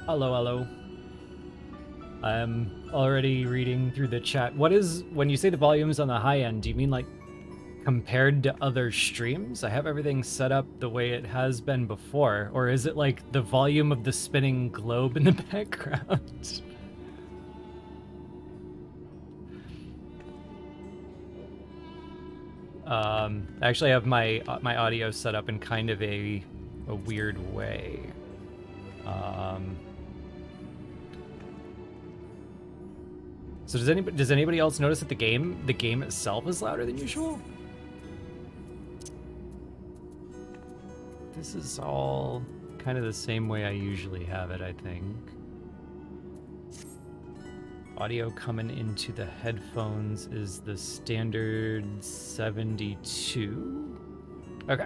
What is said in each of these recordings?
Hello, hello. I'm already reading through the chat. What is, when you say the volume's on the high end, do you mean like compared to other streams? I have everything set up the way it has been before. Or is it like the volume of the spinning globe in the background? Actually, I have my audio set up in kind of a weird way. So does anybody else notice that the game itself is louder than usual? This is all kind of the same way I usually have it, I think. Audio coming into the headphones is the standard 72. Okay.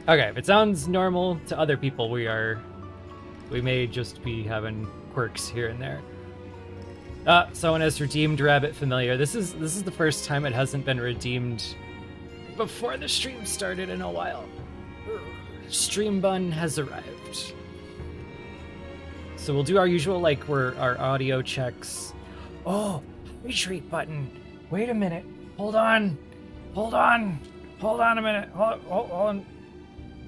Okay, if it sounds normal to other people, we may just be having quirks here and there. Someone has redeemed Rabbit Familiar. This is the first time it hasn't been redeemed before the stream started in a while. Stream bun has arrived. So we'll do our usual, like, our audio checks. Oh, retreat button. Wait a minute. Hold on. Hold on. Hold on a minute. Hold on.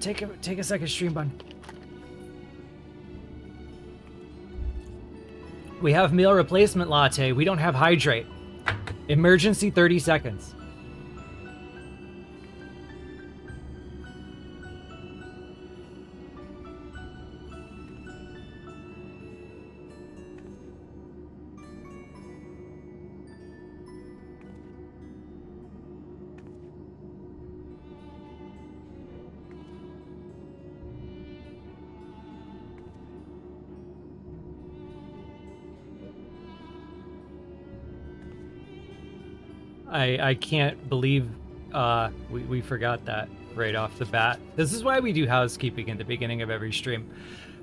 Take a second, stream bun. We have meal replacement latte. We don't have hydrate. Emergency 30 seconds. I can't believe we forgot that right off the bat. This is why we do housekeeping at the beginning of every stream.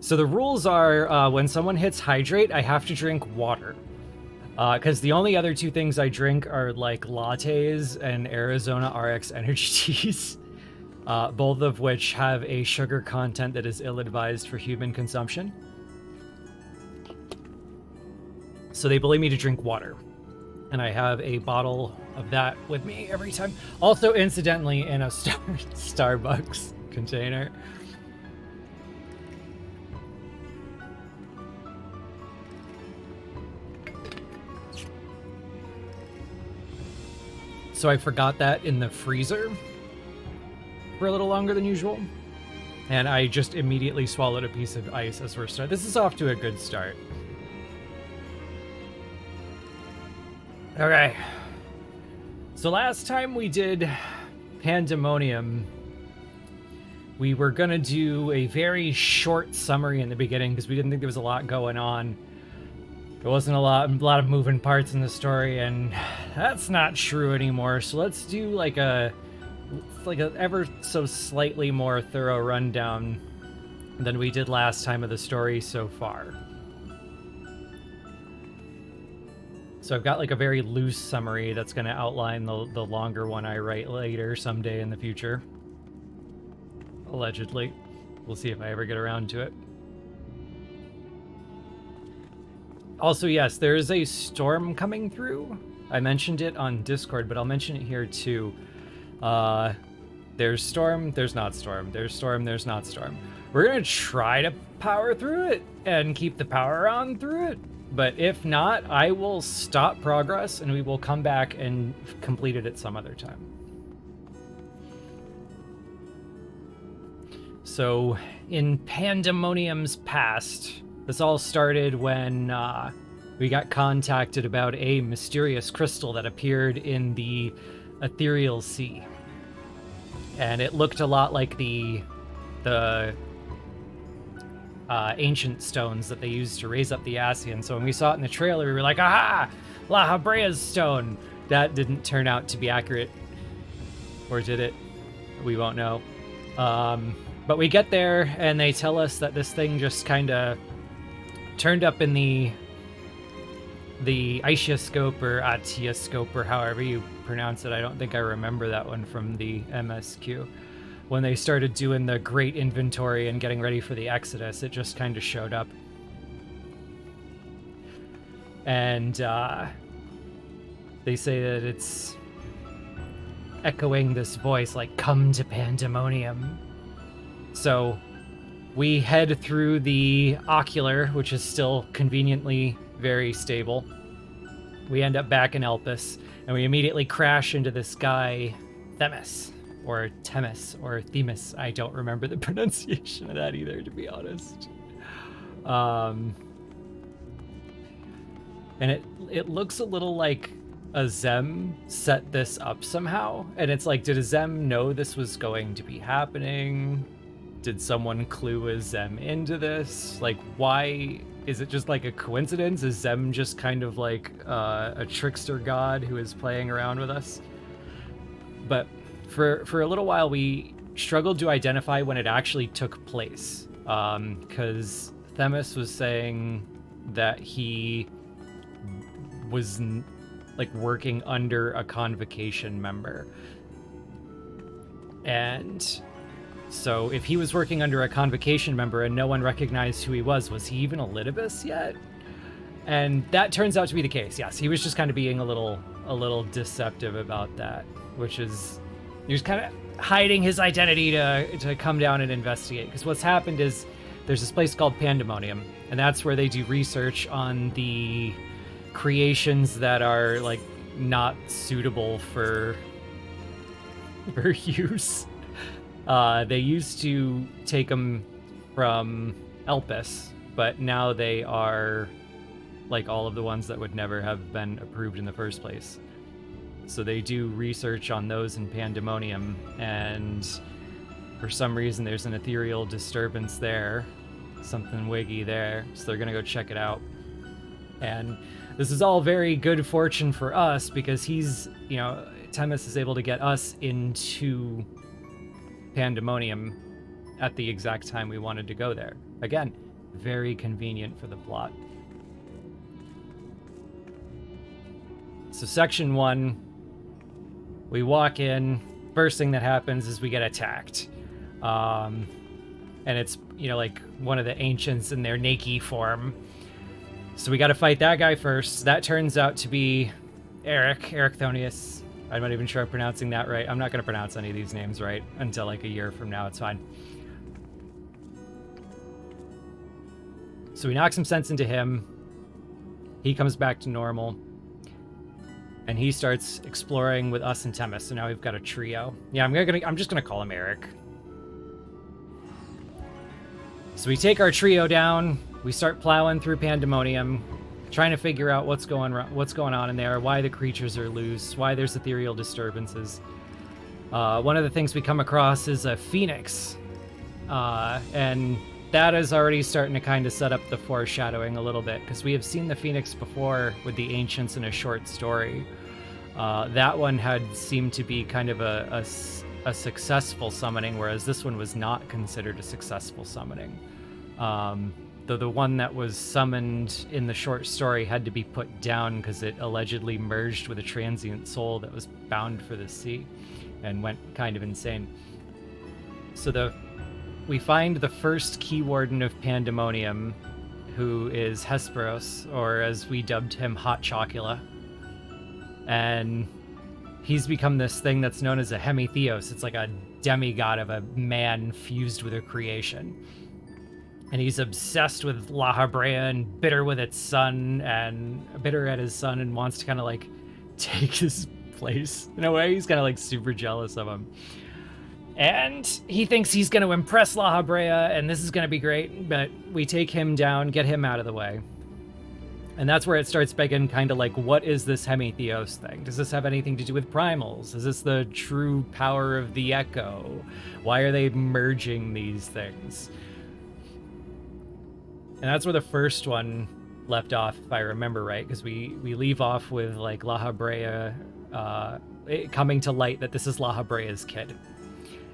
So the rules are when someone hits hydrate, I have to drink water. Because the only other two things I drink are like lattes and Arizona RX energy teas, both of which have a sugar content that is ill-advised for human consumption. So they believe me to drink water. And I have a bottle of that with me every time. Also, incidentally, in a Starbucks container. So I forgot that in the freezer for a little longer than usual. And I just immediately swallowed a piece of ice as we're starting. This is off to a good start. Okay. So last time we did Pandemonium, we were gonna do a very short summary in the beginning because we didn't think there was a lot going on. There wasn't a lot of moving parts in the story, and that's not true anymore. So let's do like a ever so slightly more thorough rundown than we did last time of the story so far. So I've got like a very loose summary that's going to outline the longer one I write later someday in the future. Allegedly. We'll see if I ever get around to it. Also, yes, there is a storm coming through. I mentioned it on Discord, but I'll mention it here too. There's storm, there's not storm. There's storm, there's not storm. We're going to try to power through it and keep the power on through it. But if not, I will stop progress and we will come back and complete it at some other time. So, in Pandemonium's past, this all started when we got contacted about a mysterious crystal that appeared in the ethereal sea. And it looked a lot like the ancient stones that they used to raise up the Ascian. So when we saw it in the trailer, we were like, aha! La Habrea's stone! That didn't turn out to be accurate. Or did it? We won't know. But we get there, and they tell us that this thing just kind of turned up in the the Ischioscope or Atioscope or however you pronounce it. I don't think I remember that one from the MSQ. When they started doing the great inventory and getting ready for the Exodus, it just kind of showed up. And they say that it's echoing this voice like, come to Pandemonium. So we head through the Ocular, which is still conveniently very stable. We end up back in Elpis, and we immediately crash into this guy, Themis, or Themis, or Themis. I don't remember the pronunciation of that either, to be honest. And it looks a little like Azem set this up somehow. And it's like, did Azem know this was going to be happening? Did someone clue Azem into this? Like, why? Is it just like a coincidence? Is Zem just kind of like a trickster god who is playing around with us? But for a little while, we struggled to identify when it actually took place. Because Themis was saying that he was like working under a convocation member. And so if he was working under a convocation member and no one recognized who he was he even a Litibus yet? And that turns out to be the case. Yes, he was just kind of being a little deceptive about that, which is, he was kind of hiding his identity to come down and investigate. Because what's happened is there's this place called Pandemonium, and that's where they do research on the creations that are like not suitable for use. They used to take them from Elpis, but now they are like all of the ones that would never have been approved in the first place. So they do research on those in Pandemonium, and for some reason there's an ethereal disturbance there, something wiggy there, so they're gonna go check it out. And this is all very good fortune for us because he's, you know, Themis is able to get us into Pandemonium at the exact time we wanted to go there. Again, very convenient for the plot. So section 1, we walk in, first thing that happens is we get attacked. And it's, you know, like one of the ancients in their Naki form. So we got to fight that guy first. That turns out to be Eric Thonius. I'm not even sure I'm pronouncing that right. I'm not going to pronounce any of these names right until like a year from now. It's fine. So we knock some sense into him. He comes back to normal. And he starts exploring with us and Themis. So now we've got a trio. Yeah, I'm just going to call him Eric. So we take our trio down. We start plowing through Pandemonium, trying to figure out what's going on in there, why the creatures are loose, why there's ethereal disturbances. One of the things we come across is a phoenix, and that is already starting to kind of set up the foreshadowing a little bit, because we have seen the phoenix before with the ancients in a short story. That one had seemed to be kind of a successful summoning, whereas this one was not considered a successful summoning. Though the one that was summoned in the short story had to be put down because it allegedly merged with a transient soul that was bound for the sea and went kind of insane. So we find the first key warden of Pandemonium, who is Hesperos, or as we dubbed him, Hot Chocula. And he's become this thing that's known as a Hemitheos. It's like a demigod of a man fused with a creation. And he's obsessed with La Habrea and bitter with its son and bitter at his son and wants to kind of like take his place. In a way, he's kind of like super jealous of him. And he thinks he's going to impress La Habrea and this is going to be great, but we take him down, get him out of the way. And that's where it starts begging kind of like, what is this Hemitheos thing? Does this have anything to do with primals? Is this the true power of the Echo? Why are they merging these things? And that's where the first one left off, if I remember right, because we leave off with like La Habrea coming to light that this is La Habrea's kid.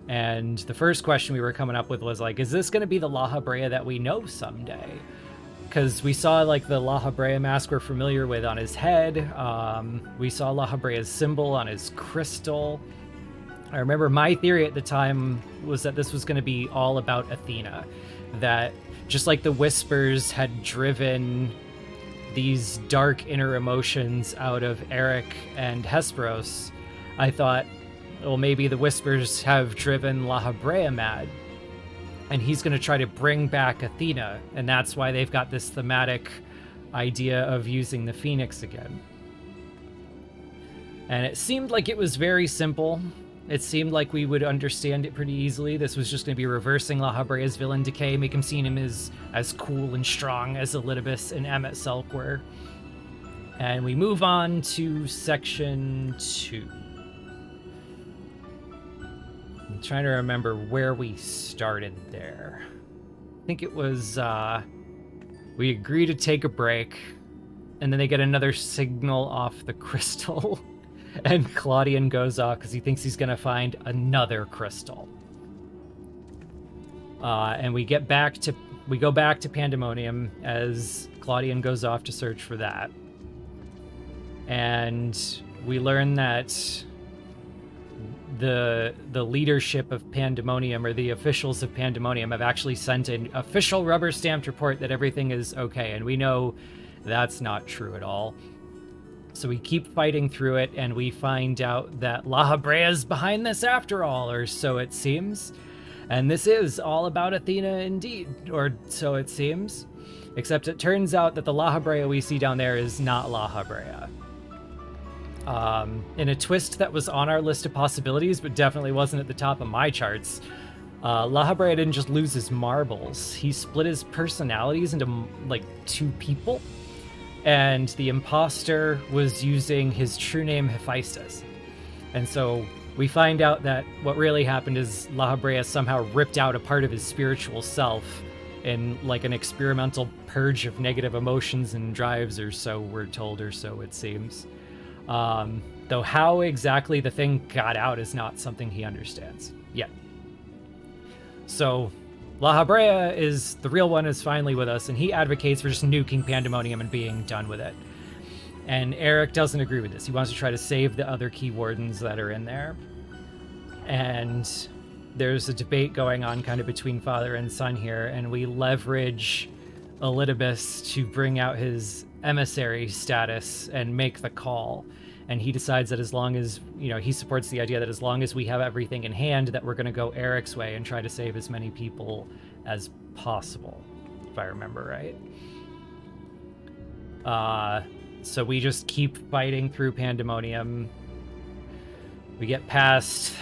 And the first question we were coming up with was like, is this going to be the La Habrea that we know someday? because we saw like the La Habrea mask we're familiar with on his head. We saw La Habrea's symbol on his crystal. I remember my theory at the time was that this was going to be all about Athena, that just like the Whispers had driven these dark inner emotions out of Eric and Hesperos, I thought, well, maybe the Whispers have driven La Habrea mad, and he's going to try to bring back Athena, and that's why they've got this thematic idea of using the Phoenix again. And it seemed like it was very simple. It seemed like we would understand it pretty easily. This was just going to be reversing La Habrea's villain decay, make him seem him as cool and strong as Elidibus and Emmet Selk were. And we move on to section 2. I'm trying to remember where we started there. I think it was, we agree to take a break, and then they get another signal off the crystal. And Claudian goes off because he thinks he's going to find another crystal. And we go back to Pandemonium as Claudian goes off to search for that. And we learn that the leadership of Pandemonium, or the officials of Pandemonium, have actually sent an official rubber-stamped report that everything is okay. And we know that's not true at all. So we keep fighting through it, and we find out that La Habrea is behind this after all, or so it seems. And this is all about Athena indeed, or so it seems. Except it turns out that the La Habrea we see down there is not La Habrea. In a twist that was on our list of possibilities, but definitely wasn't at the top of my charts, La Habrea didn't just lose his marbles. He split his personalities into, like, 2 people. And the imposter was using his true name, Hephaestus. And so we find out that what really happened is La Habrea somehow ripped out a part of his spiritual self in like an experimental purge of negative emotions and drives, or so we're told, or so it seems. Though how exactly the thing got out is not something he understands yet. So La Habrea is the real one, is finally with us, and he advocates for just nuking Pandemonium and being done with it. And Eric doesn't agree with this. He wants to try to save the other key wardens that are in there. And there's a debate going on kind of between father and son here, and we leverage Elidibus to bring out his emissary status and make the call. And he decides that as long as, he supports the idea that as long as we have everything in hand, that we're going to go Eric's way and try to save as many people as possible, if I remember right. So we just keep fighting through Pandemonium. We get past,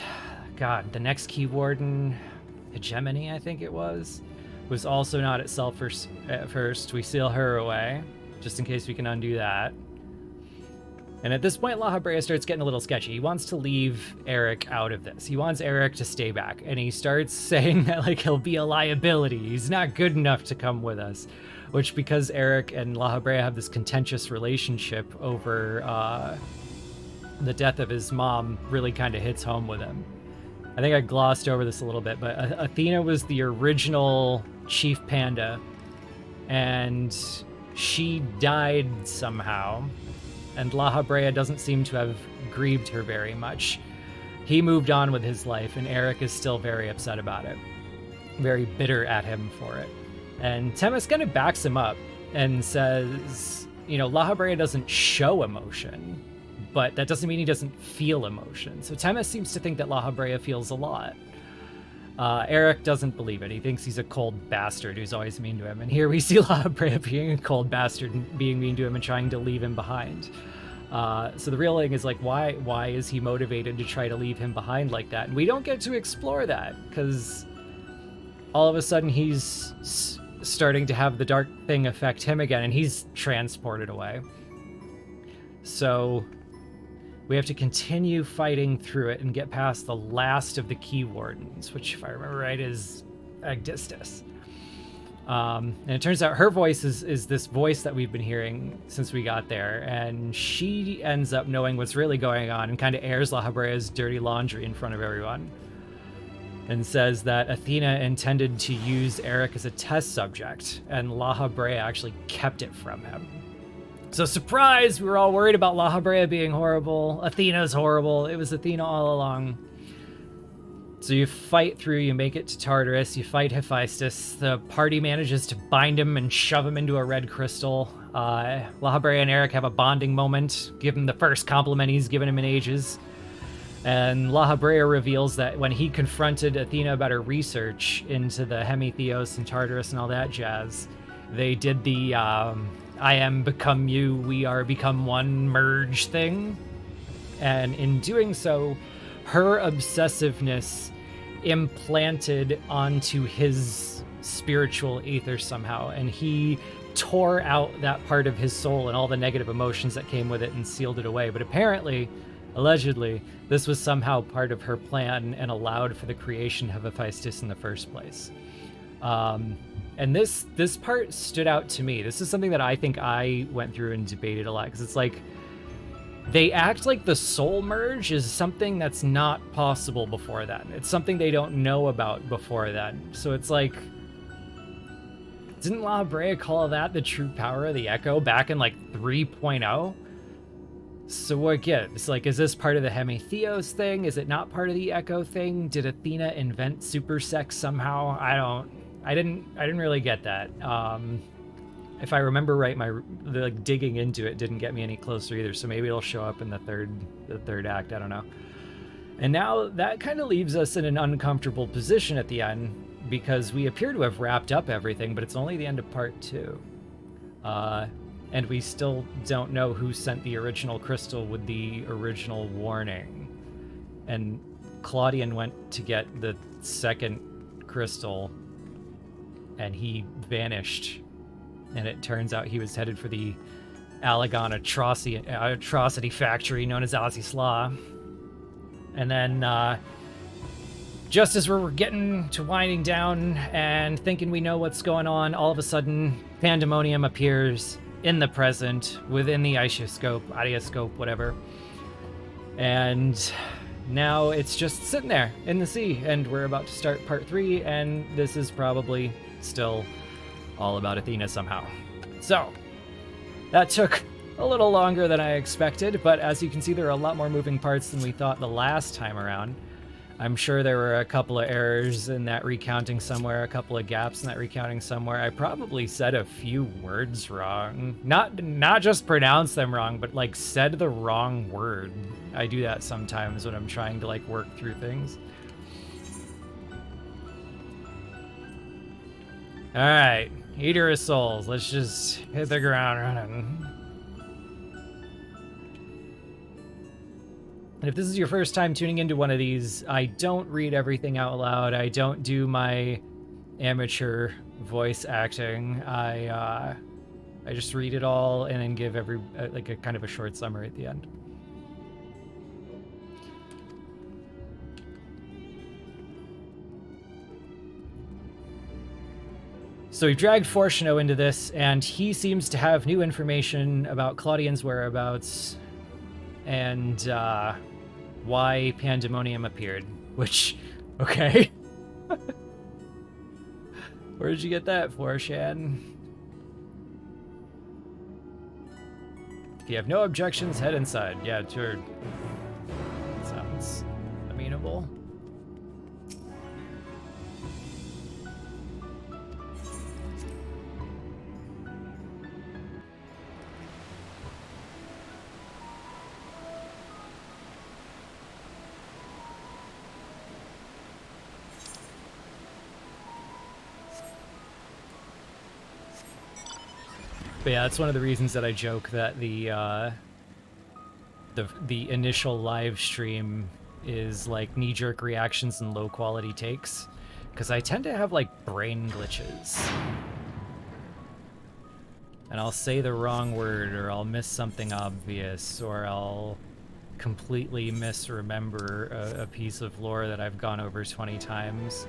the next key warden, Hegemony, I think it was also not itself at first. We seal her away, just in case we can undo that. And at this point, La Habrea starts getting a little sketchy. He wants to leave Eric out of this. He wants Eric to stay back. And he starts saying that, like, he'll be a liability. He's not good enough to come with us. Which, because Eric and La Habrea have this contentious relationship over the death of his mom, really kind of hits home with him. I think I glossed over this a little bit, but Athena was the original Chief Panda. And she died somehow. And La Habrea doesn't seem to have grieved her very much. He moved on with his life, and Eric is still very upset about it. Very bitter at him for it. And Temis kind of backs him up and says, La Habrea doesn't show emotion, but that doesn't mean he doesn't feel emotion. So Temis seems to think that La Habrea feels a lot. Eric doesn't believe it. He thinks he's a cold bastard who's always mean to him. And here we see La Habrea being a cold bastard and being mean to him and trying to leave him behind. So the real thing is, like, why is he motivated to try to leave him behind like that? And we don't get to explore that, because all of a sudden he's starting to have the dark thing affect him again, and he's transported away. So we have to continue fighting through it and get past the last of the key wardens, which, if I remember right, is Agdistis. And it turns out her voice is this voice that we've been hearing since we got there, and she ends up knowing what's really going on and kind of airs La Habrea's dirty laundry in front of everyone. and says that Athena intended to use Eric as a test subject, and La Habrea actually kept it from him. So surprise, we were all worried about La Habrea being horrible. Athena's horrible. It was Athena all along. So you fight through, you make it to Tartarus, you fight Hephaestus. The party manages to bind him and shove him into a red crystal. La Habrea and Eric have a bonding moment, give him the first compliment he's given him in ages. And La Habrea reveals that when he confronted Athena about her research into the Hemitheos and Tartarus and all that jazz, they did the I am become you, we are become one merge thing. And in doing so, her obsessiveness implanted onto his spiritual ether somehow, and he tore out that part of his soul and all the negative emotions that came with it and sealed it away. But apparently, allegedly, this was somehow part of her plan and allowed for the creation of Hephaestus in the first place. And this part stood out to me. This is something that I think I went through and debated a lot, because it's like, they act like the soul merge is something that's not possible before then. It's something they don't know about before then. So it's like, didn't La Habrea call that the true power of the Echo back in like 3.0? So again, it's like, is this part of the Hemitheos thing? Is it not part of the Echo thing? Did Athena invent super sex somehow? I didn't really get that. If I remember right, the like digging into it didn't get me any closer either. So maybe it'll show up in the third act. I don't know. And now that kind of leaves us in an uncomfortable position at the end, because we appear to have wrapped up everything, but it's only the end of part 2. And we still don't know who sent the original crystal with the original warning. And Claudian went to get the second crystal, and he vanished. And it turns out he was headed for the Alagon atrocity factory known as Ozzy's Law. And then, just as we're getting to winding down and thinking we know what's going on, all of a sudden, Pandemonium appears in the present, within the Ideoscope, whatever. And now it's just sitting there in the sea, and we're about to start part 3, and this is probably still all about Athena somehow. So, that took a little longer than I expected, but as you can see, there are a lot more moving parts than we thought the last time around. I'm sure there were a couple of errors in that recounting somewhere, a couple of gaps in that recounting somewhere. I probably said a few words wrong. Not just pronounced them wrong, but like said the wrong word. I do that sometimes when I'm trying to like work through things. All right, Eater of Souls. Let's just hit the ground running. And if this is your first time tuning into one of these, I don't read everything out loud. I don't do my amateur voice acting. I just read it all and then give like a kind of a short summary at the end. So we've dragged Fortuno into this, and he seems to have new information about Claudian's whereabouts and why Pandemonium appeared, which, okay. Where did you get that for, Shan? If you have no objections, head inside. Yeah, sure. Sounds amenable. But yeah, that's one of the reasons that I joke that the initial live stream is like knee-jerk reactions and low-quality takes, because I tend to have like brain glitches. And I'll say the wrong word, or I'll miss something obvious, or I'll completely misremember a piece of lore that I've gone over 20 times.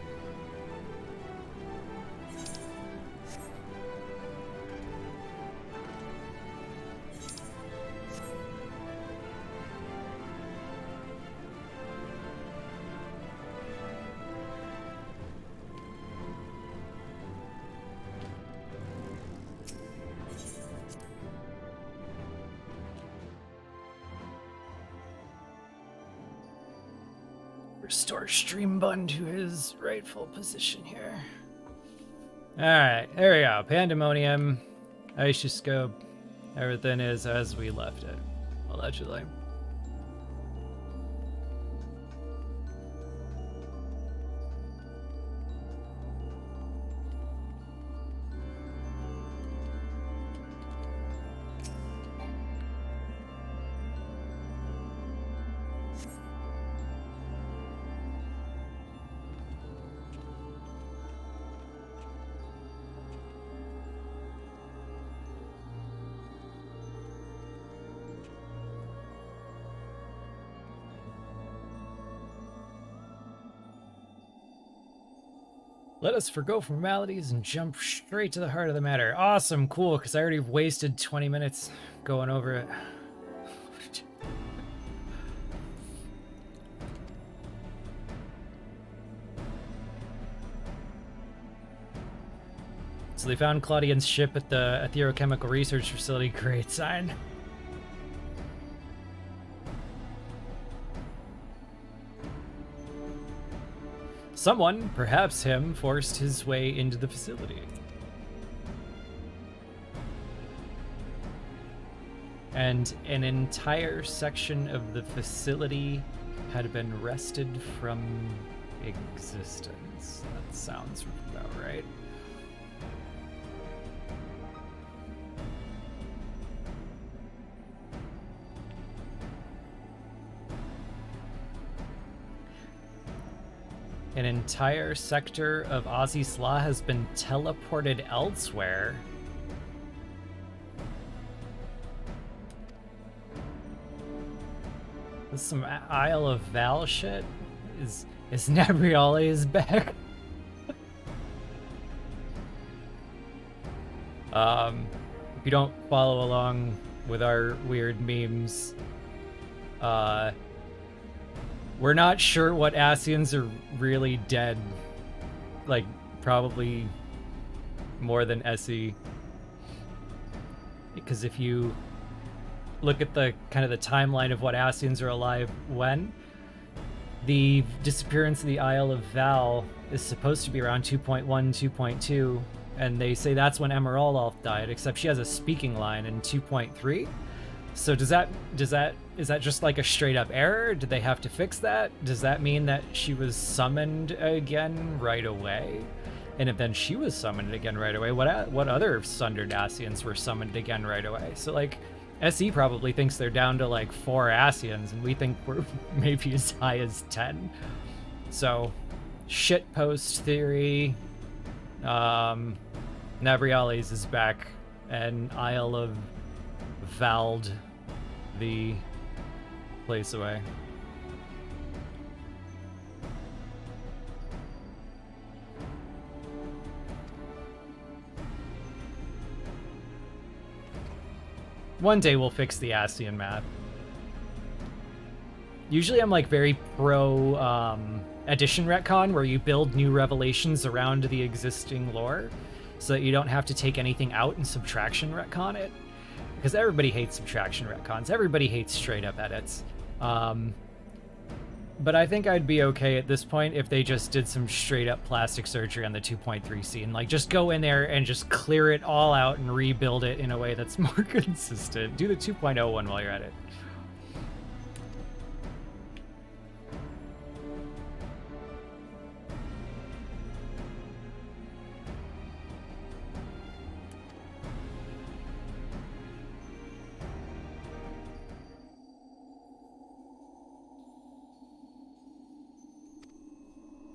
Restore stream bun to his rightful position here. Alright, there we go. Pandemonium, Ischuscope, everything is as we left it, allegedly. Let us forgo formalities and jump straight to the heart of the matter. Awesome, cool, because I already wasted 20 minutes going over it. So they found Claudian's ship at the Etherochemical Research Facility. Great sign. Someone, perhaps him, forced his way into the facility. And an entire section of the facility had been wrested from existence. That sounds about right. An entire sector of Azizla has been teleported elsewhere. This is some Isle of Val shit. Is Nabriales back? If you don't follow along with our weird memes, we're not sure what Asians are really dead. Like, probably more than SE. Because if you look at the kind of the timeline of what Asians are alive when, the disappearance of the Isle of Val is supposed to be around 2.1, 2.2, and they say that's when Emerald died, except she has a speaking line in 2.3. So is that just like a straight up error? Did they have to fix that? Does that mean that she was summoned again right away? And if then she was summoned again right away, what other Sundered Asians were summoned again right away? So like, SE probably thinks they're down to like 4 Asians, and we think we're maybe as high as 10. So, shitpost theory. Nabriales is back, and Isle of Vald the place away. One day we'll fix the ASEAN map. Usually I'm like very pro addition retcon, where you build new revelations around the existing lore so that you don't have to take anything out and subtraction retcon it. Because everybody hates subtraction retcons. Everybody hates straight up edits. But I think I'd be okay at this point if they just did some straight up plastic surgery on the 2.3 scene. Like, just go in there and just clear it all out and rebuild it in a way that's more consistent. Do the 2.0 one while you're at it.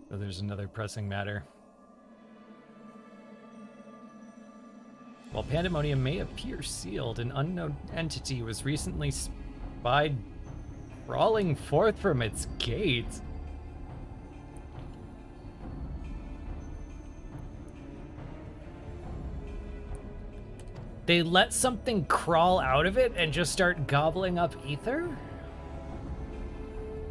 So there's another pressing matter. While Pandemonium may appear sealed, an unknown entity was recently spied crawling forth from its gates. They let something crawl out of it and just start gobbling up ether?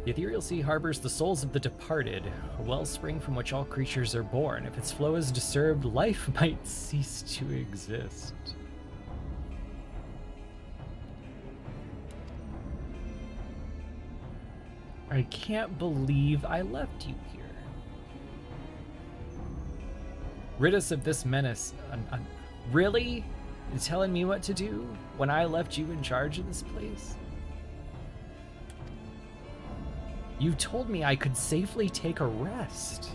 The ethereal sea harbors the souls of the departed, a wellspring from which all creatures are born. If its flow is disturbed, life might cease to exist. I can't believe I left you here. Rid us of this menace. Really? You're telling me what to do when I left you in charge of this place? You told me I could safely take a rest.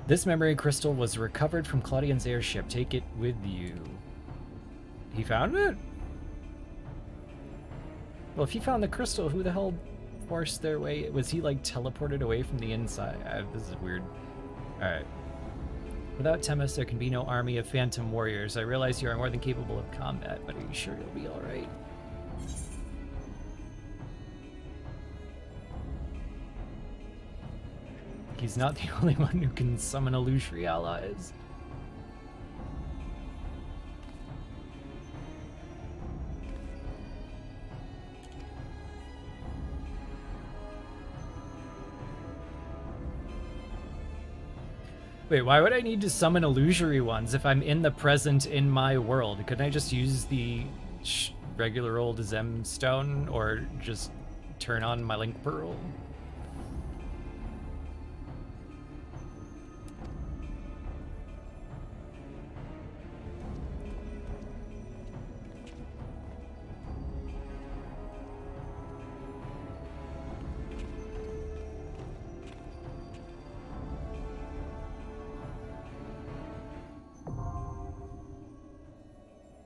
This memory crystal was recovered from Claudian's airship. Take it with you. He found it? Well, if he found the crystal, who the hell forced their way? Was he like teleported away from the inside? This is weird. Alright. Without Temis, there can be no army of phantom warriors. I realize you are more than capable of combat, but are you sure you'll be alright? He's not the only one who can summon illusory allies. Wait, why would I need to summon illusory ones if I'm in the present in my world? Couldn't I just use the regular old Zem stone or just turn on my link pearl?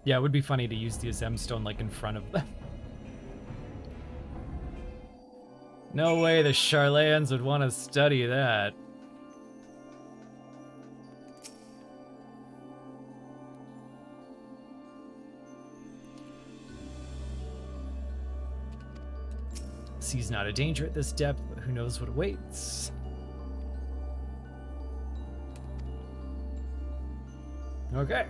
Yeah, it would be funny to use the Zem stone like in front of them. No way the Charlayans would want to study that. Sea's not a danger at this depth, but who knows what awaits. Okay.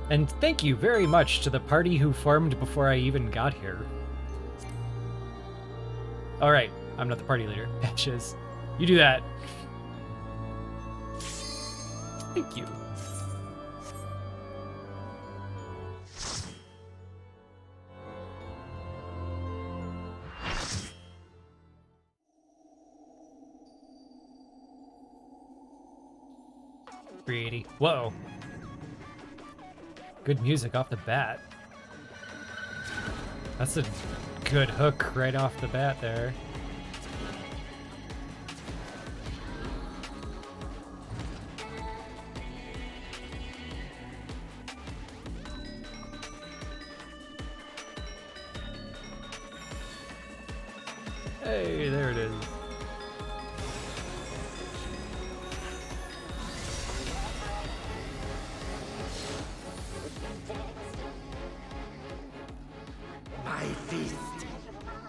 And thank you very much to the party who formed before I even got here. Alright, I'm not the party leader. Patches. You do that. Thank you. $380. Whoa. Good music off the bat. That's a good hook right off the bat there. Hey, there it is. My feast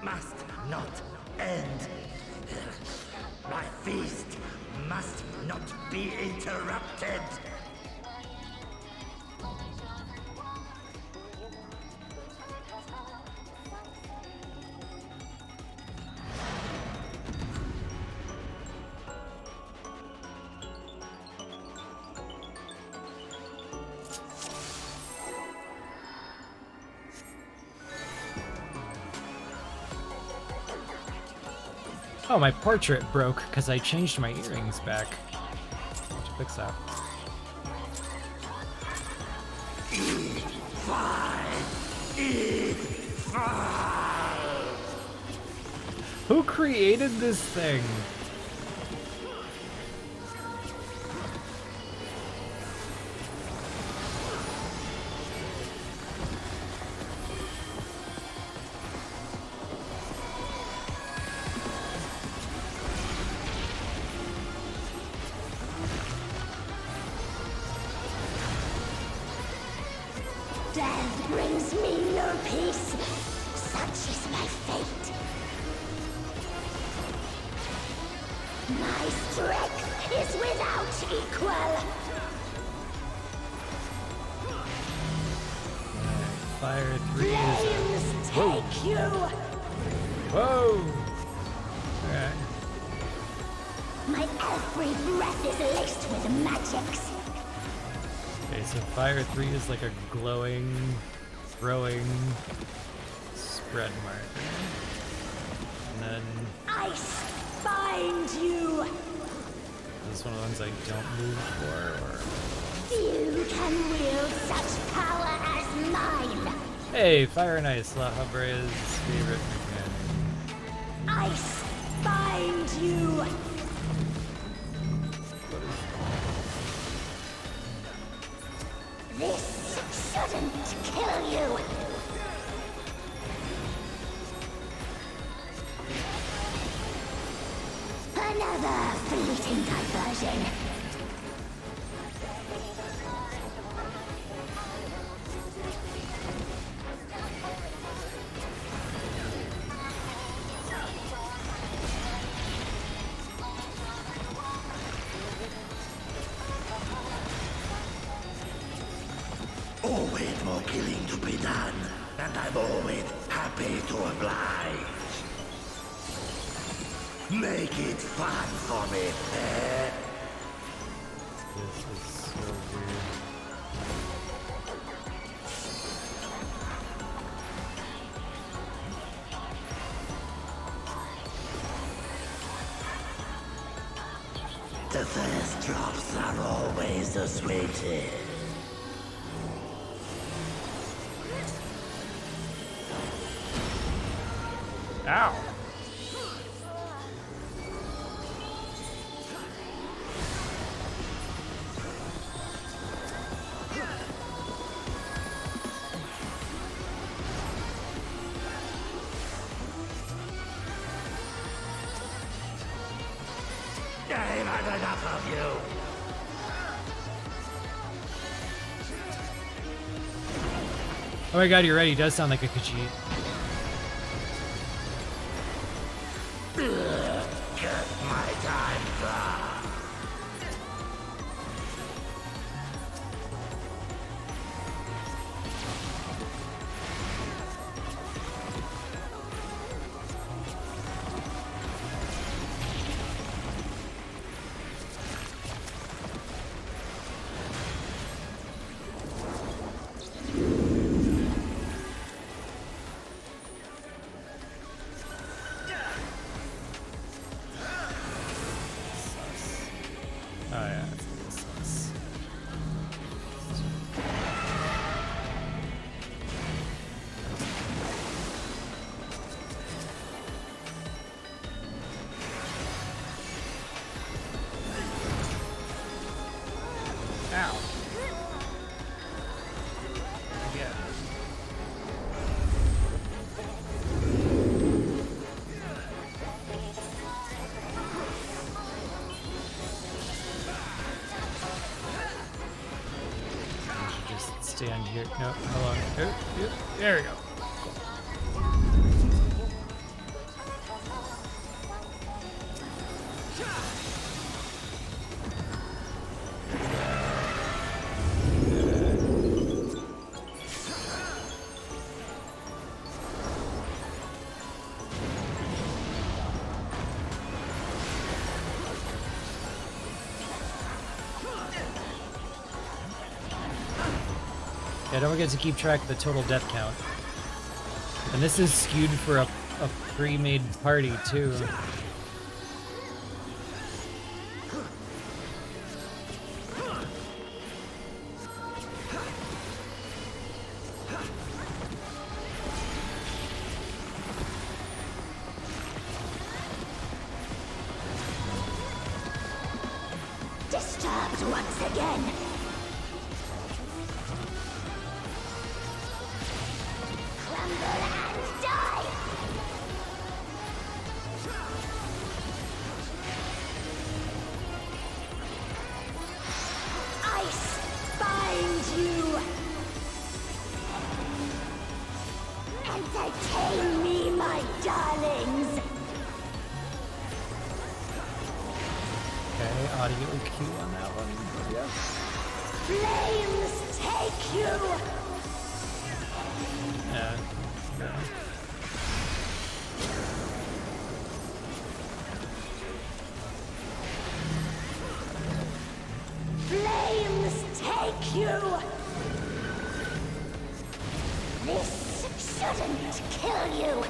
must not end. My feast must not be interrupted. Oh, my portrait broke because I changed my earrings back. I'll have to fix that. Who created this thing? Death brings me no peace. Such is my fate. My strength is without equal. Fire 3 Flames is take you. Whoa! My every breath is laced with magics. Okay, so fire 3 is like a glowing, throwing spread marker. And then Ice bind you. this is one of the ones I don't move for, or... Few can wield such power as mine. Hey, fire and ice, La Habre's favorite mechanic. Ice bind you. This shouldn't kill you. Another fleeting diversion. Always more killing to be done, and I'm always happy to oblige. Make it fun for me, eh? This is so weird. The first drops are always the sweetest. Ow! I've had enough of you. Oh my god, you're right, he does sound like a Khajiit. Just my time, sir. Oh yeah, this sucks. Ow. Yeah. Stand here. No, hold on. There we go. Yeah, don't forget to keep track of the total death count. And this is skewed for a pre-made party, too. Disturbed once again. Crumble and die. Ice bind you. Entertain me, my darlings. Okay, audio cue on that one. Yep. Flames take you. Yeah. you! This shouldn't kill you!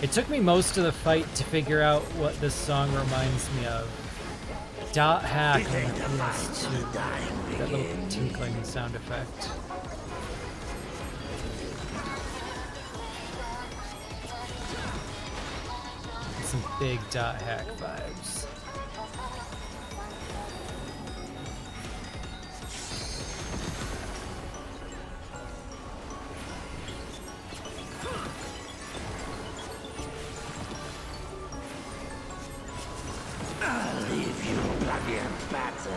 It took me most of the fight to figure out what this song reminds me of. Dot hack on the PS2. That little tinkling sound effect. Some big dot hack vibes. I'll leave you bloody and battered.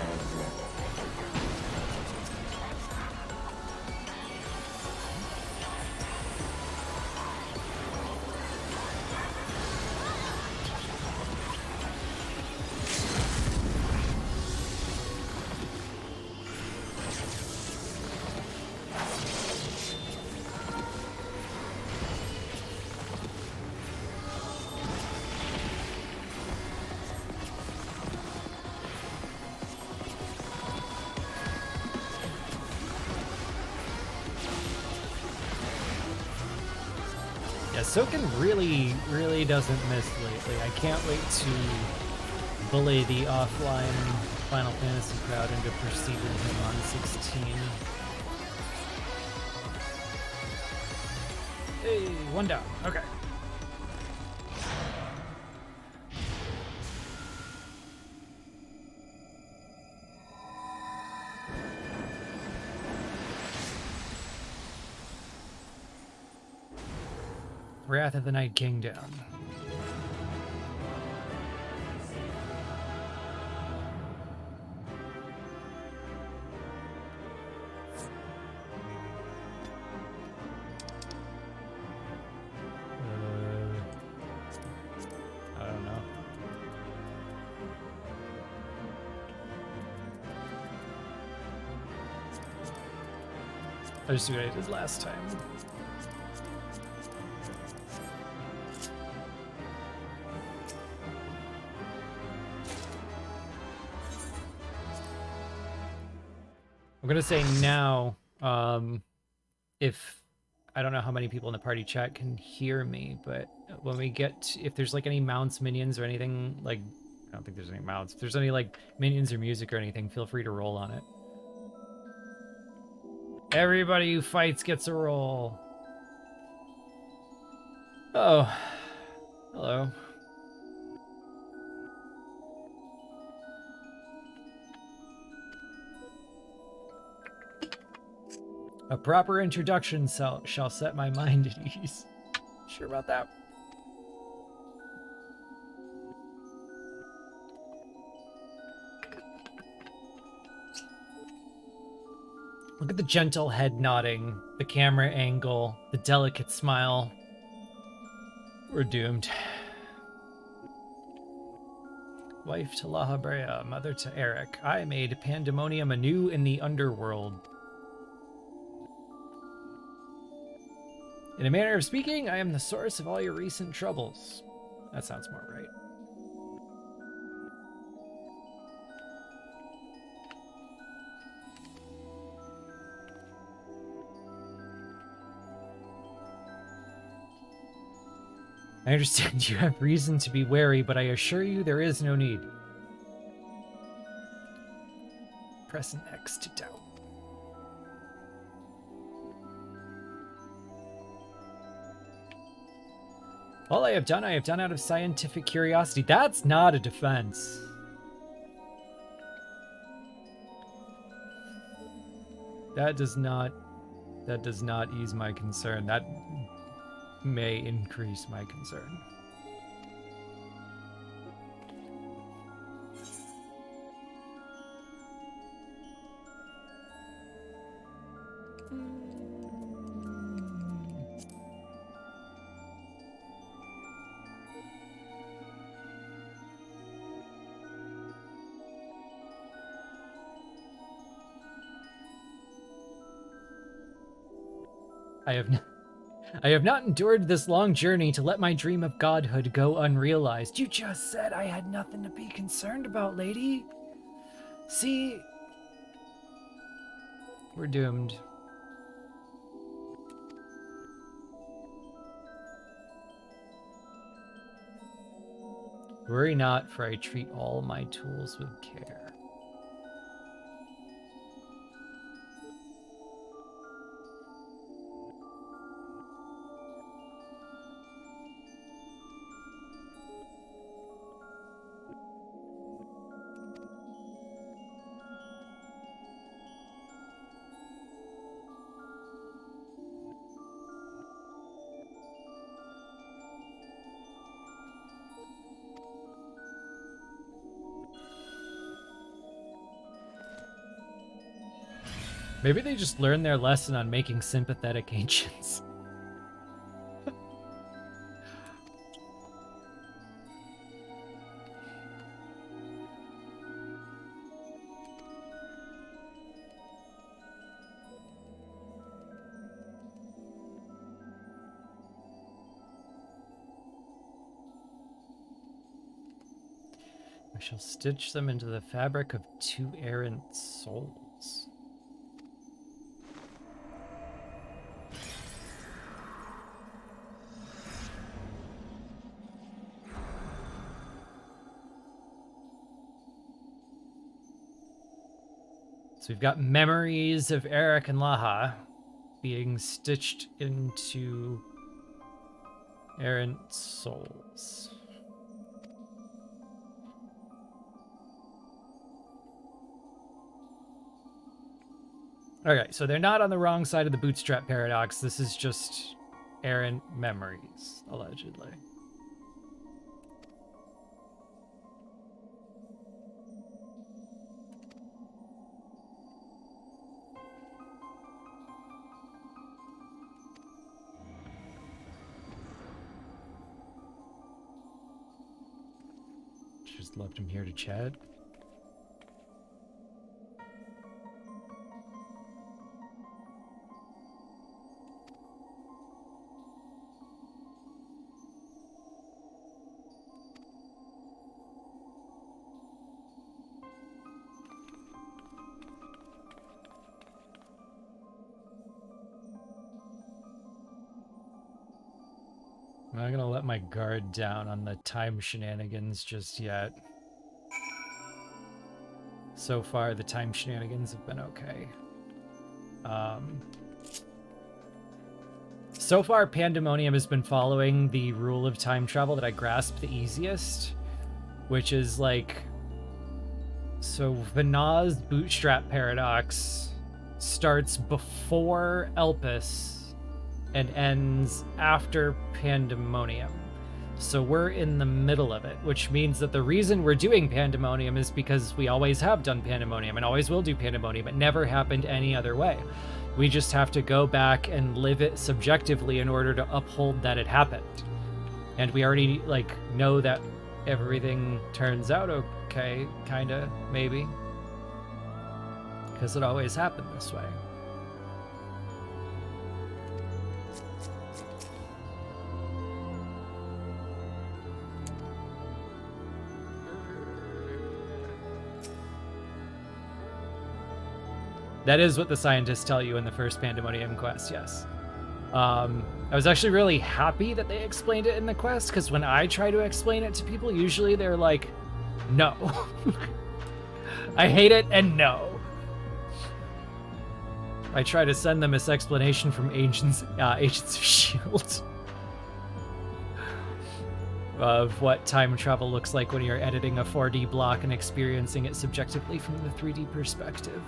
Yeah, Soken really doesn't miss lately. I can't wait to bully the offline Final Fantasy crowd into perceiving him on 16. Hey, one down. Okay. Wrath of the Night King down. I don't know. I'll just do what I did last time. I'm gonna say now, if I don't know how many people in the party chat can hear me, but when we get if there's like any mounts, minions, or anything, like I don't think there's any mounts. If there's any like minions or music or anything, feel free to roll on it. Everybody who fights gets a roll. Oh, hello. A proper introduction shall set my mind at ease. Sure about that? Look at the gentle head nodding, the camera angle, the delicate smile. We're doomed. Wife to Lahabrea, mother to Eric. I made Pandemonium anew in the underworld. In a manner of speaking, I am the source of all your recent troubles. That sounds more right. I understand you have reason to be wary, but I assure you there is no need. Press an X to doubt. All I have done out of scientific curiosity. That's not a defense. That does not ease my concern. That may increase my concern. I have not endured this long journey to let my dream of godhood go unrealized. You just said I had nothing to be concerned about, lady. See, we're doomed. Worry not, for I treat all my tools with care. Maybe they just learned their lesson on making sympathetic ancients. I shall stitch them into the fabric of 2 errant souls. So we've got memories of Eric and Laha being stitched into errant souls. Okay, so they're not on the wrong side of the bootstrap paradox. This is just errant memories, allegedly. Just left him here to chat. I'm not gonna let my guard down on the time shenanigans just yet. So far, the time shenanigans have been okay. So far, Pandemonium has been following the rule of time travel that I grasp the easiest, which is like... So Vanna's bootstrap paradox starts before Elpis and ends after Pandemonium. So we're in the middle of it, which means that the reason we're doing Pandemonium is because we always have done Pandemonium and always will do Pandemonium. It never happened any other way. We just have to go back and live it subjectively in order to uphold that it happened. And we already like know that everything turns out okay, kinda, maybe. Because it always happened this way. That is what the scientists tell you in the first Pandemonium quest, yes. I was actually really happy that they explained it in the quest, because when I try to explain it to people, usually they're like, no. I hate it and no. I try to send them this explanation from Agents of S.H.I.E.L.D. of what time travel looks like when you're editing a 4D block and experiencing it subjectively from the 3D perspective.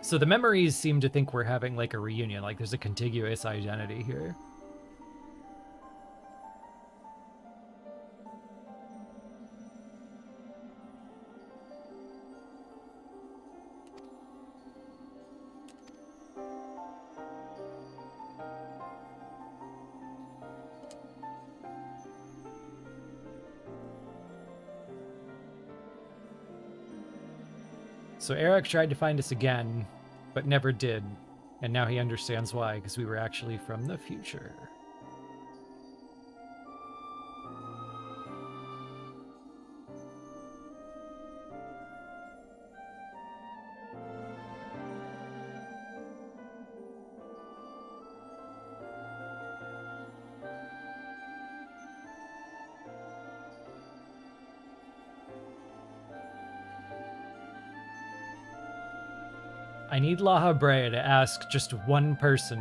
So the memories seem to think we're having like a reunion, like there's a contiguous identity here. So Eric tried to find us again, but never did. And now he understands why, because we were actually from the future. I need La Habrea to ask just one person,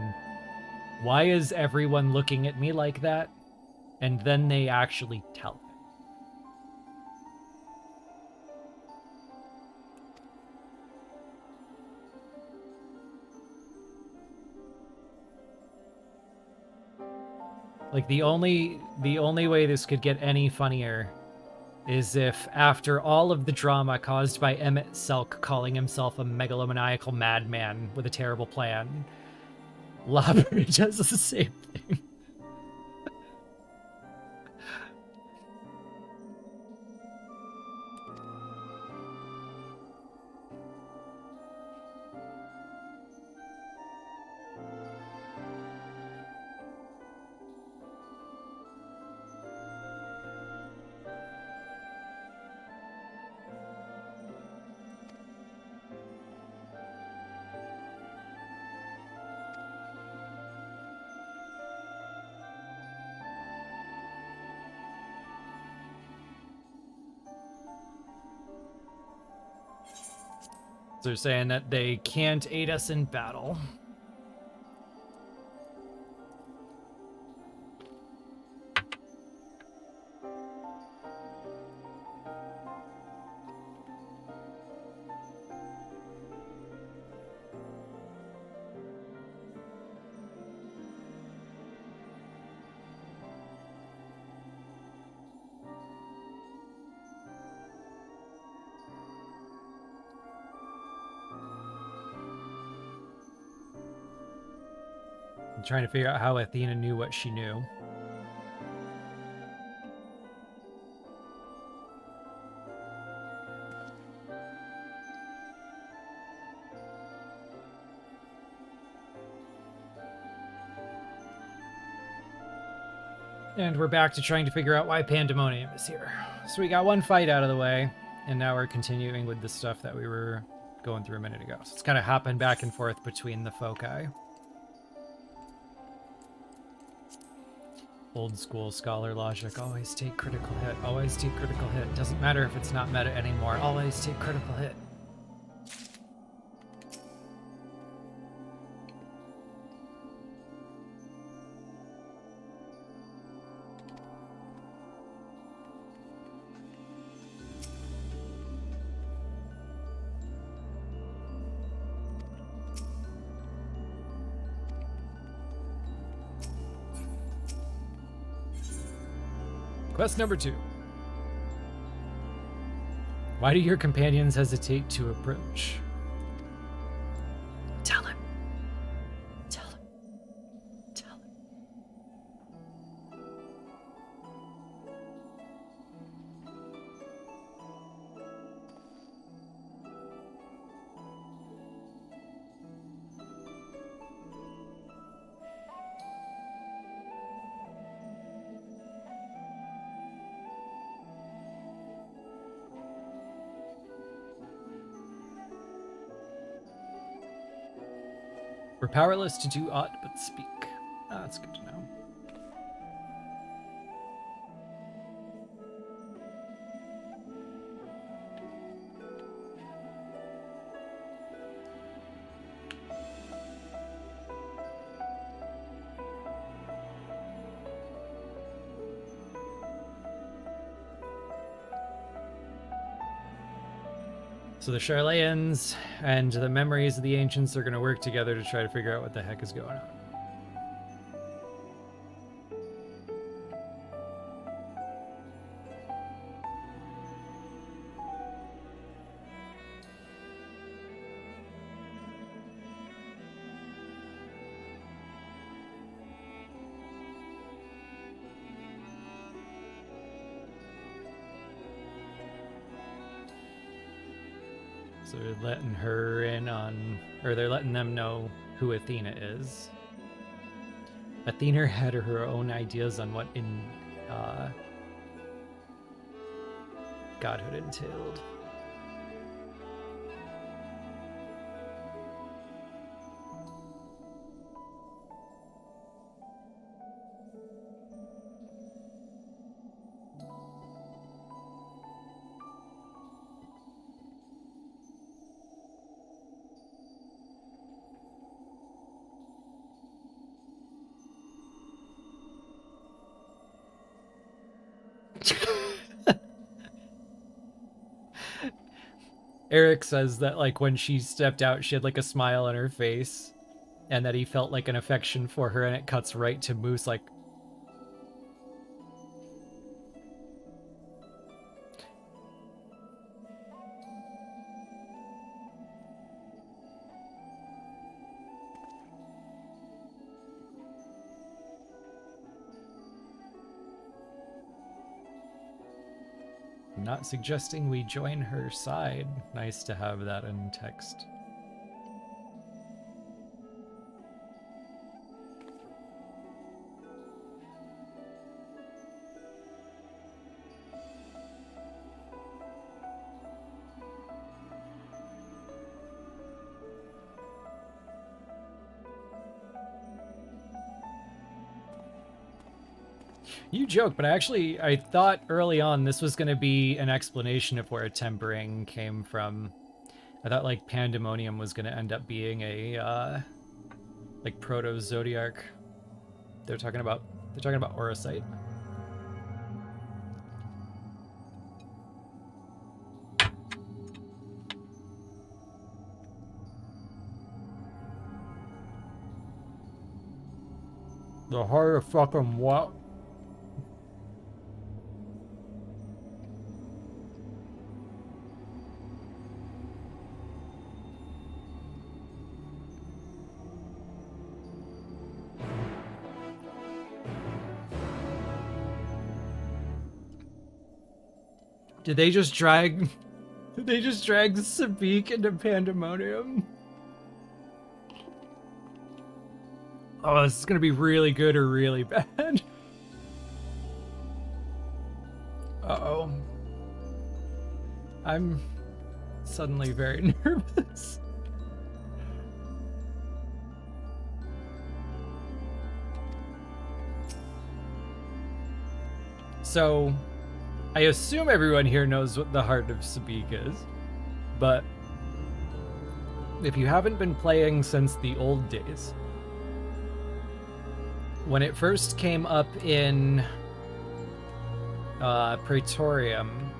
why is everyone looking at me like that? And then they actually tell him. Like the only way this could get any funnier is if, after all of the drama caused by Emmett Selk calling himself a megalomaniacal madman with a terrible plan, La Habrea does the same thing. They're saying that they can't aid us in battle. I'm trying to figure out how Athena knew what she knew. And we're back to trying to figure out why Pandemonium is here. So we got one fight out of the way, and now we're continuing with the stuff that we were going through a minute ago. So it's kind of hopping back and forth between the foci. Old school scholar logic, always take critical hit, always take critical hit. Doesn't matter if it's not meta anymore, always take critical hit. Quest number 2. Why do your companions hesitate to approach? Tell him. Tell him. Tell him. We're powerless to do aught but speak. Ah, that's good to know. So the Charlayans and the memories of the ancients are going to work together to try to figure out what the heck is going on. So they're letting her in on, or they're letting them know who Athena is. Athena had her own ideas on what godhood entailed. Eric says that, like, when she stepped out, she had, like, a smile on her face, and that he felt, like, an affection for her, and it cuts right to Moose, like... I'm not suggesting we join her side. Nice to have that in text. You joke, but I thought early on this was going to be an explanation of where tempering came from. I thought, like, Pandemonium was going to end up being a, like, proto-Zodiarch. They're talking about Orosite. The heart of fucking what? Did they just drag Sabik into Pandemonium? Oh, this is gonna be really good or really bad. Uh-oh. I'm suddenly very nervous. So, I assume everyone here knows what the Heart of Sabik is, but if you haven't been playing since the old days, when it first came up in Praetorium,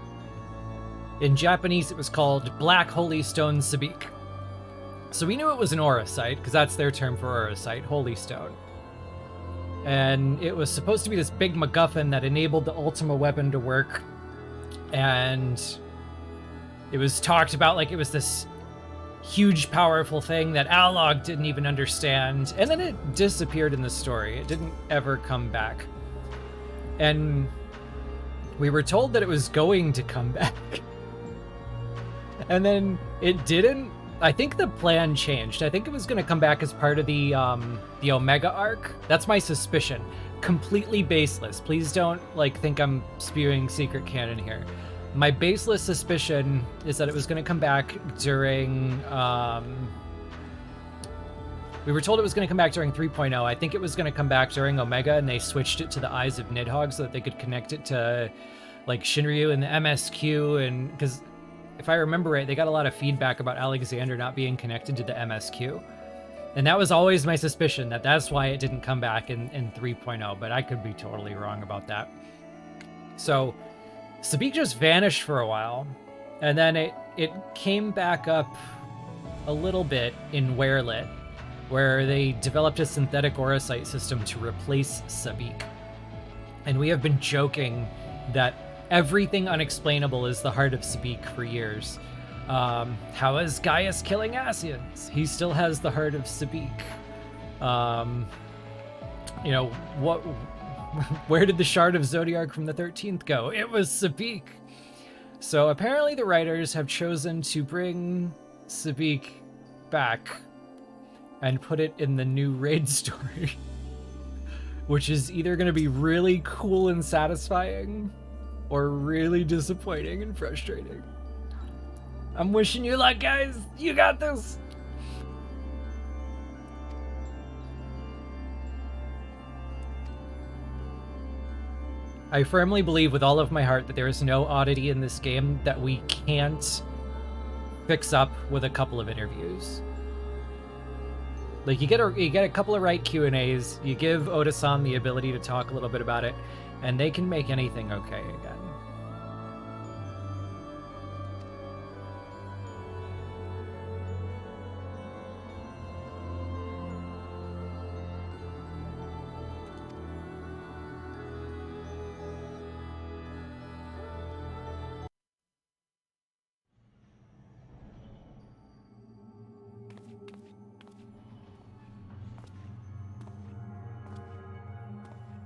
in Japanese it was called Black Holy Stone Sabik. So we knew it was an Orosite, because that's their term for Orosite, Holy Stone. And it was supposed to be this big MacGuffin that enabled the Ultima weapon to work. And it was talked about like it was this huge, powerful thing that Alog didn't even understand. And then it disappeared in the story. It didn't ever come back. And we were told that it was going to come back. And then it didn't. I think the plan changed. I think it was going to come back as part of the Omega arc. That's my suspicion. Completely baseless. Please don't think I'm spewing secret canon here. My baseless suspicion is that it was going to come back during. We were told it was going to come back during 3.0. I think it was going to come back during Omega, and they switched it to the Eyes of Nidhogg so that they could connect it to Shinryu and the MSQ, and because. If I remember right, they got a lot of feedback about Alexander not being connected to the MSQ. And that was always my suspicion, that that's why it didn't come back in 3.0, but I could be totally wrong about that. So, Sabik just vanished for a while, and then it came back up a little bit in Werelit, where they developed a synthetic Orosite system to replace Sabik. And we have been joking that everything unexplainable is the Heart of Sabik for years. How is Gaius killing Asians? He still has the Heart of Sabik. Where did the Shard of Zodiarch from the 13th go? It was Sabik. So apparently the writers have chosen to bring Sabik back and put it in the new raid story, which is either going to be really cool and satisfying or really disappointing and frustrating. I'm wishing you luck, guys. You got this. I firmly believe with all of my heart that there is no oddity in this game that we can't fix up with a couple of interviews. Like, you get a couple of right Q&As, you give Oda-san the ability to talk a little bit about it, and they can make anything okay again.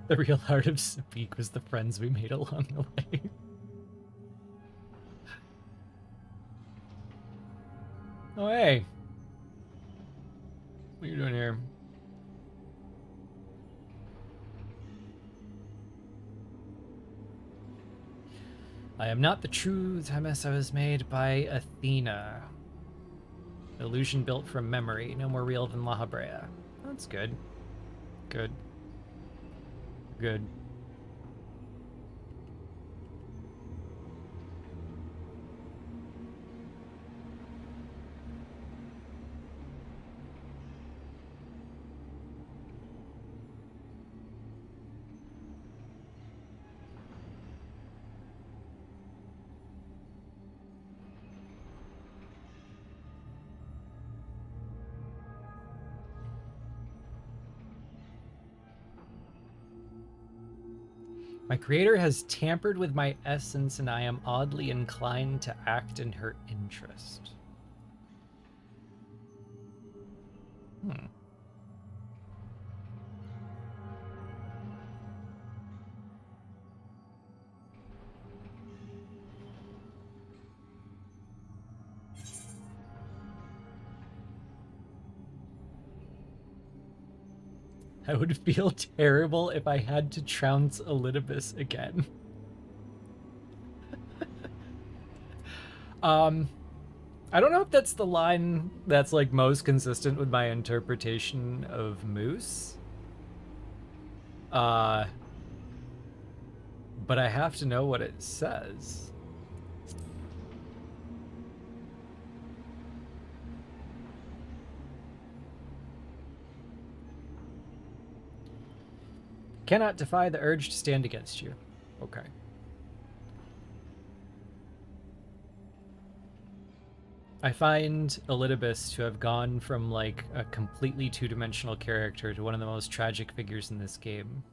The real heart of Sabik was the friends we made along the way. Oh, hey. What are you doing here? I am not the true Themis. I was made by Athena. Illusion built from memory. No more real than La Habrea. That's good. Good. Good. My creator has tampered with my essence, and I am oddly inclined to act in her interest. I would feel terrible if I had to trounce Elidibus again. I don't know if that's the line that's like most consistent with my interpretation of Moose. But I have to know what it says. Cannot defy the urge to stand against you. Okay. I find Elidibus to have gone from like a completely two-dimensional character to one of the most tragic figures in this game.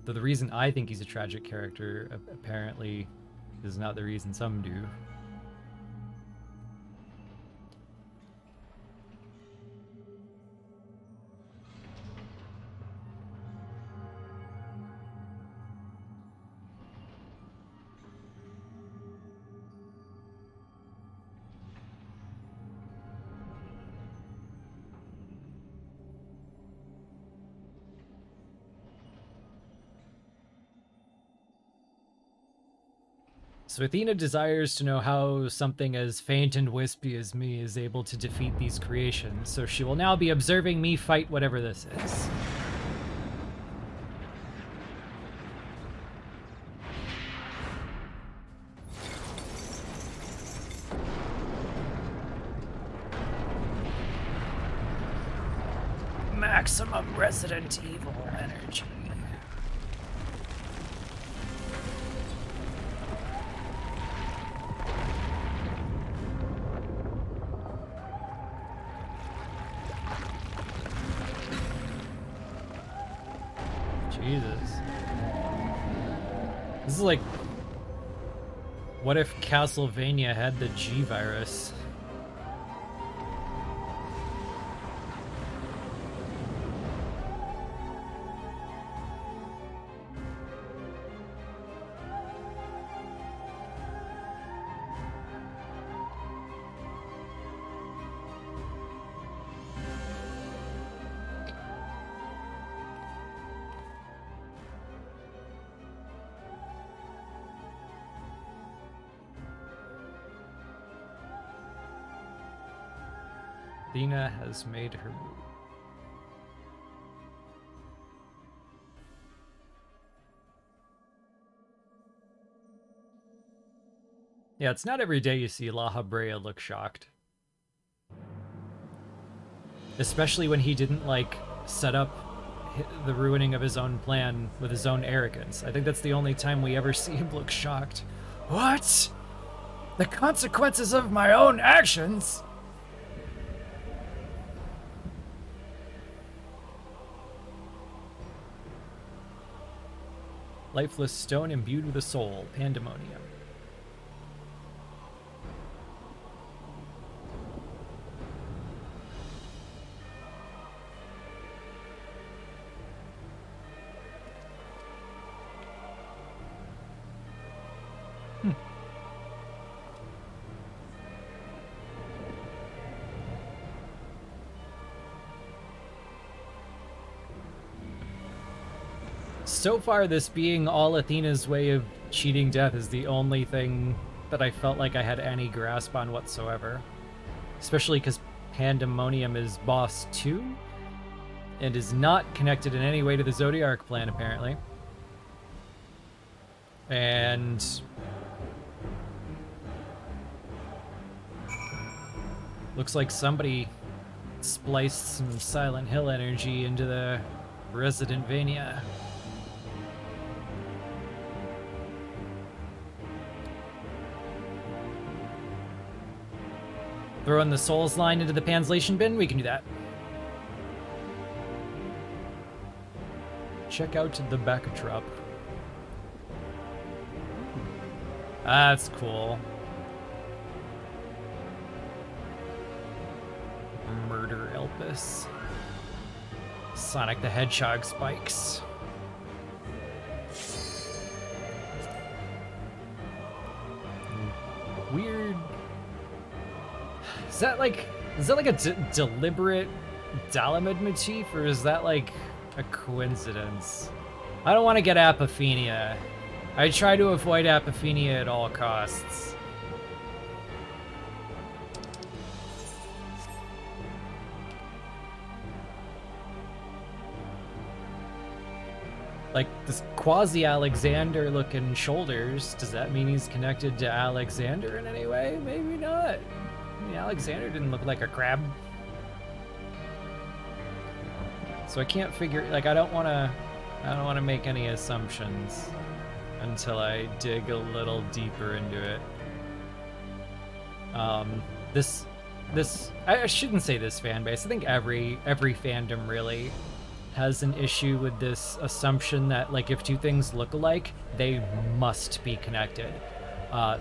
Though the reason I think he's a tragic character apparently is not the reason some do. So Athena desires to know how something as faint and wispy as me is able to defeat these creations, so she will now be observing me fight whatever this is. Maximum Resident Evil energy. Jesus. This is like, what if Castlevania had the G virus? Athena has made her move. Yeah, it's not every day you see La Habrea look shocked. Especially when he didn't, like, set up the ruining of his own plan with his own arrogance. I think that's the only time we ever see him look shocked. What? The consequences of my own actions? Lifeless stone imbued with a soul. Pandemonium. So far, this being all Athena's way of cheating death is the only thing that I felt like I had any grasp on whatsoever. Especially because Pandemonium is boss 2 and is not connected in any way to the Zodiac plan, apparently. And looks like somebody spliced some Silent Hill energy into the Resident Vania. Throwing the Souls line into the Panslation bin? We can do that. Check out the backdrop. That's cool. Murder Elpis. Sonic the Hedgehog spikes. Weird. Is that like a deliberate Dalamid motif, or is that like a coincidence? I don't want to get apophenia. I try to avoid apophenia at all costs. Like this quasi-Alexander looking shoulders, does that mean he's connected to Alexander in any way? Maybe not. I mean, Alexander didn't look like a crab. So I can't figure, like, I don't want to make any assumptions until I dig a little deeper into it. I shouldn't say this fan base. I think every fandom really has an issue with this assumption that, like, if two things look alike, they must be connected.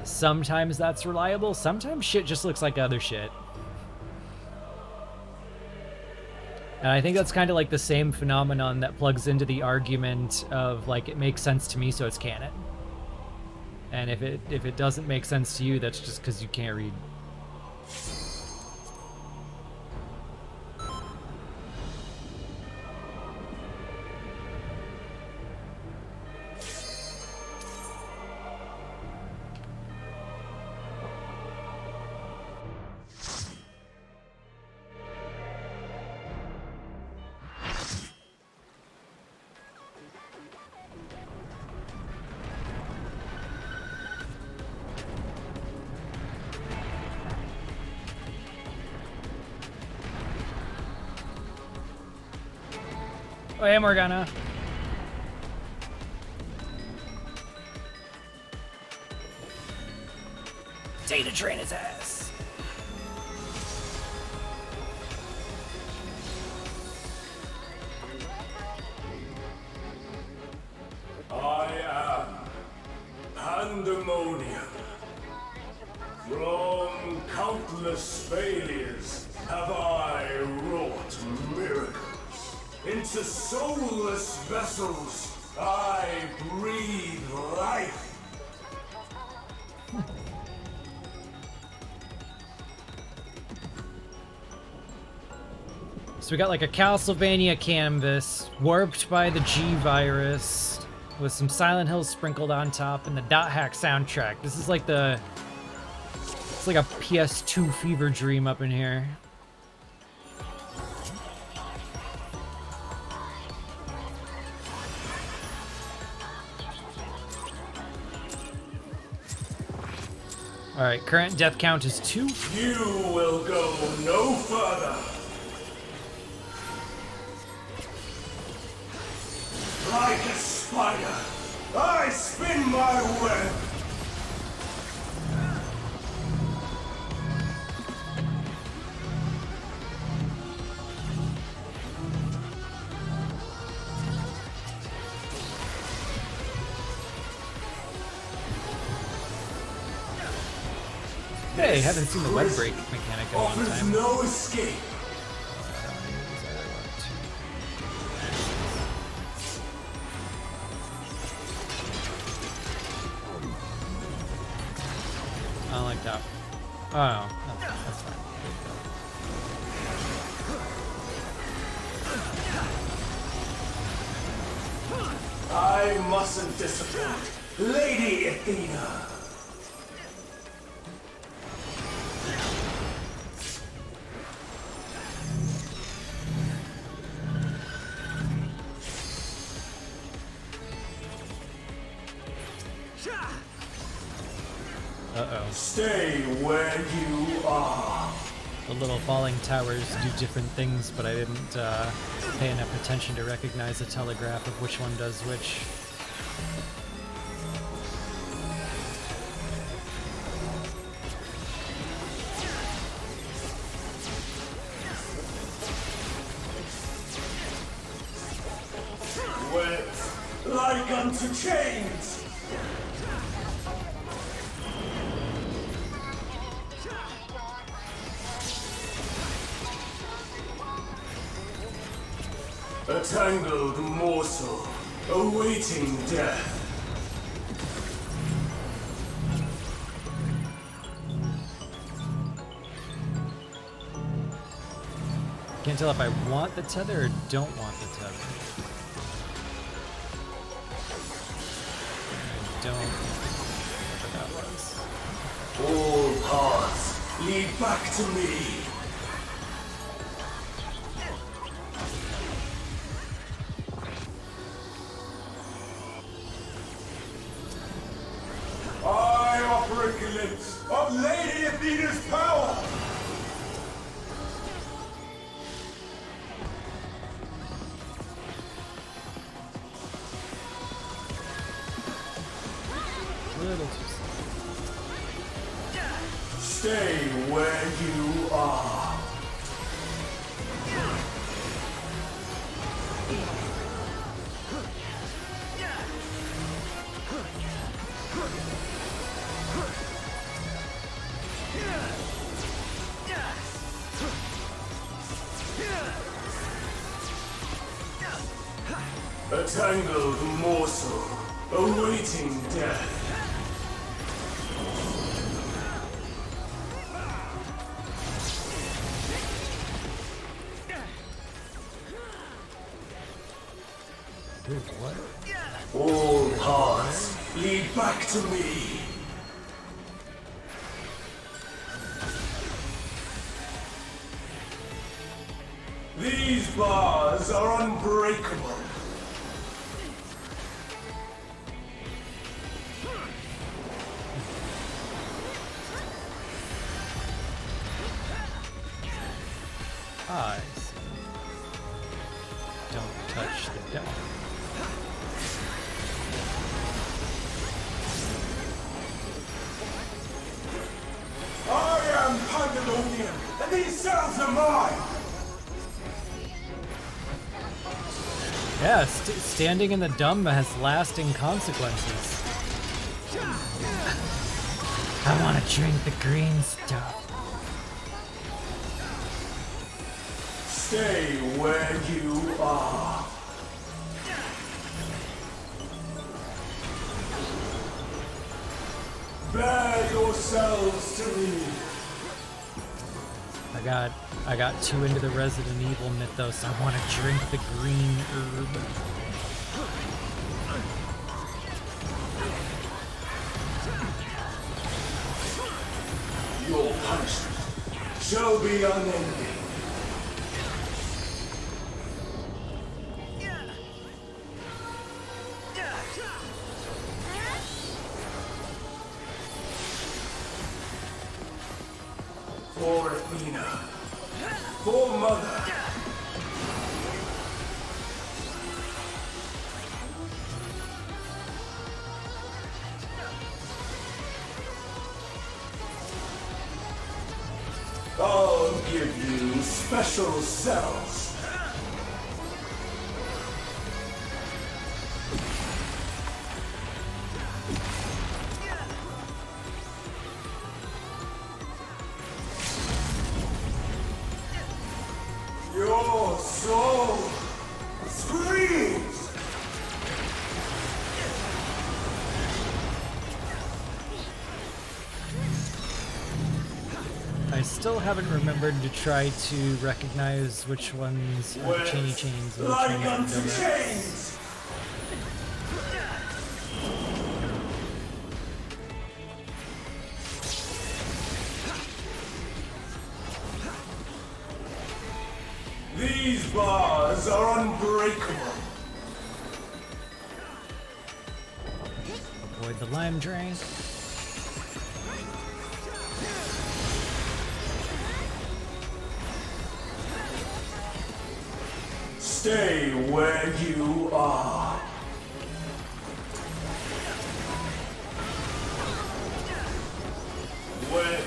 Sometimes that's reliable, sometimes shit just looks like other shit. And I think that's kind of like the same phenomenon that plugs into the argument of, like, it makes sense to me, so it's canon. And if it doesn't make sense to you, that's just because you can't read. Oh, hey, Morgana. Data train his ass. I am Pandemonium. From countless failures have I wrought miracles. Into soulless vessels, I breathe life. So we got like a Castlevania canvas, warped by the G virus, with some Silent Hill sprinkled on top, and the Dot Hack soundtrack. This is like it's like a PS2 fever dream up in here. All right, current death count is 2. You will go no further. Like a spider, I spin my web. Hey, haven't seen the web break mechanic in a long Offers time. no escape. I don't like that. Oh no, that's fine. I mustn't disappoint. Lady Athena. Uh-oh. Stay where you are. The little falling towers do different things, but I didn't pay enough attention to recognize the telegraph of which one does which. Wet like unto chains. A tangled morsel, awaiting death. Can't tell if I want the tether or don't want the tether. I don't know what that was. All paths lead back to me. I offer a glimpse of Lady Athena's power! Little too slow. Stay where you are. A tangled morsel, awaiting death. Dude, what? All paths lead back to me. These bars are unbreakable. I see. Don't touch the dome. I am Pandemonium, and these cells are mine! Yeah, standing in the dumb has lasting consequences. I want to drink the green stuff. Stay where you are. Bear yourselves to me. I got too into the Resident Evil mythos. I want to drink the green herb. Your punishment shall be unending. For Athena. For Mother. I'll give you special cells. Your soul screams! I still haven't remembered to try to recognize which ones are chainy chains and which Like ones are unto donuts. chains! These bars are unbreakable. Avoid the lime drain. Stay where you are. Wet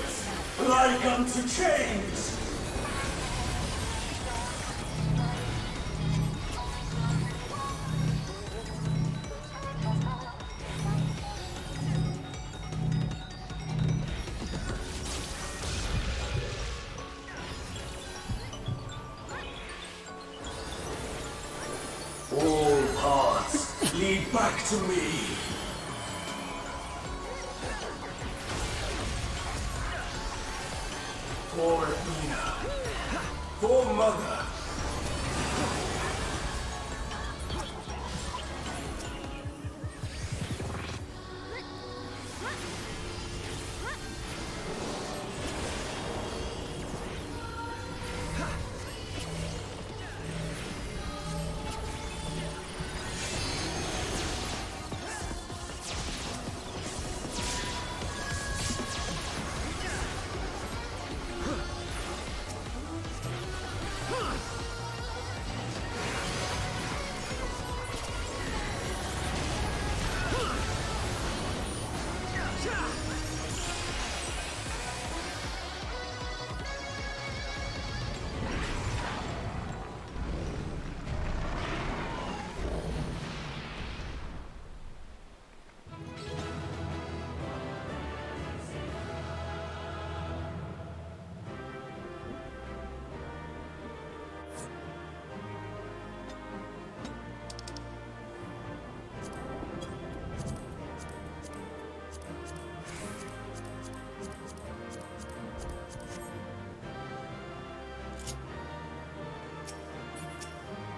like unto chains. All paths lead back to me. For Athena. For Mother.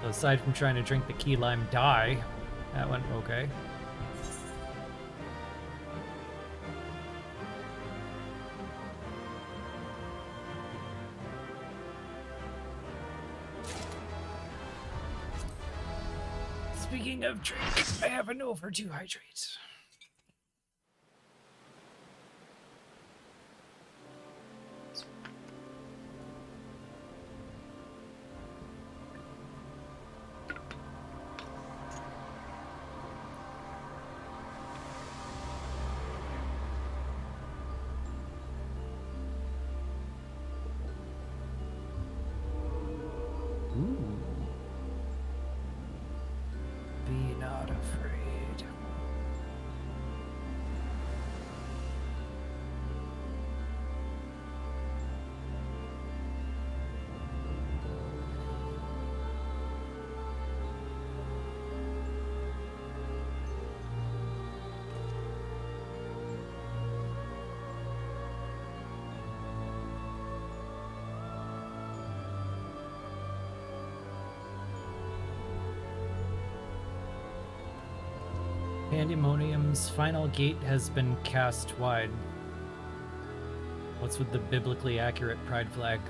Aside from trying to drink the key lime dye, that went okay. Speaking of drink, I have an over 2 hydrate. Be not afraid. Pandemonium's final gate has been cast wide. What's with the biblically accurate pride flag?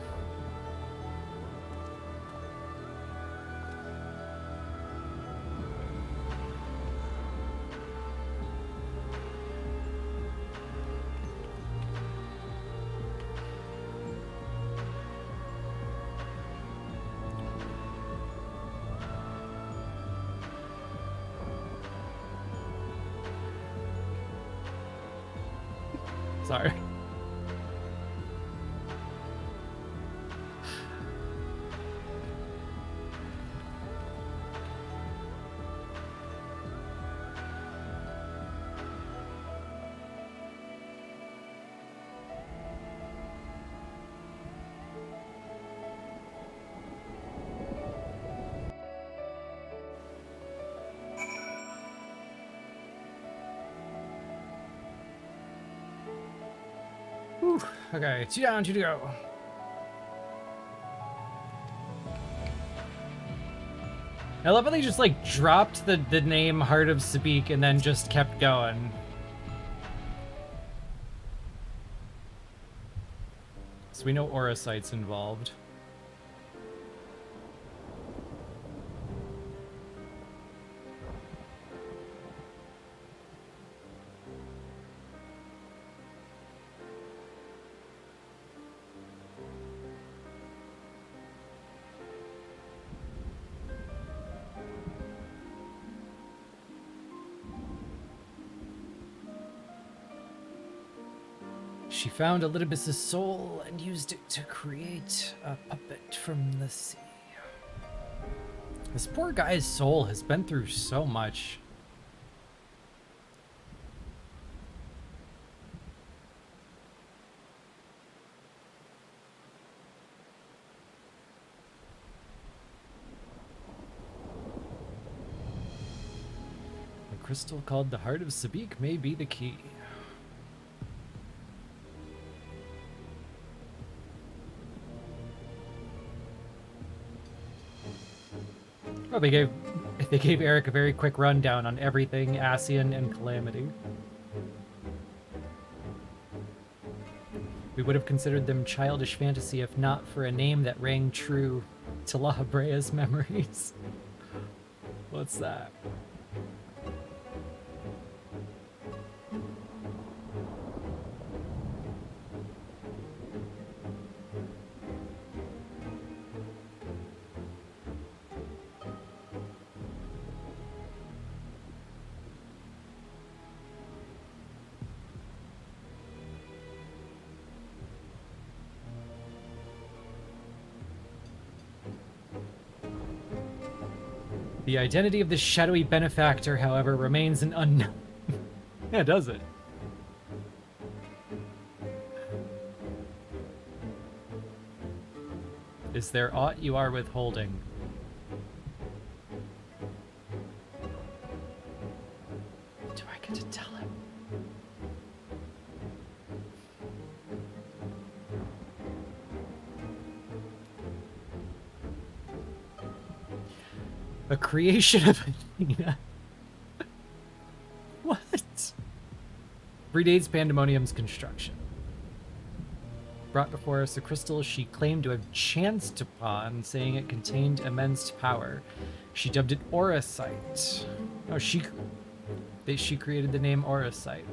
Sorry. Whew. Okay, 2 down, 2 to go. I love how they just like dropped the name Heart of Sabik and then just kept going. So we know Auracite's involved. She found Elidibus's soul and used it to create a puppet from the sea. This poor guy's soul has been through so much. A crystal called the Heart of Sabik may be the key. Oh, they gave Eric a very quick rundown on everything Ascian and Calamity. We would have considered them childish fantasy if not for a name that rang true to La Hebrea's memories. What's that? The identity of this shadowy benefactor, however, remains an unknown. Yeah, does it? Is there aught you are withholding? Do I get to tell him? A creation of Athena. What? Predates Pandemonium's construction. Brought before us a crystal she claimed to have chanced upon, saying it contained immense power. She dubbed it Auracite. Oh, she created the name Auracite.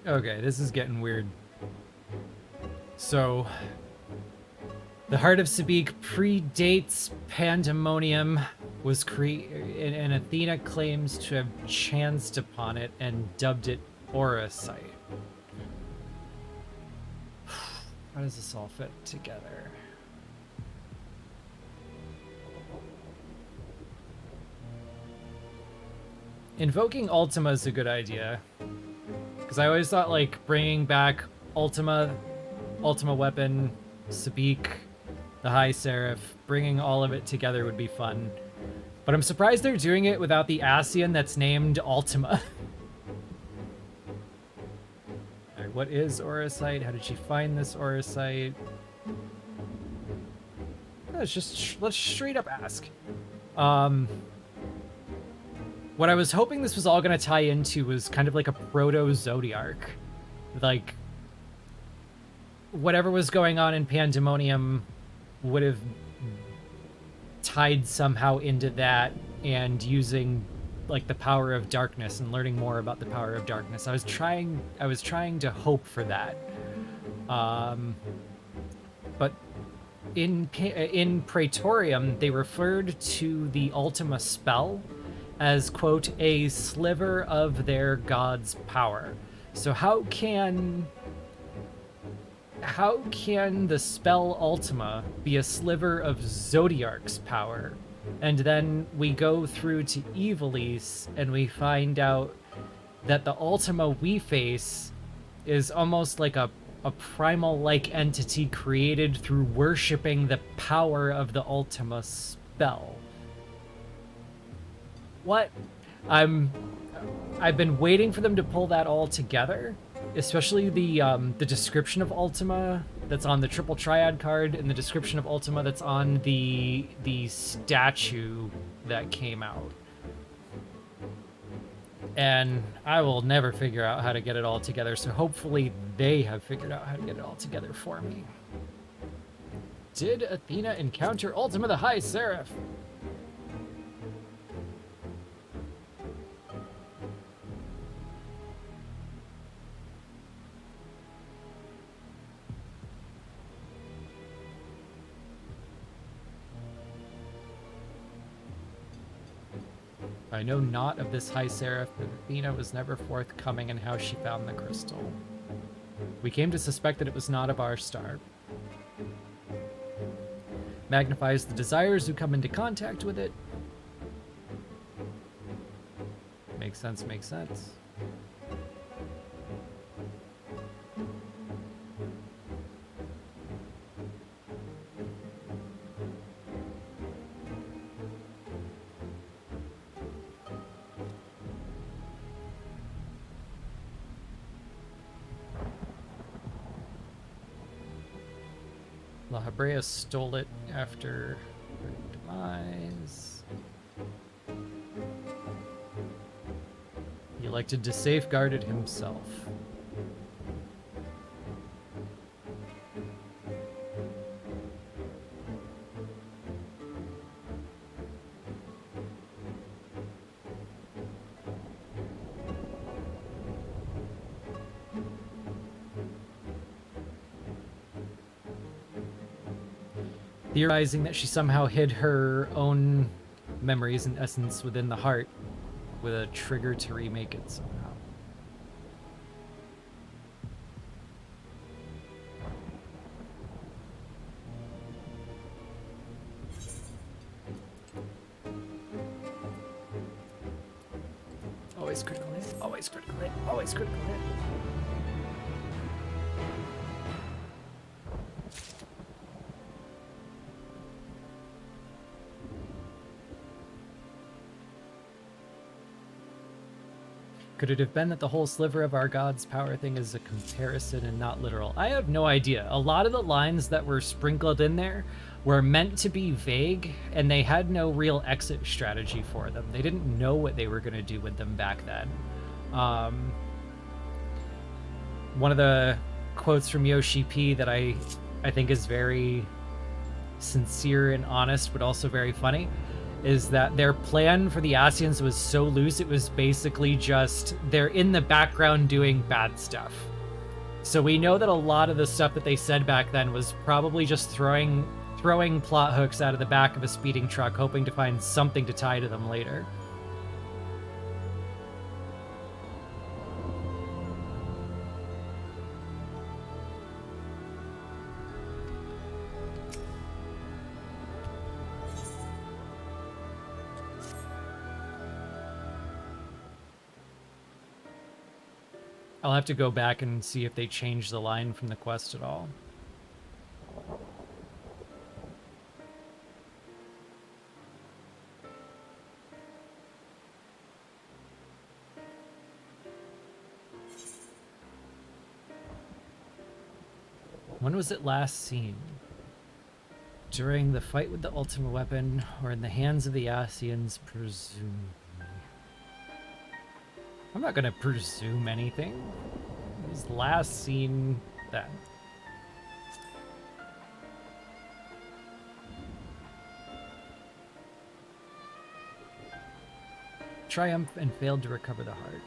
Okay, this is getting weird. So, the Heart of Sabik predates Pandemonium, was and Athena claims to have chanced upon it and dubbed it Auracite. How does this all fit together? Invoking Ultima is a good idea, because I always thought like bringing back Ultima Weapon, Sabik, the High Seraph, bringing all of it together would be fun. But I'm surprised they're doing it without the Ascian that's named Ultima. Alright, what is Auracite? How did she find this Auracite? Let's straight up ask. What I was hoping this was all gonna tie into was kind of like a proto-Zodiarch. Like, whatever was going on in Pandemonium would have tied somehow into that, and using like the power of darkness and learning more about the power of darkness. I was trying to hope for that. But in Praetorium, they referred to the Ultima spell as, quote, a sliver of their god's power. So how can the spell Ultima be a sliver of Zodiarch's power? And then we go through to Ivalice and we find out that the Ultima we face is almost like a primal-like entity created through worshipping the power of the Ultima spell. What? I've been waiting for them to pull that all together, especially the description of Ultima that's on the Triple Triad card and the description of Ultima that's on the statue that came out. And I will never figure out how to get it all together, so hopefully they have figured out how to get it all together for me. Did Athena encounter Ultima the High Seraph? I know not of this High Seraph, but Athena was never forthcoming in how she found the crystal. We came to suspect that it was not of our star. Magnifies the desires who come into contact with it. Makes sense, makes sense. La Habrea stole it after her demise. He elected to safeguard it himself. Theorizing that she somehow hid her own memories and essence within the heart with a trigger to remake it somehow. Always critical hit, always critical hit, always critical hit. Could it have been that the whole sliver of our god's power thing is a comparison and not literal? I have no idea. A lot of the lines that were sprinkled in there were meant to be vague, and they had no real exit strategy for them. They didn't know what they were going to do with them back then. One of the quotes from Yoshi P that I think is very sincere and honest, but also very funny, is that their plan for the Asians was so loose, it was basically just they're in the background doing bad stuff. So we know that a lot of the stuff that they said back then was probably just throwing plot hooks out of the back of a speeding truck, hoping to find something to tie to them later. I'll have to go back and see if they changed the line from the quest at all. When was it last seen? During the fight with the Ultima weapon, or in the hands of the Asians, presumably. I'm not gonna presume anything. It was last seen then. Triumph and failed to recover the heart.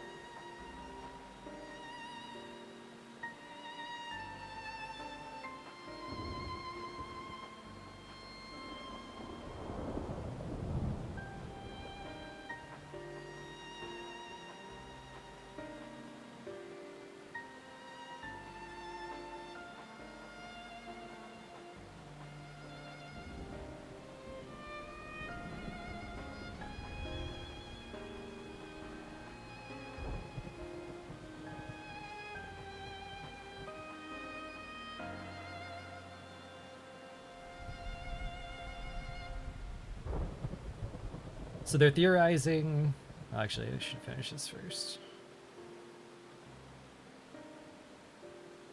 So they're theorizing... Actually, I should finish this first.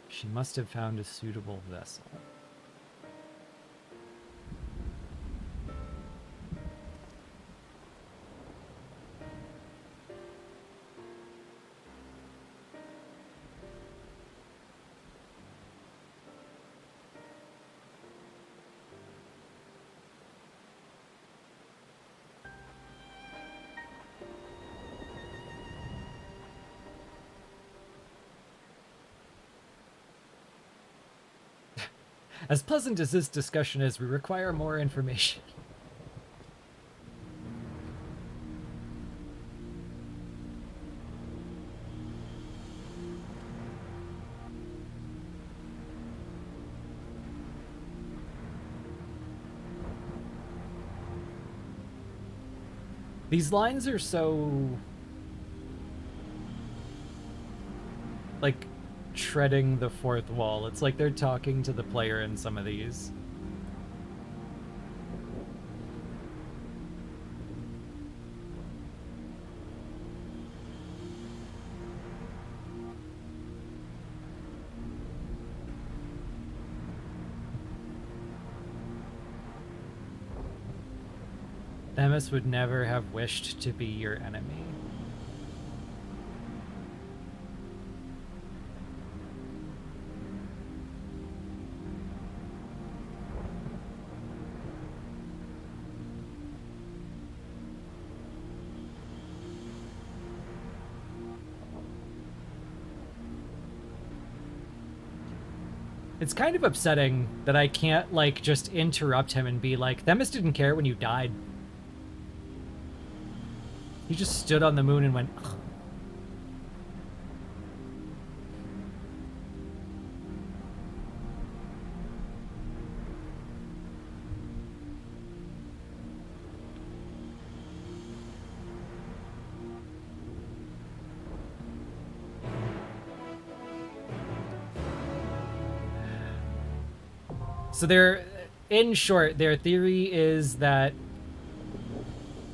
She must have found a suitable vessel. As pleasant as this discussion is, we require more information. These lines are so... like, treading the fourth wall. It's like they're talking to the player in some of these. Themis would never have wished to be your enemy. It's kind of upsetting that I can't, like, just interrupt him and be like, Themis didn't care when you died. He just stood on the moon and went, ugh. So in short, their theory is that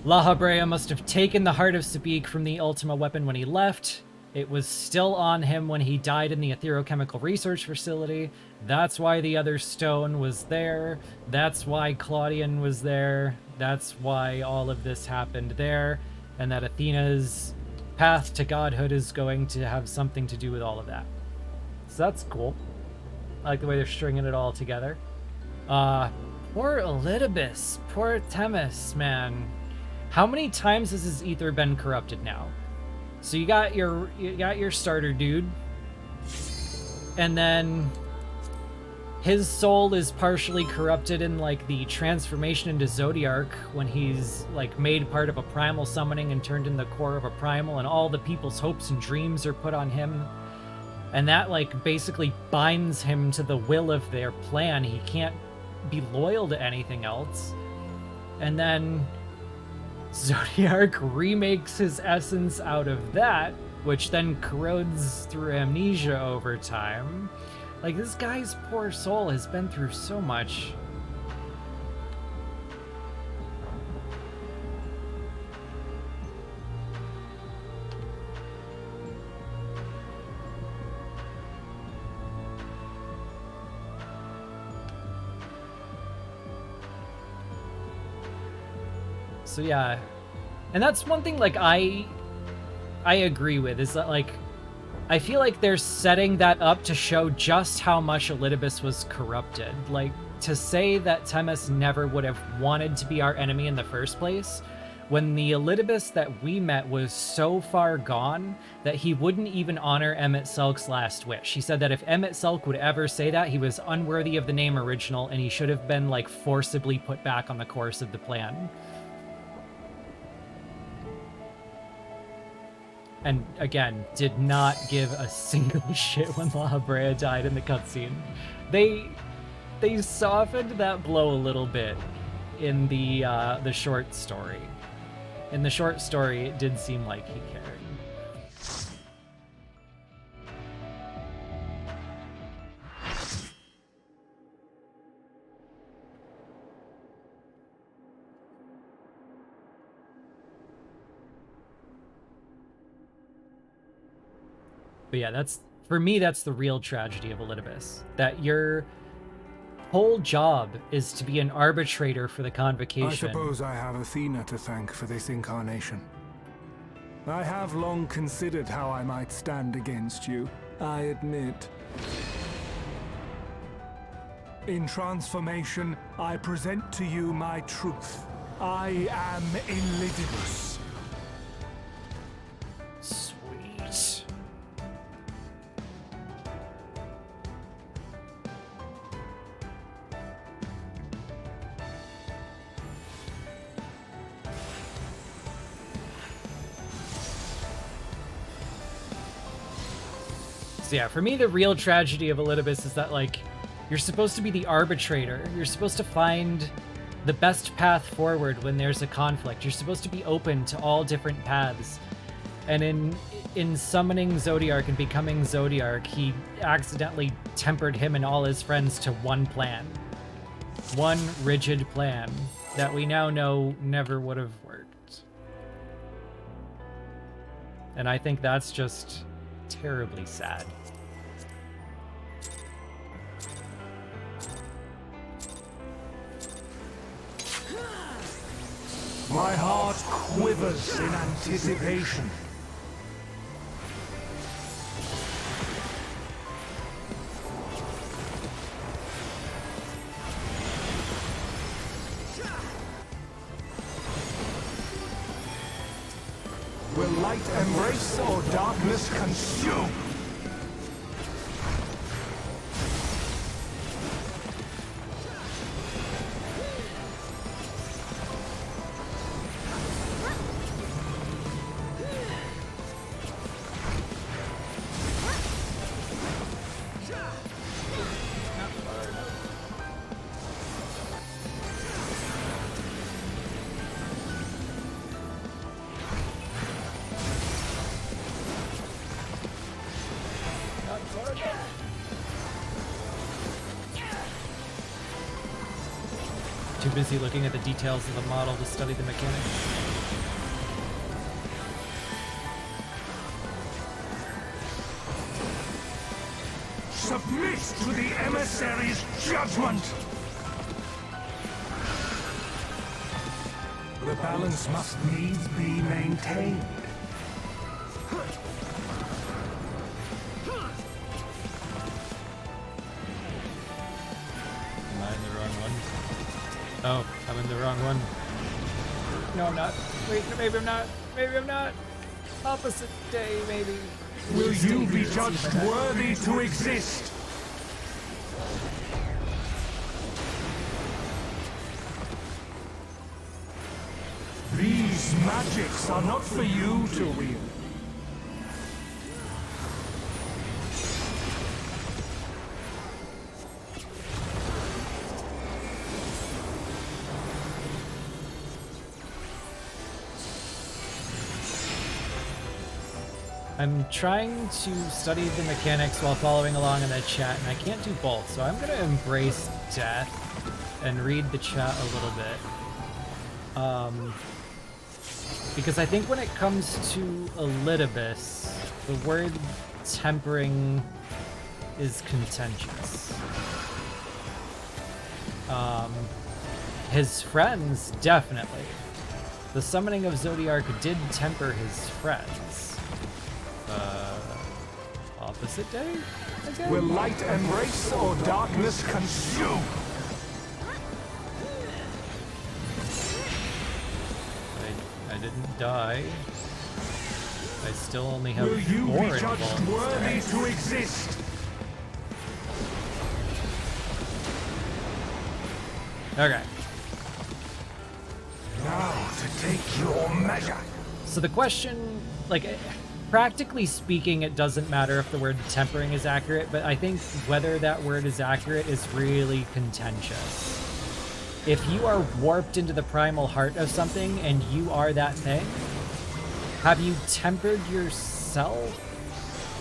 La Habrea must have taken the heart of Sabik from the Ultima weapon when he left. It was still on him when he died in the Etherochemical Research Facility. That's why the other stone was there. That's why Claudian was there. That's why all of this happened there. And that Athena's path to godhood is going to have something to do with all of that. So that's cool. I like the way they're stringing it all together. Poor Elidibus. Poor Themis, man. How many times has his ether been corrupted now? So you got your starter dude, and then his soul is partially corrupted in like the transformation into Zodiark when he's like made part of a primal summoning and turned in the core of a primal, and all the people's hopes and dreams are put on him. And that like basically binds him to the will of their plan. He can't be loyal to anything else. And then Zodiark remakes his essence out of that, which then corrodes through amnesia over time. Like, this guy's poor soul has been through so much. So yeah, and that's one thing like I agree with, is that like I feel like they're setting that up to show just how much Elidibus was corrupted. Like, to say that Themis never would have wanted to be our enemy in the first place, when the Elidibus that we met was so far gone that he wouldn't even honor Emmett Selk's last wish. He said that if Emmett Selk would ever say that, he was unworthy of the name Original, and he should have been like forcibly put back on the course of the plan. And again, did not give a single shit when La Habrea died in the cutscene. They softened that blow a little bit in the short story. In the short story, it did seem like he cared. But yeah, that's, for me, that's the real tragedy of Elidibus. That your whole job is to be an arbitrator for the convocation. I suppose I have Athena to thank for this incarnation. I have long considered how I might stand against you, I admit. In transformation, I present to you my truth. I am Elidibus. Sweet. So yeah, for me, the real tragedy of Elidibus is that, like, you're supposed to be the arbitrator. You're supposed to find the best path forward when there's a conflict. You're supposed to be open to all different paths. And in summoning Zodiark and becoming Zodiark, he accidentally tempered him and all his friends to one plan. One rigid plan that we now know never would have worked. And I think that's just terribly sad. My heart quivers in anticipation. Will light embrace or darkness consume? Too busy looking at the details of the model to study the mechanics. Submit to the emissary's judgment! The balance must needs be maintained. Am I in the wrong one? Oh, I'm in the wrong one. No, I'm not. Wait, maybe I'm not. Maybe I'm not. Opposite day, maybe. Will you be judged worthy to exist? These magics are not for you to wield. I'm trying to study the mechanics while following along in the chat, and I can't do both, so I'm gonna embrace death and read the chat a little bit. Because I think when it comes to Elidibus, the word tempering is contentious. His friends, definitely. The summoning of Zodiark did temper his friends. Opposite day, again? Will light embrace or darkness consume? I didn't die. I still only have Will you 4 be judged involved. worthy to exist? Okay. Now to take your measure. So the question, like, practically speaking, it doesn't matter if the word tempering is accurate, but I think whether that word is accurate is really contentious. If you are warped into the primal heart of something and you are that thing, have you tempered yourself?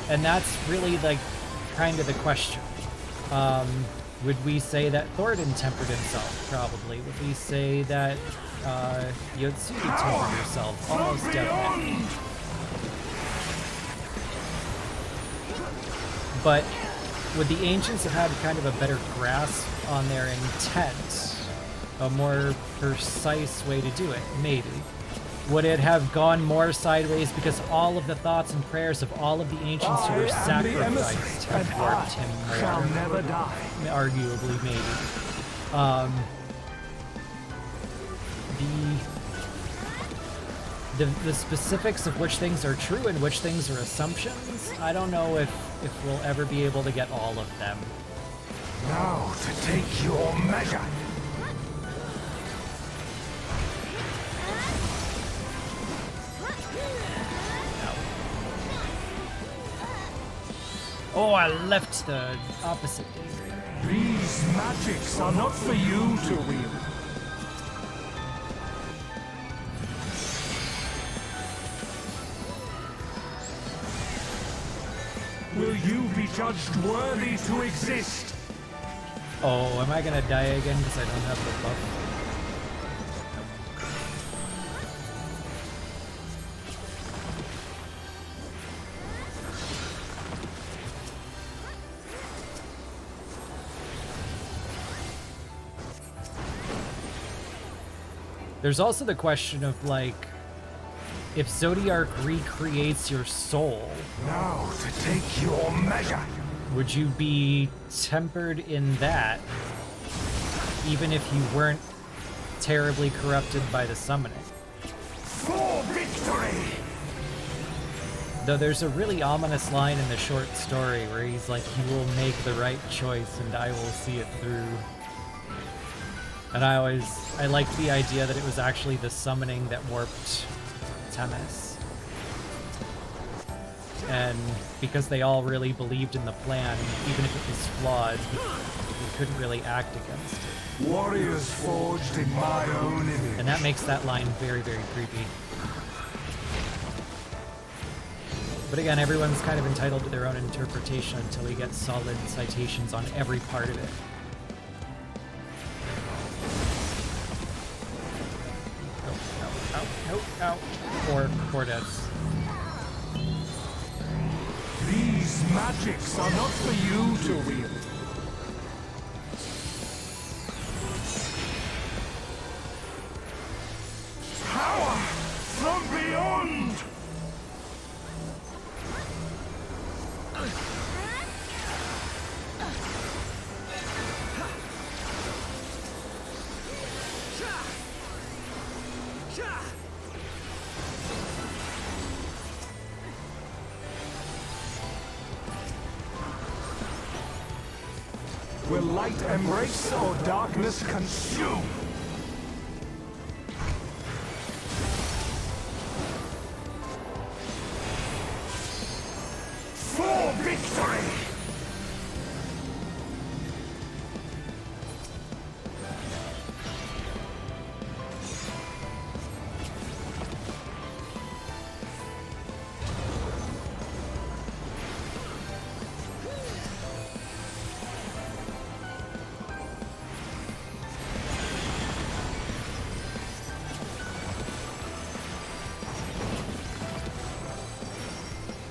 And that's really, like, kind of the question. Would we say that Thoradin tempered himself? Probably. Would we say that Yotsugi tempered herself? Almost definitely. But would the ancients have had kind of a better grasp on their intent? A more precise way to do it? Maybe. Would it have gone more sideways because all of the thoughts and prayers of all of the ancients who were sacrificed have warped him more? Shall never die. Arguably, maybe. The specifics of which things are true and which things are assumptions, I don't know if we'll ever be able to get all of them. Now to take your measure. Oh, I left the opposite danger. These magics are not for you to wield. Will you be judged worthy to exist? Oh, am I gonna die again because I don't have the buff? There's also the question of, like, if Zodiark recreates your soul, Now to take your measure. would you be tempered in that, even if you weren't terribly corrupted by the summoning? For victory! Though there's a really ominous line in the short story where he's like, "You will make the right choice and I will see it through." And I liked the idea that it was actually the summoning that warped Temis. And because they all really believed in the plan, even if it was flawed, we couldn't really act against it. Warriors forged in my own image. And that makes that line very, very creepy. But again, everyone's kind of entitled to their own interpretation until we get solid citations on every part of it. Ow. Four deaths. These magics are not for you to wield. Power from beyond! Will light embrace or darkness consume? For victory!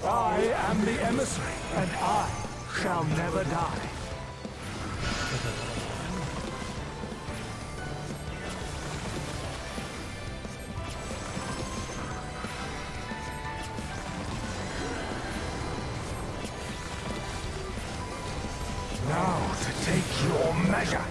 I am the emissary, and I shall never die. Now to take your measure.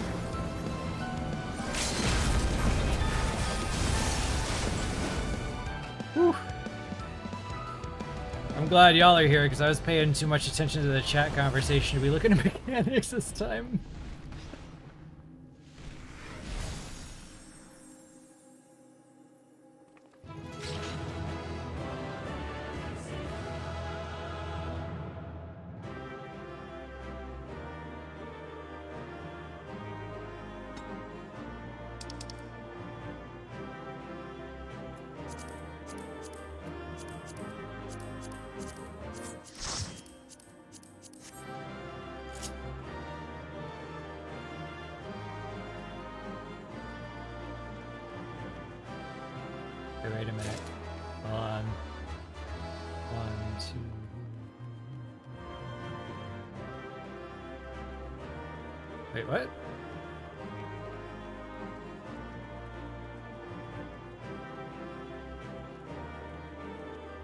I'm glad y'all are here because I was paying too much attention to the chat conversation to be looking at mechanics this time. Okay, wait a minute. Hold on. 1, 2. Wait, what?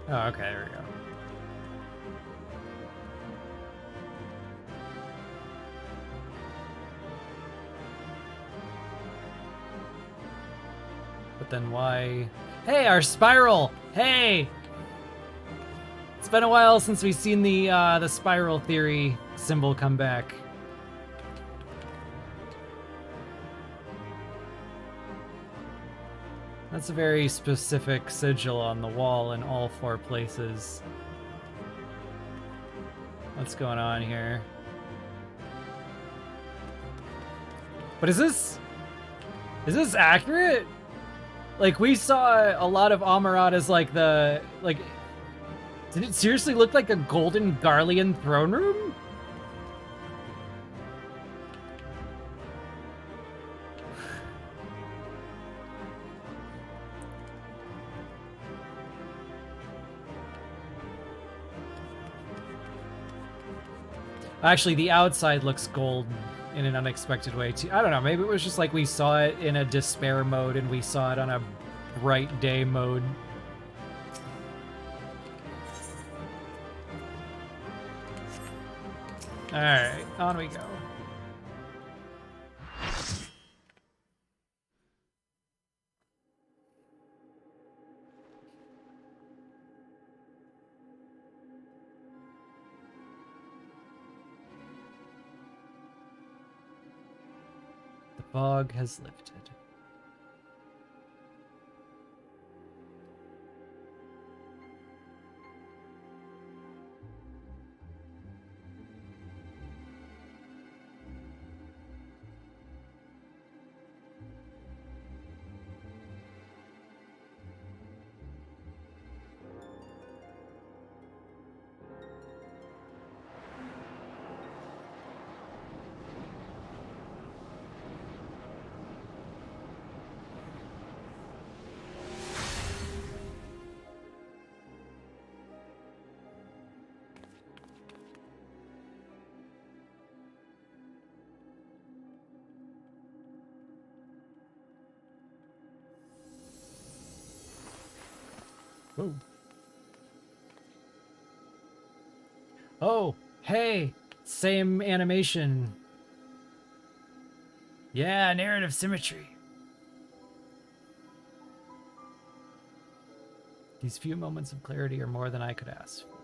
Oh, okay, there we go. But then why? Hey, our spiral! Hey! It's been a while since we've seen the spiral theory symbol come back. That's a very specific sigil on the wall in all 4 places. What's going on here? But is this accurate? Like, we saw a lot of Amarat as like the, like, did it seriously look like a golden Garlean throne room? Actually, the outside looks gold in an unexpected way too. I don't know, maybe it was just like we saw it in a despair mode and we saw it on a bright day mode. Alright, on we go. The fog has lifted. Whoa. Oh, hey, same animation. Yeah, narrative symmetry. These few moments of clarity are more than I could ask for.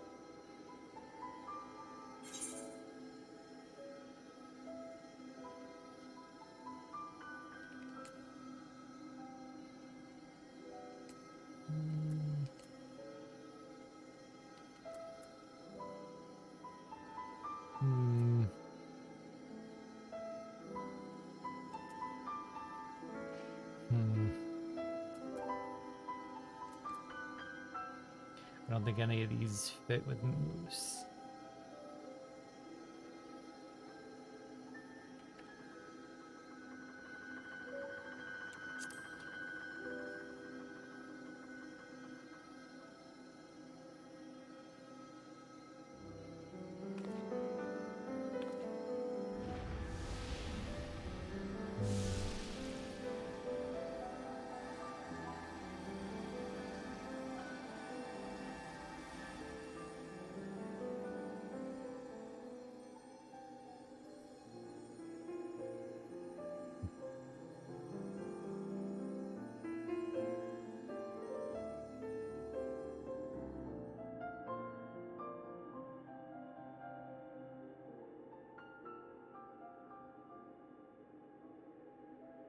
I don't think any of these fit with Moose.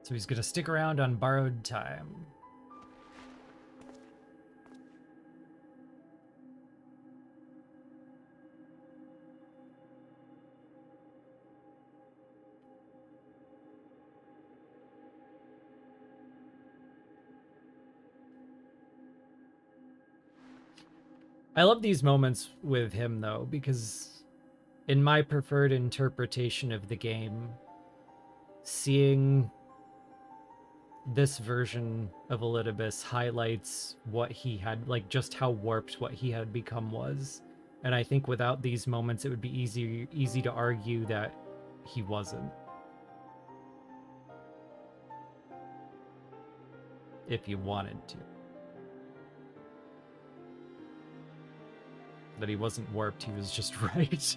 So he's gonna stick around on borrowed time. I love these moments with him though, because in my preferred interpretation of the game, seeing this version of Elidibus highlights what he had, like just how warped what he had become was. And I think without these moments, it would be easy to argue that he wasn't. if you wanted to. That he wasn't warped, he was just right.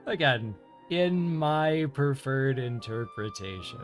Again, in my preferred interpretation.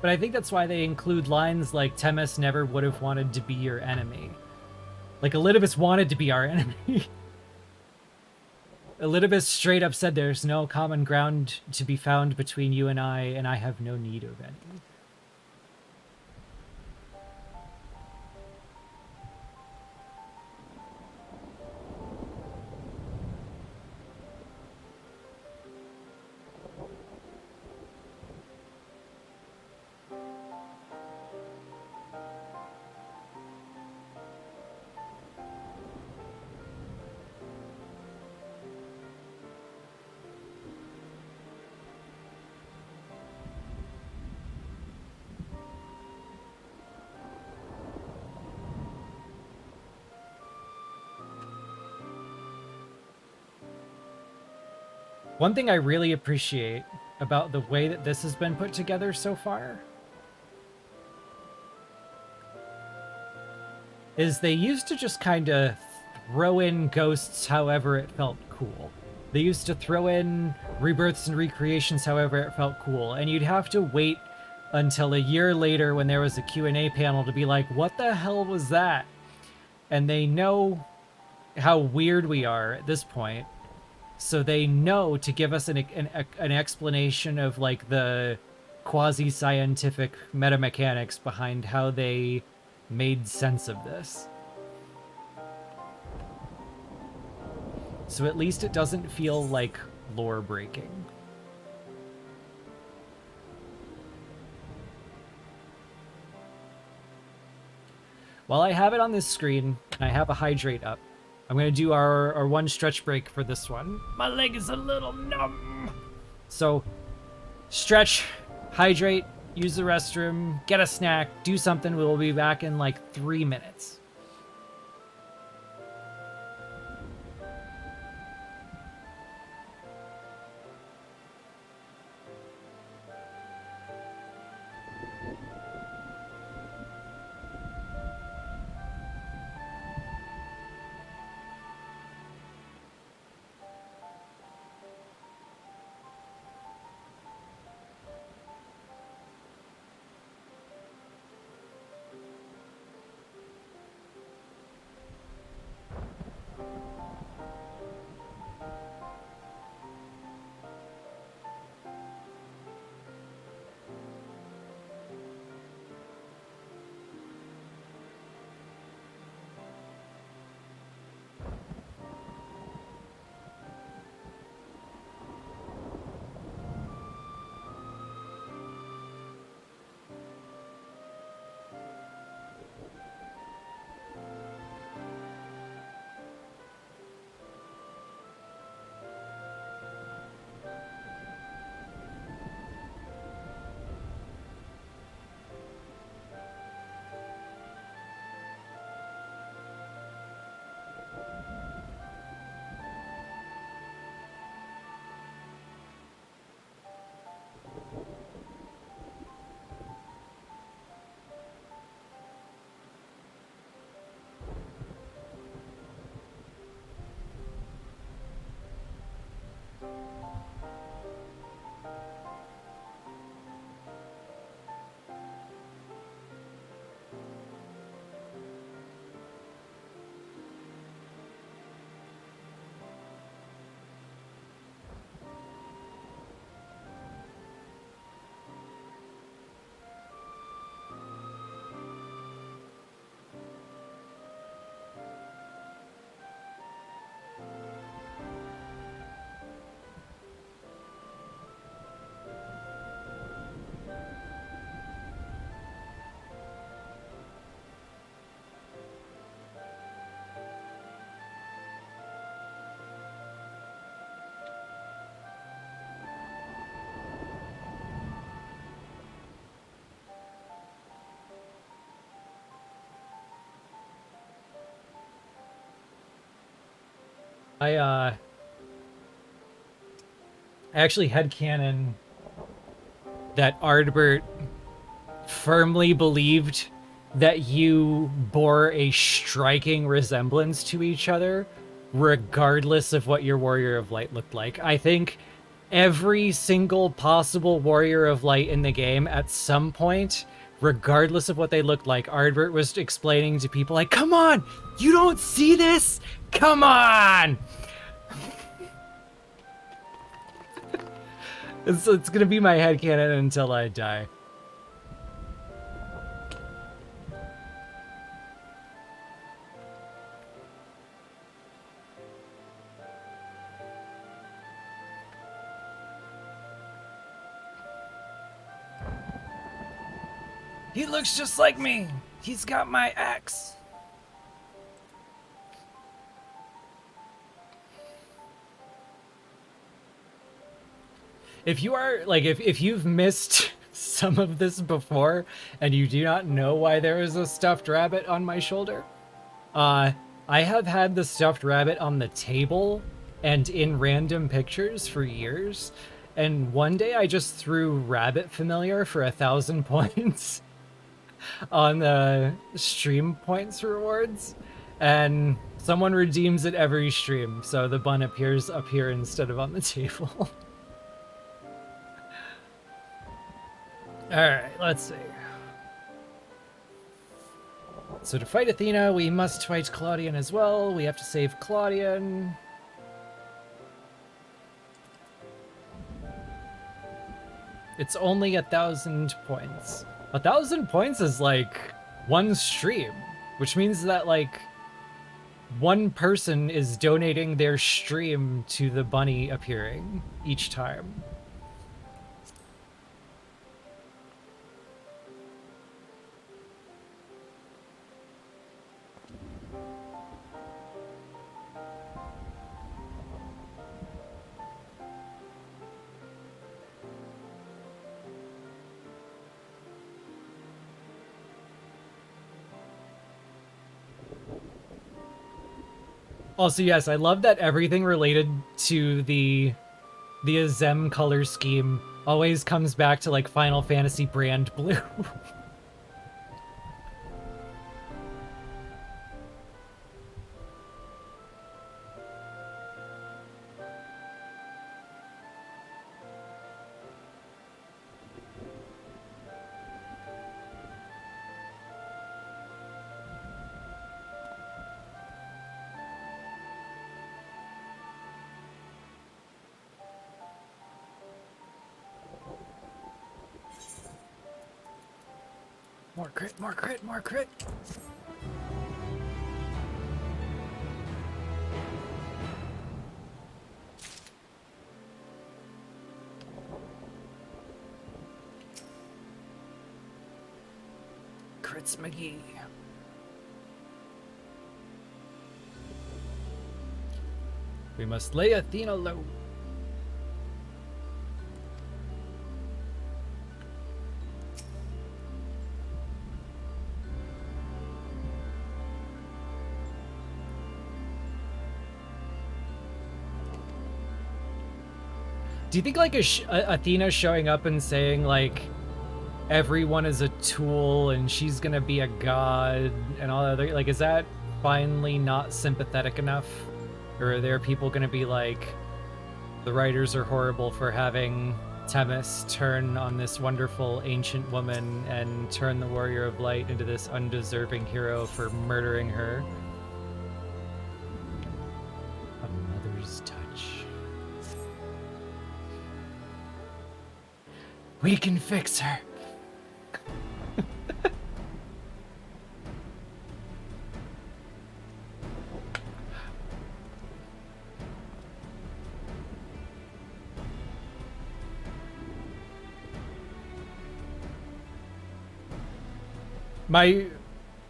But I think that's why they include lines like Temis never would have wanted to be your enemy. Like, Elidibus wanted to be our enemy. Elidibus straight up said there's no common ground to be found between you and I have no need of any. One thing I really appreciate about the way that this has been put together so far is they used to just kind of throw in ghosts however it felt cool. They used to throw in rebirths and recreations however it felt cool, and you'd have to wait until a year later when there was a Q&A panel to be like, what the hell was that? And they know how weird we are at this point. So they know to give us an explanation of like the quasi-scientific metamechanics behind how they made sense of this. So at least it doesn't feel like lore breaking. While I have it on this screen and I have a hydrate up, I'm going to do our one stretch break for this one. My leg is a little numb. So, stretch, hydrate, use the restroom, get a snack, do something. We'll be back in like 3 minutes. I actually headcanon that Ardbert firmly believed that you bore a striking resemblance to each other, regardless of what your Warrior of Light looked like. I think every single possible Warrior of Light in the game at some point, regardless of what they looked like, Ardbert was explaining to people like, come on, you don't see this? Come on! It's gonna be my headcanon until I die. He looks just like me. He's got my axe. If you are, like, if you've missed some of this before and you do not know why there is a stuffed rabbit on my shoulder, I have had the stuffed rabbit on the table and in random pictures for years. And one day I just threw rabbit familiar for 1,000 points on the stream points rewards, and someone redeems it every stream, so the bun appears up here instead of on the table. Alright, let's see. So to fight Athena, we must fight Claudian as well. We have to save Claudian. It's only 1,000 points. 1,000 points is like one stream, which means that like one person is donating their stream to the bunny appearing each time. Also, yes, I love that everything related to the Azem color scheme always comes back to like Final Fantasy brand blue. More crit, more crit, more crit. Crits McGee. We must lay Athena low. Do you think like Athena showing up and saying like everyone is a tool and she's gonna be a god and all that other, like, is that finally not sympathetic enough? Or are there people gonna be like, the writers are horrible for having Themis turn on this wonderful ancient woman and turn the Warrior of Light into this undeserving hero for murdering her? A mother's touch. We can fix her.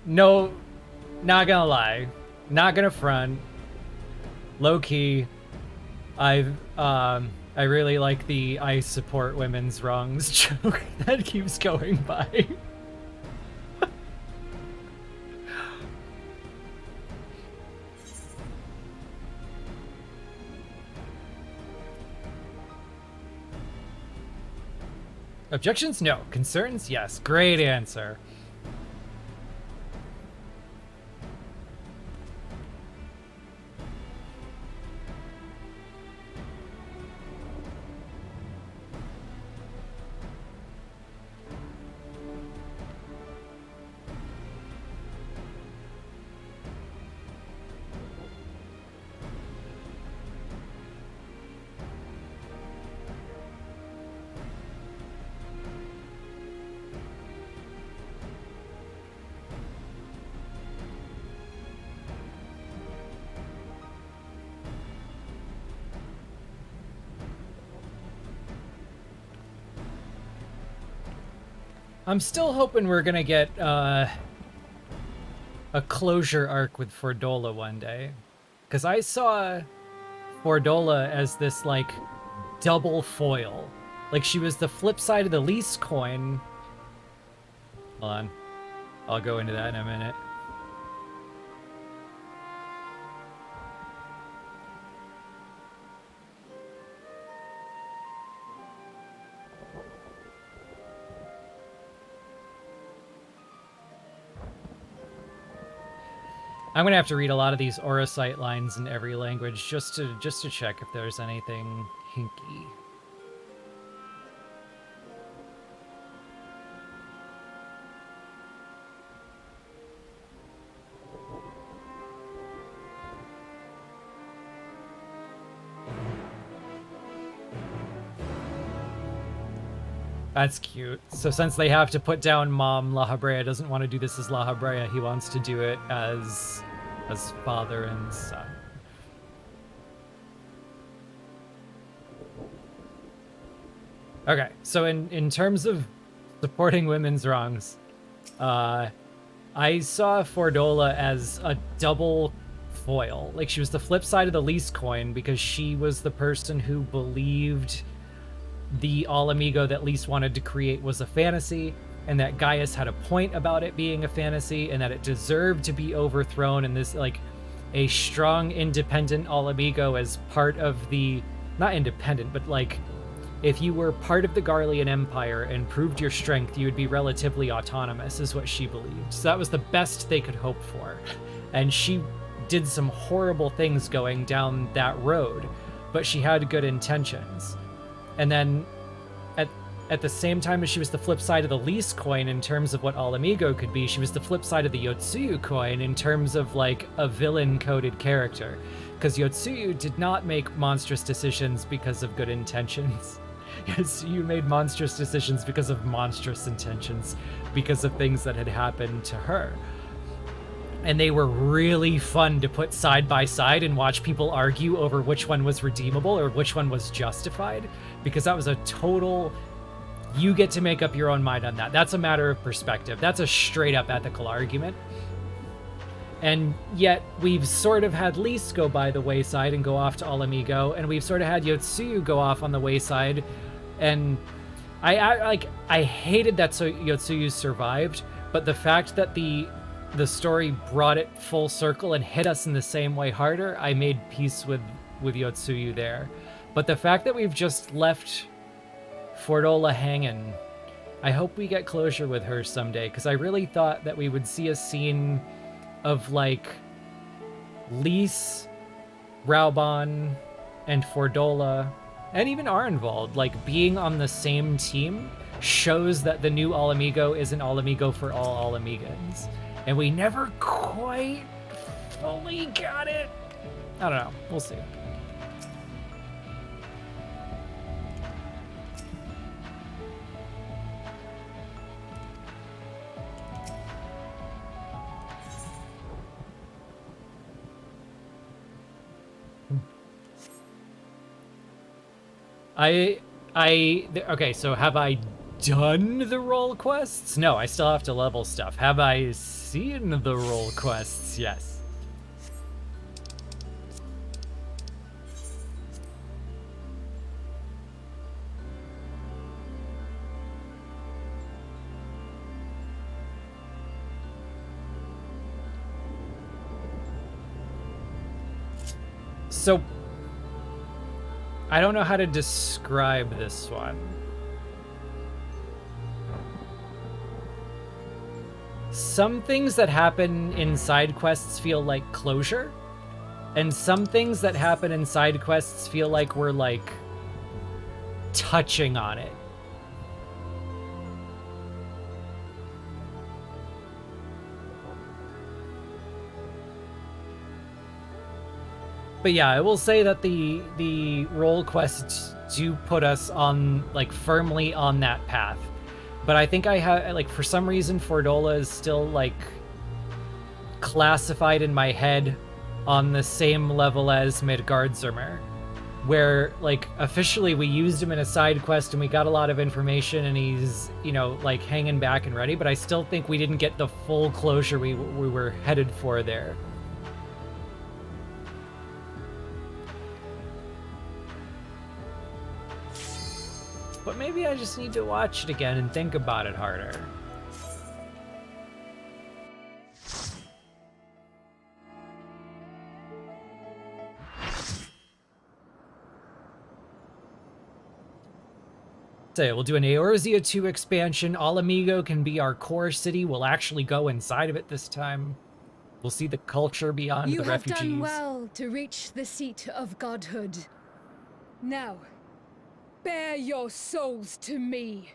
No, not gonna lie, not gonna front. Low key, I really like the I support women's wrongs joke that keeps going by. Objections? No. Concerns? Yes. Great answer. I'm still hoping we're gonna get a closure arc with Fordola one day. Because I saw Fordola as this, like, double foil. Like, she was the flip side of the lease coin. Hold on. I'll go into that in a minute. I'm gonna have to read a lot of these Auracite lines in every language just to check if there's anything hinky. That's cute. So since they have to put down Mom, La Habrea doesn't want to do this as La Habrea. He wants to do it as father and son. Okay, so in terms of supporting women's wrongs, I saw Fordola as a double foil. Like, she was the flip side of the lease coin because she was the person who believed the All Amigo that Lys wanted to create was a fantasy, and that Gaius had a point about it being a fantasy, and that it deserved to be overthrown, and this, like, a strong, independent All Amigo as part of the... not independent, but, like, if you were part of the Garlean Empire and proved your strength, you would be relatively autonomous, is what she believed. So that was the best they could hope for. And she did some horrible things going down that road, but she had good intentions. And then at the same time as she was the flip side of the Lys coin in terms of what All Amigo could be, she was the flip side of the Yotsuyu coin in terms of, like, a villain-coded character. Because Yotsuyu did not make monstrous decisions because of good intentions. Yotsuyu made monstrous decisions because of monstrous intentions, because of things that had happened to her. And they were really fun to put side by side and watch people argue over which one was redeemable or which one was justified, because that was a total, you get to make up your own mind on that. That's a matter of perspective. That's a straight up ethical argument. And yet we've sort of had Lys go by the wayside and go off to All Amigo, and we've sort of had Yotsuyu go off on the wayside. And I hated that Yotsuyu survived, but the fact that the story brought it full circle and hit us in the same way harder, I made peace with Yotsuyu there. But the fact that we've just left Fordola hanging, I hope we get closure with her someday, because I really thought that we would see a scene of, like, Lys, Raubon, and Fordola, and even Arenvald, like, being on the same team shows that the new All Amigo is an All Amigo for all Amigans. And we never quite fully got it. I don't know. We'll see. Okay, so have I done the role quests? No, I still have to level stuff. Have I seen the role quests? Yes. So, I don't know how to describe this one. some things that happen in side quests feel like closure, and some things that happen in side quests feel like we're like touching on it. But yeah, I will say that the role quests do put us on, like, firmly on that path. But I think I have, like, for some reason, Fordola is still, like, classified in my head on the same level as Midgardsormr, where, like, officially we used him in a side quest and we got a lot of information and he's, you know, like, hanging back and ready, but I still think we didn't get the full closure we were headed for there. But maybe I just need to watch it again and think about it harder. So we'll do an Eorzea 2 expansion. All Amigo can be our core city. We'll actually go inside of it this time. We'll see the culture beyond the refugees. You have done well to reach the seat of godhood. Now, bear your souls to me.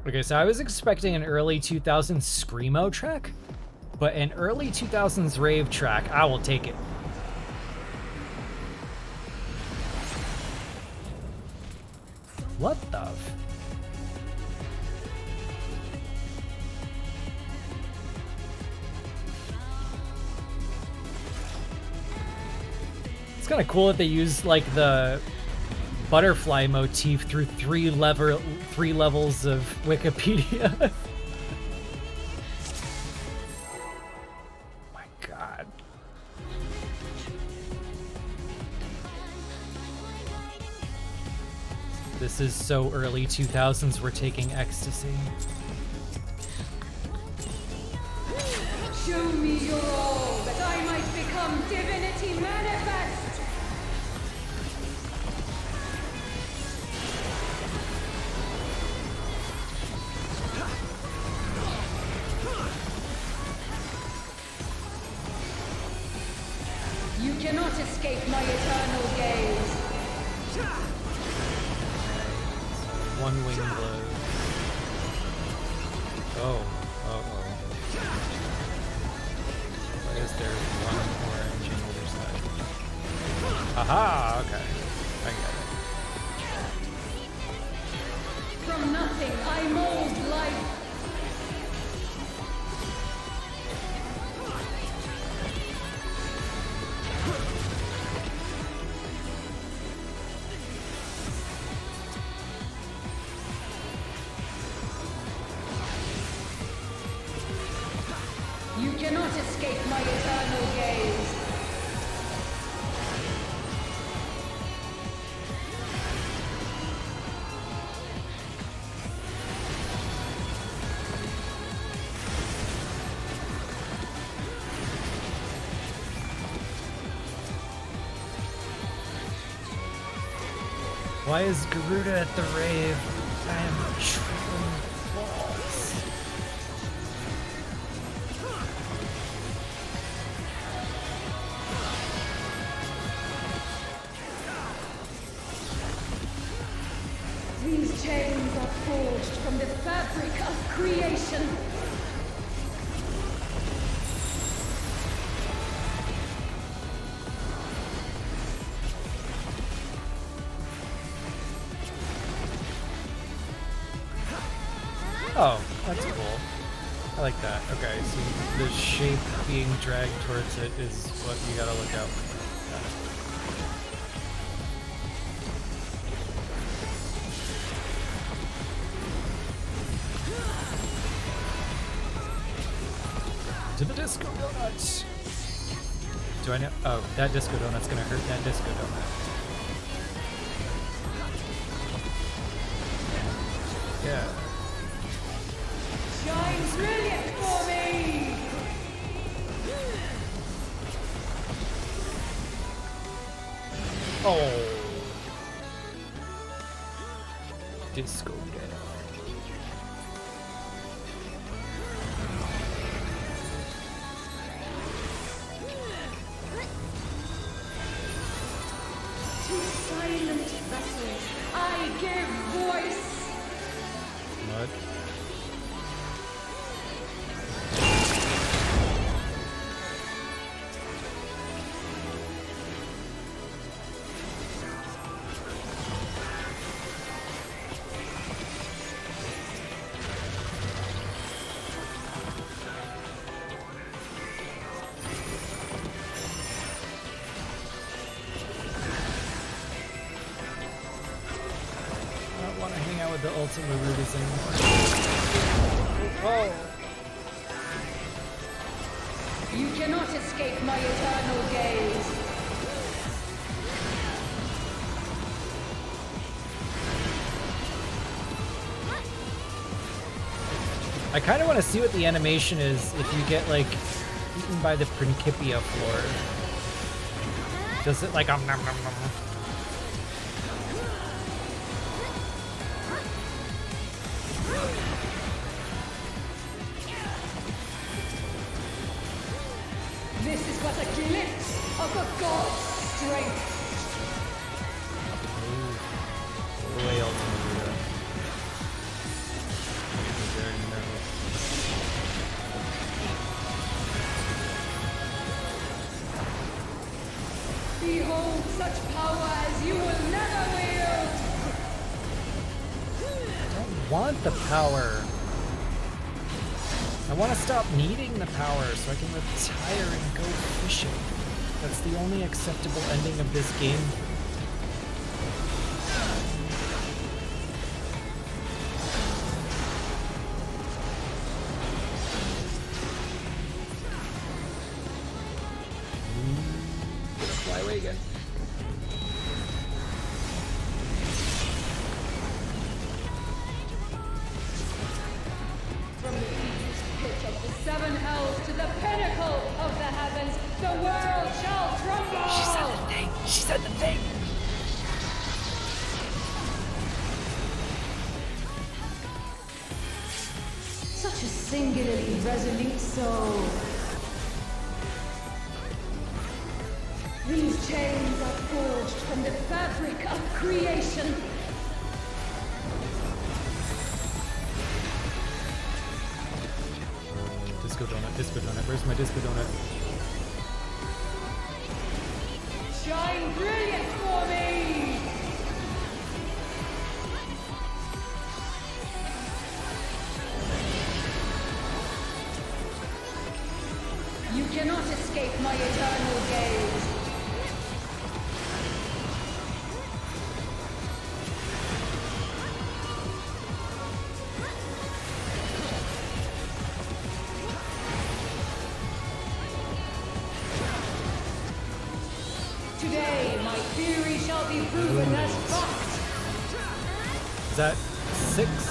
Okay, so I was expecting an early 2000s Screamo track, but an early 2000s rave track, I will take it. What the f- It's kind of cool that they use, like, the butterfly motif through three levels of Wikipedia. My God. This is so early 2000s, we're taking ecstasy. Show me your all, that I might become divinity manifest! You cannot escape my eternal gaze. One wing blow. Oh. Why is there one orange on either side? Aha! Okay. I get it. From nothing, I mold life. You cannot escape my eternal gaze. Why is Garuda at the rave? I am tripping balls. These chains are forged from the fabric of creation. Oh, that's cool. I like that. Okay, so the shape being dragged towards it is what you gotta look out for. Got it. To the disco donuts! Do I know? Oh, that disco donut's gonna hurt that disco donut. Yeah. Shine brilliant for me! Oh. Disco death. To silent vessels, I give voice. What? I don't want to hang out with the Ultima Rudis anymore. Oh! You cannot escape my eternal gaze. I kind of want to see what the animation is if you get, like, eaten by the Principia floor. Does it, like, nom nom nom? This is but a glimpse of the god's strength. Go away, Ultima Ruda. Very nervous. Behold such power as you will never wield. I don't want the power. I want to stop needing the power so I can retire and go fishing. That's the only acceptable ending of this game. Fly away again. From the deepest pit of the seven hells to the pinnacle of the heavens, the world shall tremble! She said the thing. She said the thing. Such a singularly resolute soul. These chains are forged from the fabric of creation. Disco donut, disco donut. Where's my disco donut? Shine brilliant for me! You cannot escape my eternal gaze. Today, my theory shall be proven as fact. Is that 6?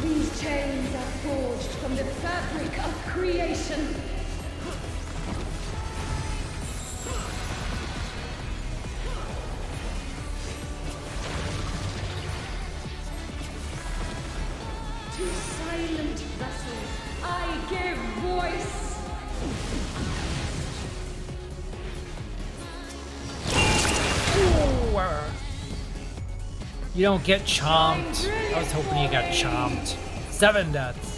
These chains are forged from the fabric of creation. To silent vessels, I give voice. You don't get chomped. I was hoping you got chomped. 7 deaths.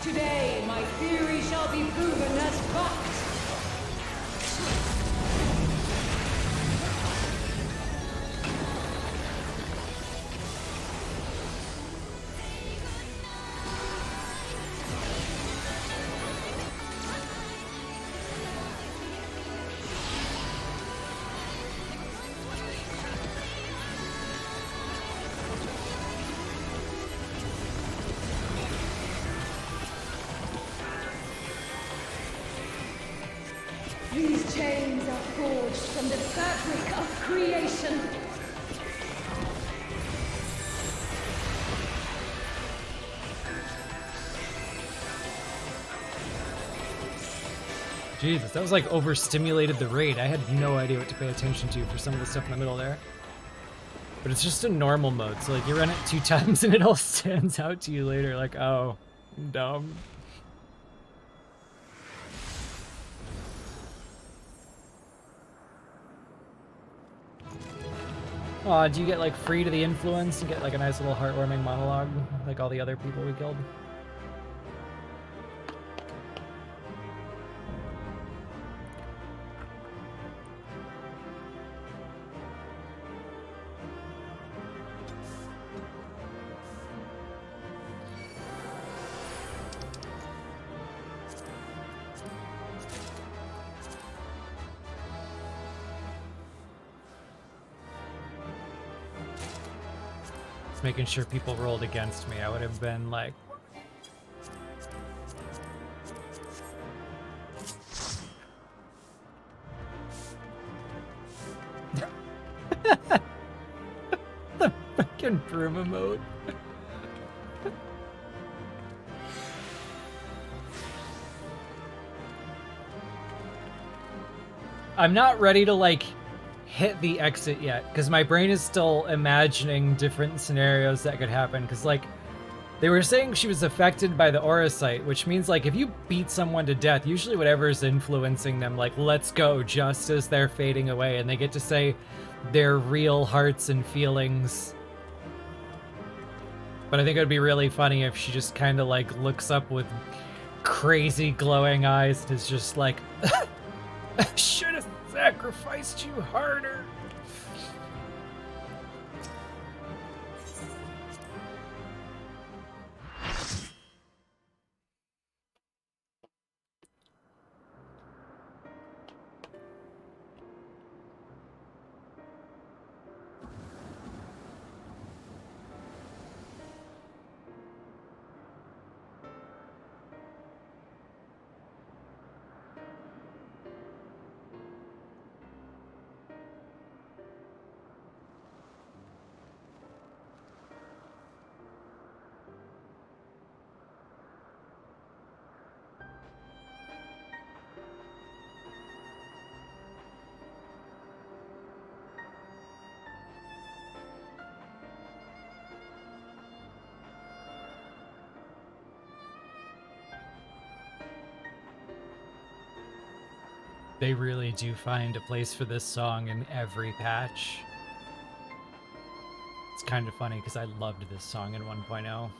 Today, my theory shall be proven as fact. fabric of creation. Jesus, that was like overstimulated the raid. I had no idea what to pay attention to for some of the stuff in the middle there. But it's just a normal mode, so like you run it 2 times and it all stands out to you later, like, oh, I'm dumb. Aw, do you get like free to the influence and get like a nice little heartwarming monologue like all the other people we killed? Making sure people rolled against me. I would have been like... the fucking broom emote. I'm not ready to like hit the exit yet because my brain is still imagining different scenarios that could happen, because like they were saying she was affected by the aura sight, which means like if you beat someone to death, usually whatever is influencing them like lets go just as they're fading away and they get to say their real hearts and feelings. But I think it would be really funny if she just kind of like looks up with crazy glowing eyes and is just like I should have sacrificed you harder. They really do find a place for this song in every patch. It's kind of funny because I loved this song in 1.0.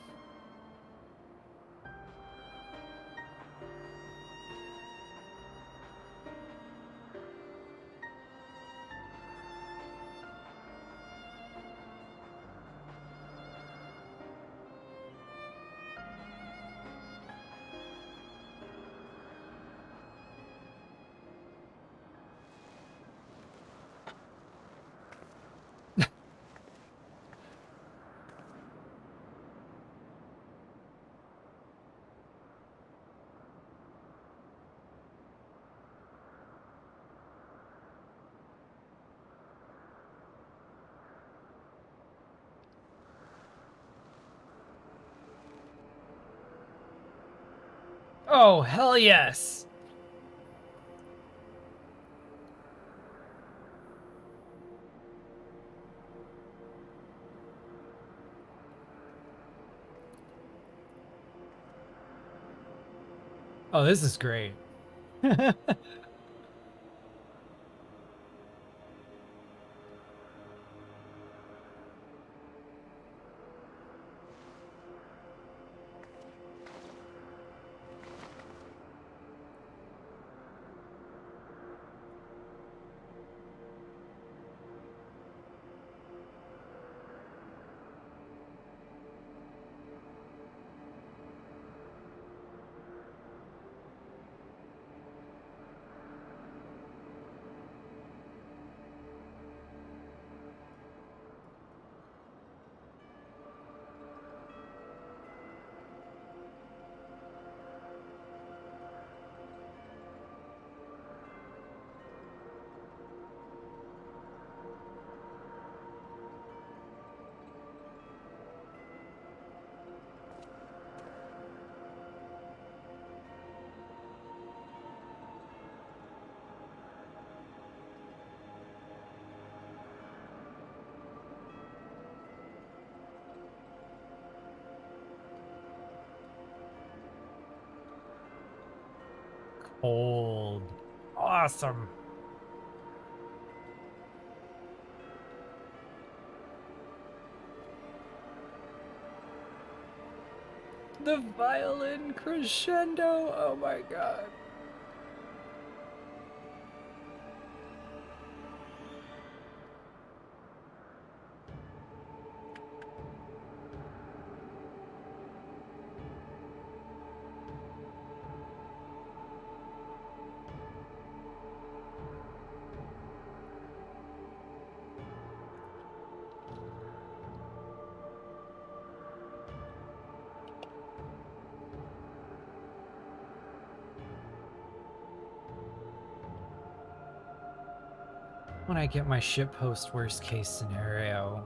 Oh, hell yes! Oh, this is great. cold. Awesome. The violin crescendo. Oh my god. When I get my shitpost worst case scenario.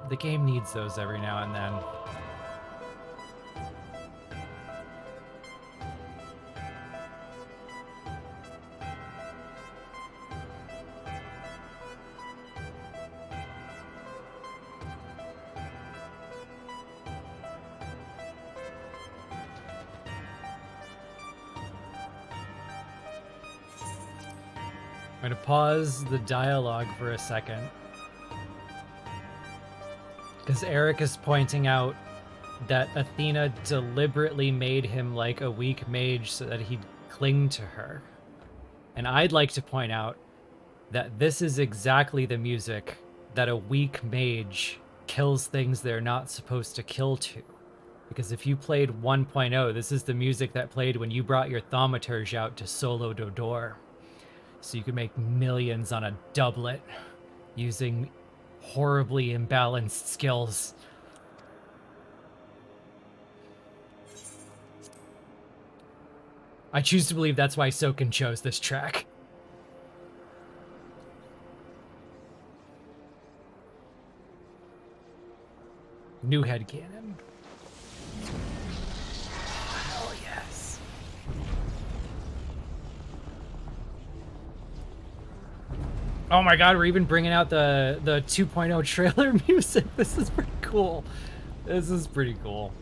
The game needs those every now and then. I'm going to pause the dialogue for a second. Because Eric is pointing out that Athena deliberately made him like a weak mage so that he'd cling to her. And I'd like to point out that this is exactly the music that a weak mage kills things they're not supposed to kill to. Because if you played 1.0, this is the music that played when you brought your thaumaturge out to solo Dodor. So you could make millions on a doublet using horribly imbalanced skills. I choose to believe that's why Soken chose this track. New headcanon. Hell yes. Oh my god, we're even bringing out the 2.0 trailer music. This is pretty cool. This is pretty cool.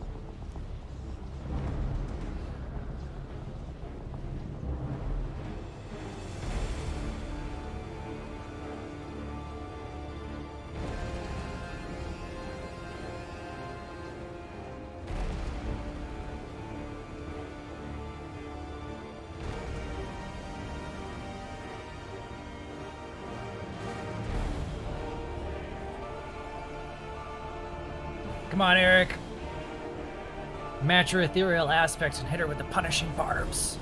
Come on, Eric. Match her ethereal aspects and hit her with the punishing barbs.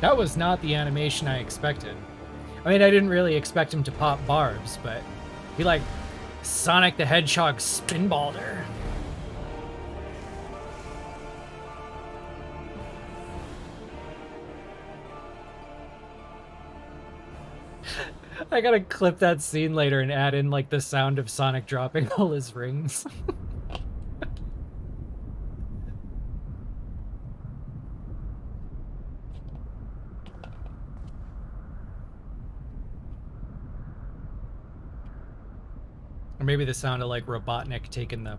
That was not the animation I expected. I mean, I didn't really expect him to pop barbs, but he like Sonic the Hedgehog spinballed her. I gotta clip that scene later and add in like the sound of Sonic dropping all his rings. Or maybe the sound of like Robotnik taking the...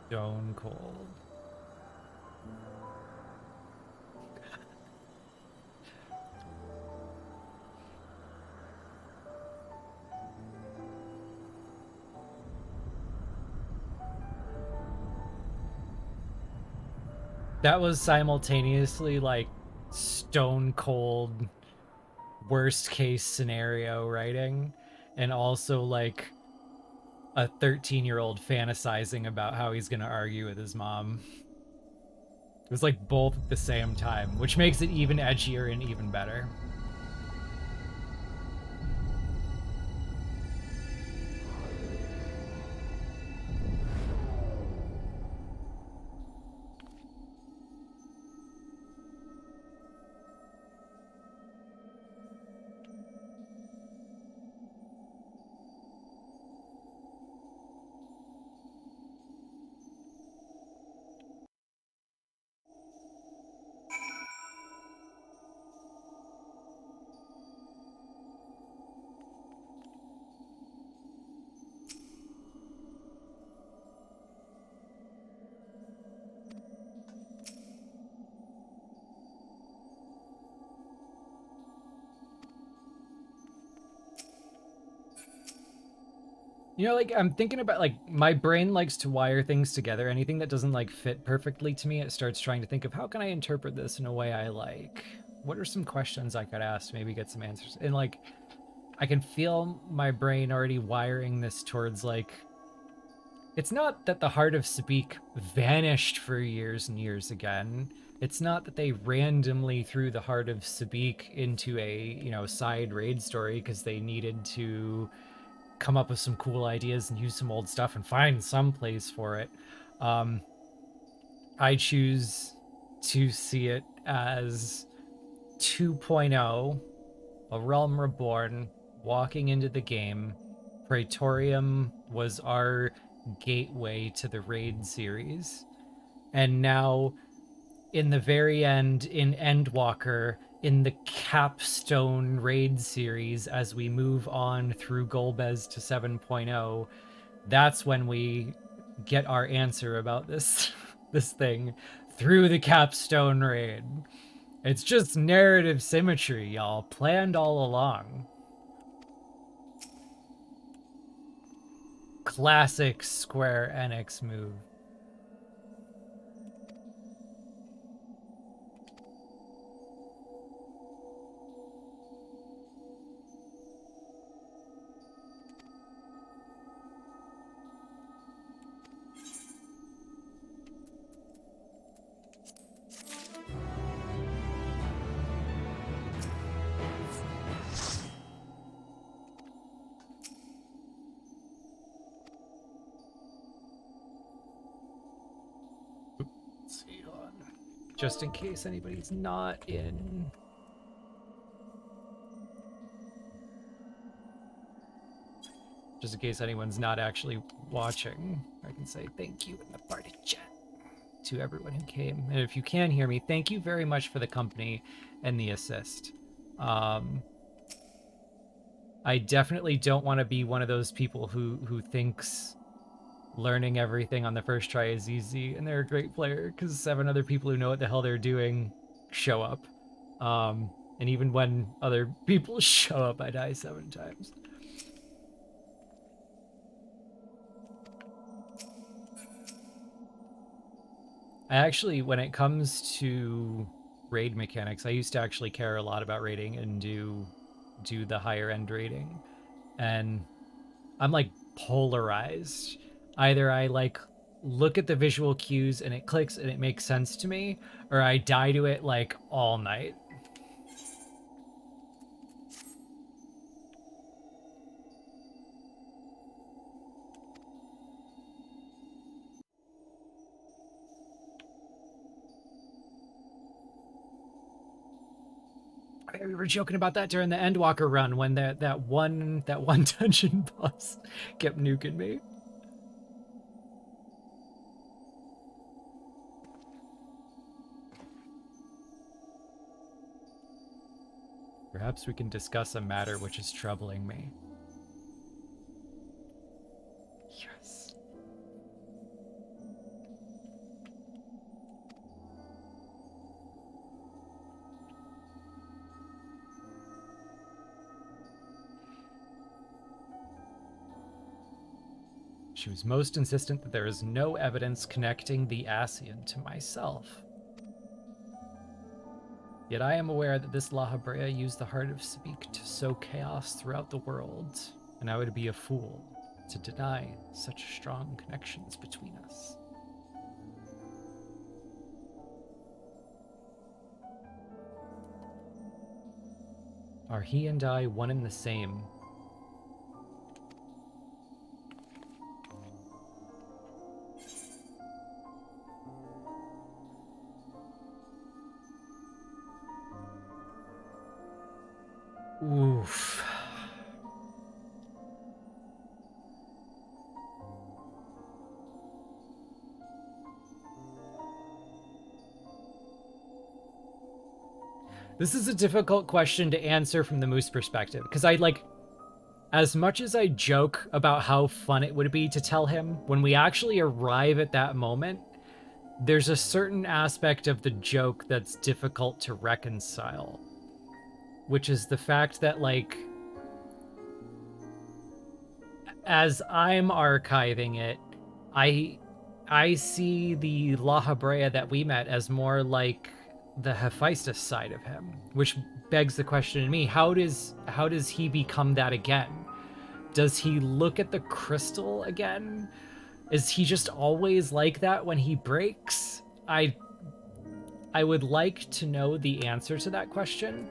Stone cold. That was simultaneously like stone cold worst case scenario writing, and also like a 13-year-old fantasizing about how he's gonna argue with his mom. It was like both at the same time, which makes it even edgier and even better. You know, like, I'm thinking about, like, my brain likes to wire things together. Anything that doesn't, like, fit perfectly to me, it starts trying to think of how can I interpret this in a way I like? What are some questions I could ask to maybe get some answers? And, like, I can feel my brain already wiring this towards, like, it's not that the Heart of Sabik vanished for years and years again. It's not that they randomly threw the Heart of Sabik into a, you know, side raid story because they needed to come up with some cool ideas and use some old stuff and find some place for it. I choose to see it as 2.0, a realm reborn, walking into the game. Praetorium was our gateway to the raid series. And now, in the very end, in Endwalker, in the capstone raid series, as we move on through Golbez to 7.0, that's when we get our answer about this this thing through the capstone raid. It's just narrative symmetry, y'all, planned all along. Classic Square Enix move. Let's see, hold on. Just in case anybody's not in. Just in case anyone's not actually watching, I can say thank you in the party chat to everyone who came. And if you can hear me, thank you very much for the company and the assist. I definitely don't want to be one of those people who thinks learning everything on the first try is easy and they're a great player because 7 other people who know what the hell they're doing show up. And even when other people show up, I die 7 times. I actually, when it comes to raid mechanics, I used to actually care a lot about raiding and do the higher end raiding. And I'm like polarized. Either I like look at the visual cues and it clicks and it makes sense to me, or I die to it like all night. We were joking about that during the Endwalker run when that one dungeon boss kept nuking me. Perhaps we can discuss a matter which is troubling me. Yes. She was most insistent that there is no evidence connecting the Ascian to myself. Yet I am aware that this La Habrea used the heart of Sabik to sow chaos throughout the world, and I would be a fool to deny such strong connections between us. Are he and I one and the same? Oof. This is a difficult question to answer from the Moose perspective, because I like, as much as I joke about how fun it would be to tell him, when we actually arrive at that moment, there's a certain aspect of the joke that's difficult to reconcile, which is the fact that, like, as I'm archiving it, I see the La Habrea that we met as more like the Hephaestus side of him, which begs the question to me, how does he become that again? Does he look at the crystal again? Is he just always like that when he breaks? I would like to know the answer to that question.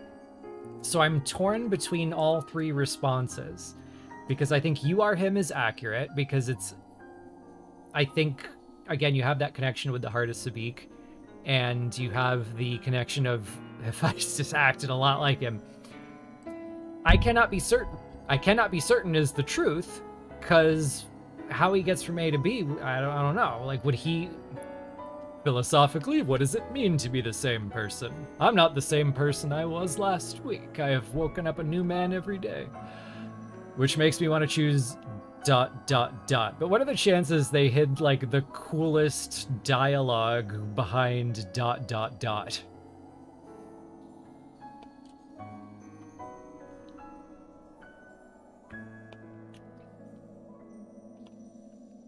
So I'm torn between all 3 responses, because I think you are him is accurate, because it's, I think, again, you have that connection with the heart of Sabik, and you have the connection of Hephaestus acted a lot like him. I cannot be certain. I cannot be certain is the truth, because how he gets from A to B, I don't know. Like, would he... Philosophically, what does it mean to be the same person? I'm not the same person I was last week. I have woken up a new man every day. Which makes me want to choose ... But what are the chances they hid, like, the coolest dialogue behind ...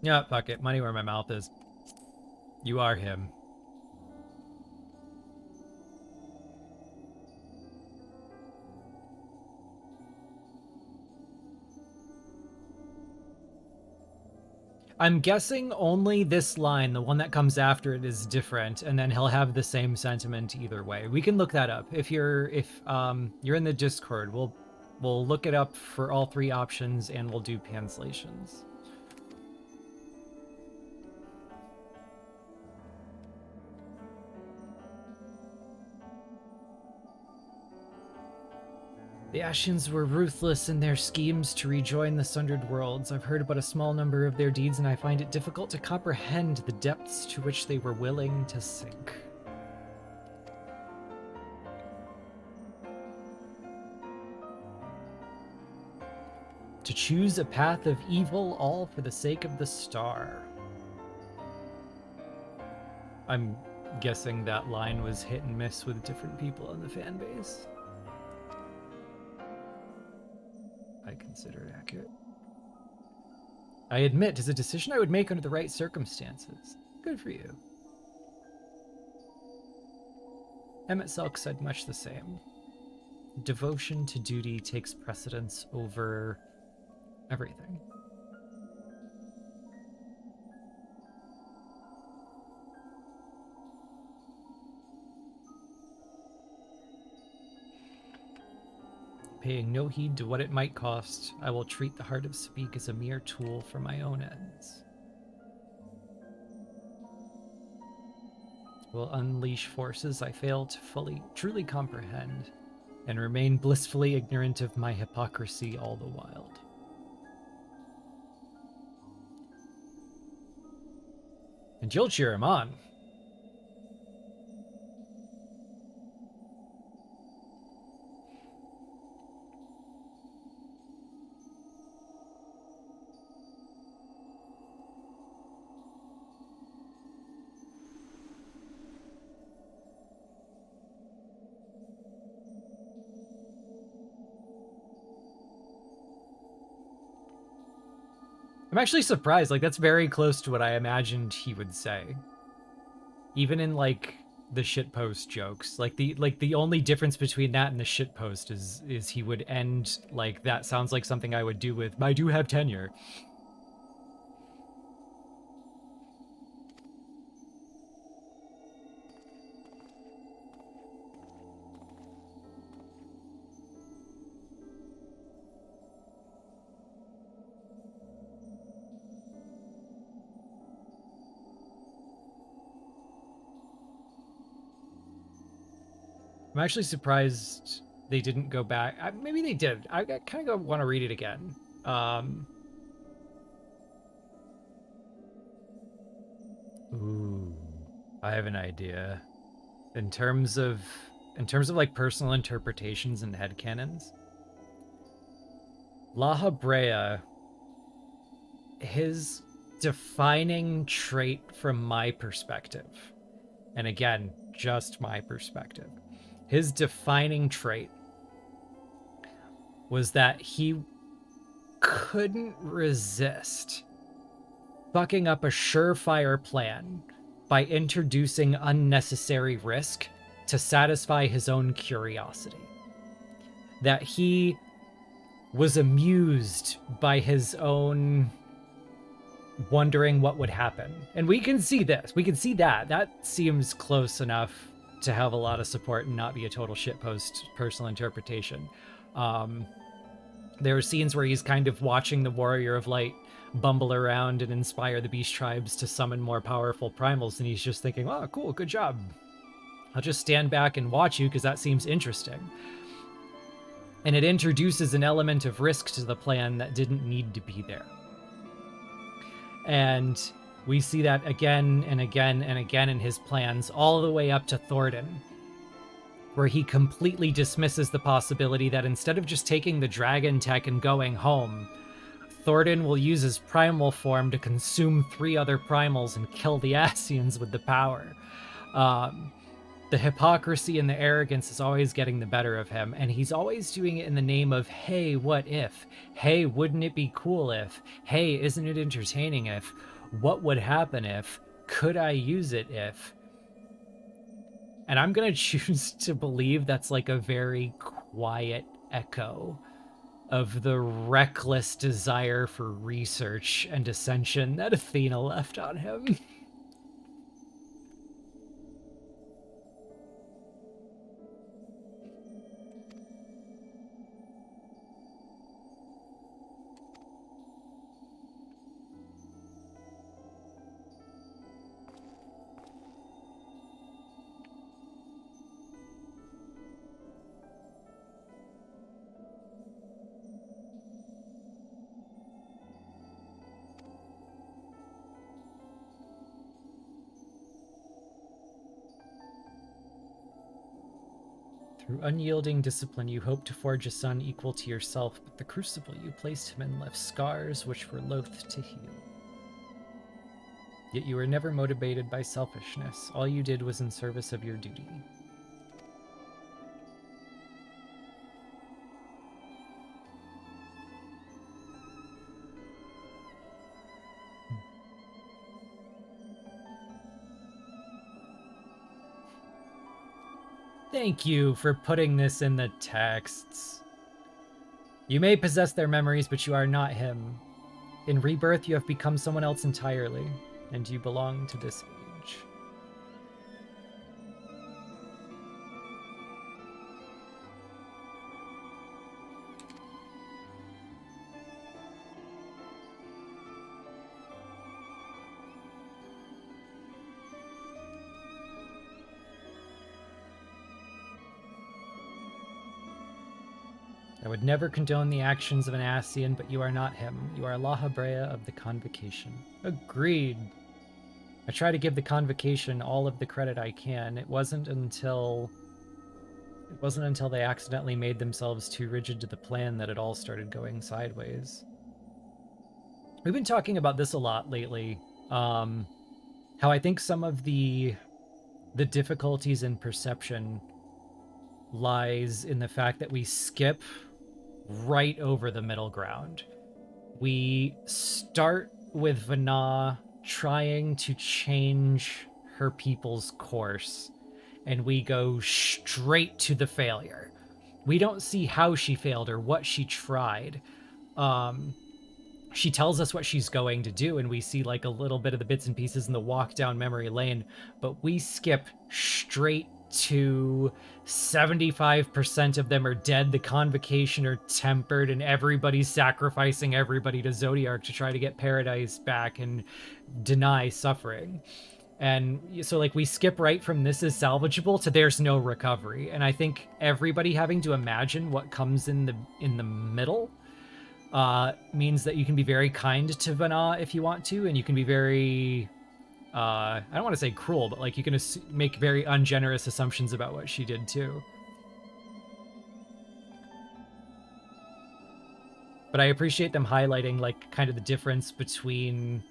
Yeah, fuck it. Money where my mouth is. You are him. I'm guessing only this line, the one that comes after it, is different, and then he'll have the same sentiment either way. We can look that up. If you're in the Discord, we'll look it up for all 3 options, and we'll do translations. The Ascians were ruthless in their schemes to rejoin the Sundered Worlds. I've heard about a small number of their deeds, and I find it difficult to comprehend the depths to which they were willing to sink. To choose a path of evil, all for the sake of the star. I'm guessing that line was hit and miss with different people in the fan base. I consider it accurate. I admit, it's a decision I would make under the right circumstances. Good for you. Emmett Selk said much the same. Devotion to duty takes precedence over everything. Paying no heed to what it might cost, I will treat the heart of Speak as a mere tool for my own ends. Will unleash forces I fail to truly comprehend, and remain blissfully ignorant of my hypocrisy all the while. And you'll cheer him on. I'm actually surprised. Like, that's very close to what I imagined he would say. Even in, like, the shitpost jokes. Like, the only difference between that and the shitpost is he would end, like, that sounds like something I would do with, I do have tenure. I'm actually surprised they didn't go back. Maybe they did. I kind of want to read it again. Ooh, I have an idea. In terms of like personal interpretations and headcanons, La Habrea, his defining trait from my perspective, and again, just my perspective, his defining trait was that he couldn't resist fucking up a surefire plan by introducing unnecessary risk to satisfy his own curiosity. That he was amused by his own wondering what would happen. And we can see this. We can see that. That seems close enough to have a lot of support and not be a total shitpost personal interpretation. There are scenes where he's kind of watching the Warrior of Light bumble around and inspire the beast tribes to summon more powerful primals, and he's just thinking, oh, cool, good job. I'll just stand back and watch you because that seems interesting. And it introduces an element of risk to the plan that didn't need to be there. And we see that again and again and again in his plans, all the way up to Thornton, where he completely dismisses the possibility that instead of just taking the dragon tech and going home, Thornton will use his primal form to consume 3 other primals and kill the Asians with the power. The hypocrisy and the arrogance is always getting the better of him, and he's always doing it in the name of, hey, what if? Hey, wouldn't it be cool if? Hey, isn't it entertaining if? What would happen if? Could I use it if? And I'm going to choose to believe that's like a very quiet echo of the reckless desire for research and ascension that Athena left on him. Through unyielding discipline, you hoped to forge a son equal to yourself, but the crucible you placed him in left scars which were loath to heal. Yet you were never motivated by selfishness. All you did was in service of your duty. Thank you for putting this in the texts. You may possess their memories, but you are not him. In rebirth, you have become someone else entirely, and you belong to this age. I would never condone the actions of an Ascian, but you are not him. You are La Habrea of the Convocation. Agreed. I try to give the Convocation all of the credit I can. It wasn't until they accidentally made themselves too rigid to the plan that it all started going sideways. We've been talking about this a lot lately. How I think some of the difficulties in perception lies in the fact that we skip right over the middle ground. We start with Vana trying to change her people's course, and we go straight to the failure. We don't see how she failed or what she tried. She tells us what she's going to do, and we see like a little bit of the bits and pieces in the walk down memory lane, but we skip straight to 75% of them are dead, the Convocation are tempered, and everybody's sacrificing everybody to Zodiark to try to get paradise back and deny suffering. And so like we skip right from this is salvageable to there's no recovery. And I think everybody having to imagine what comes in the middle means that you can be very kind to Vana if you want to, and you can be very I don't want to say cruel, but like you can make very ungenerous assumptions about what she did too. But I appreciate them highlighting like kind of the difference between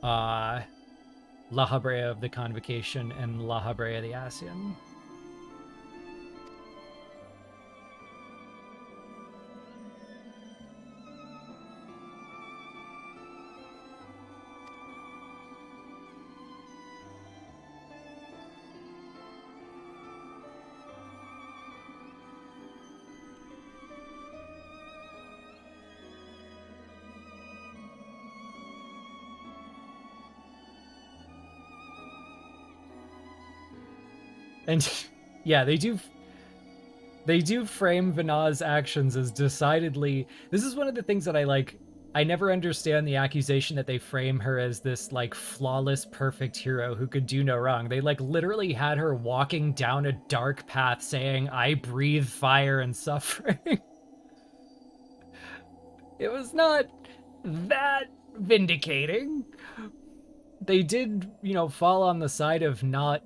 La Habrea of the Convocation and La Habrea the Ascian. And yeah, they do frame Vana's actions as decidedly... This is one of the things that I like. I never understand the accusation that they frame her as this like flawless, perfect hero who could do no wrong. They like literally had her walking down a dark path saying, "I breathe fire and suffering." It was not that vindicating. They did, fall on the side of not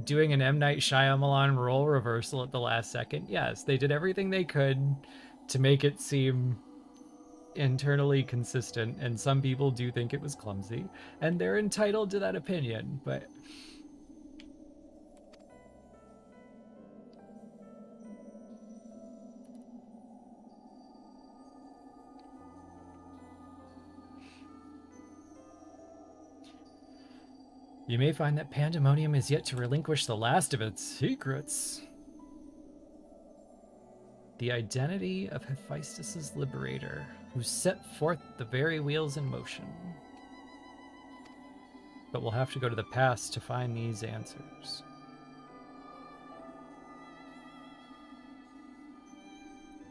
doing an M. Night Shyamalan role reversal at the last second. Yes, they did everything they could to make it seem internally consistent, and some people do think it was clumsy, and they're entitled to that opinion, but... You may find that Pandemonium is yet to relinquish the last of its secrets. The identity of Hephaestus's liberator, who set forth the very wheels in motion. But we'll have to go to the past to find these answers.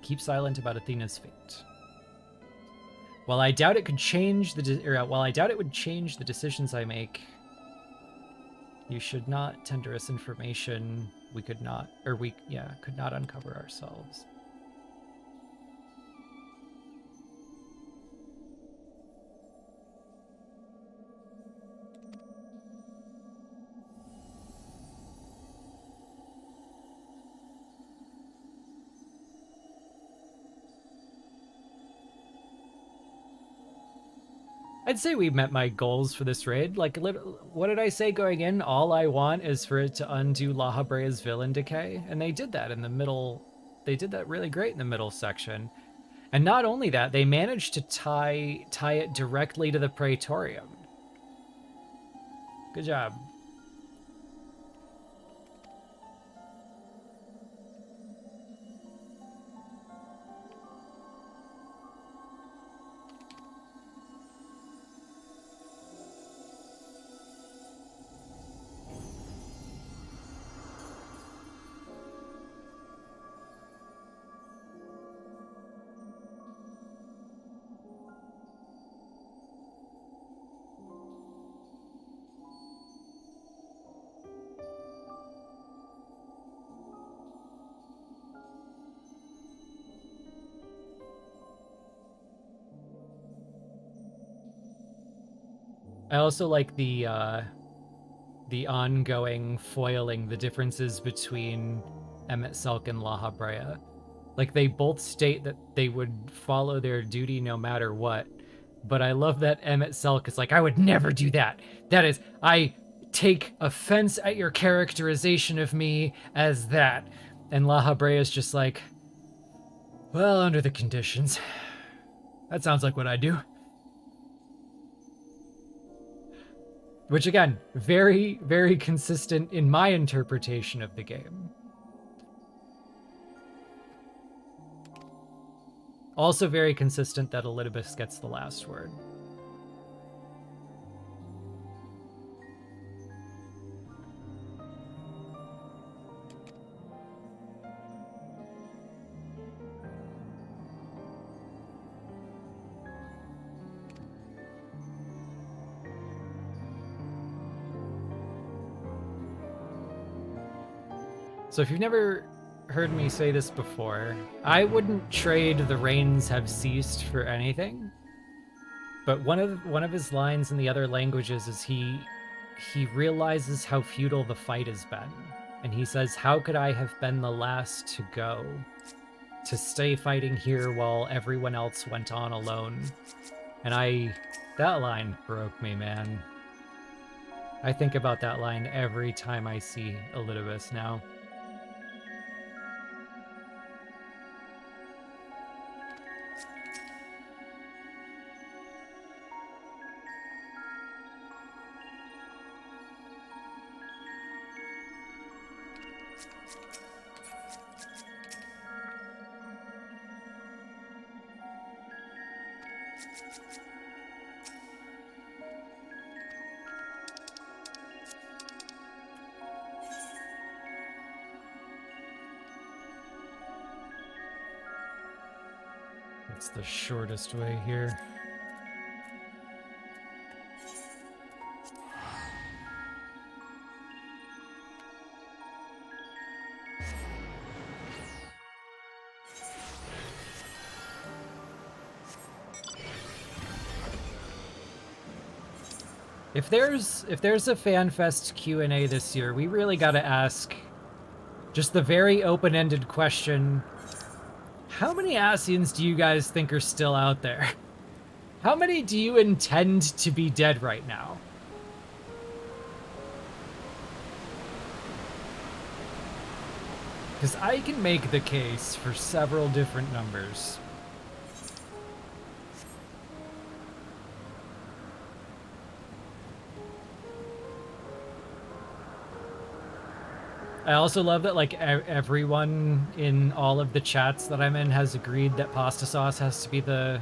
Keep silent about Athena's fate. While I doubt it would change the decisions I make, you should not tender us information we could not uncover ourselves. I'd say we met my goals for this raid. Like, what did I say going in? All I want is for it to undo La Habrea's villain decay, and they did that in the middle. They did that really great in the middle section. And not only that, they managed to tie it directly to the Praetorium. Good job. I also like the ongoing foiling the differences between Emet-Selch and La Habrea. Like, they both state that they would follow their duty no matter what, but I love that Emet-Selch is like, I would never do that. That is, I take offense at your characterization of me as that. And La Habrea is just like, well, under the conditions. That sounds like what I do. Which, again, very, very consistent in my interpretation of the game. Also very consistent that Elidibus gets the last word. So if you've never heard me say this before, I wouldn't trade the rains have ceased for anything. But one of his lines in the other languages is he realizes how futile the fight has been. And he says, how could I have been the last to go? To stay fighting here while everyone else went on alone. And that line broke me, man. I think about that line every time I see Elidibus now. It's the shortest way here. If there's a FanFest Q&A this year, we really got to ask just the very open-ended question: how many Ascians do you guys think are still out there? How many do you intend to be dead right now? Because I can make the case for several different numbers. I also love that, like, everyone in all of the chats that I'm in has agreed that Pasta Sauce has to be the...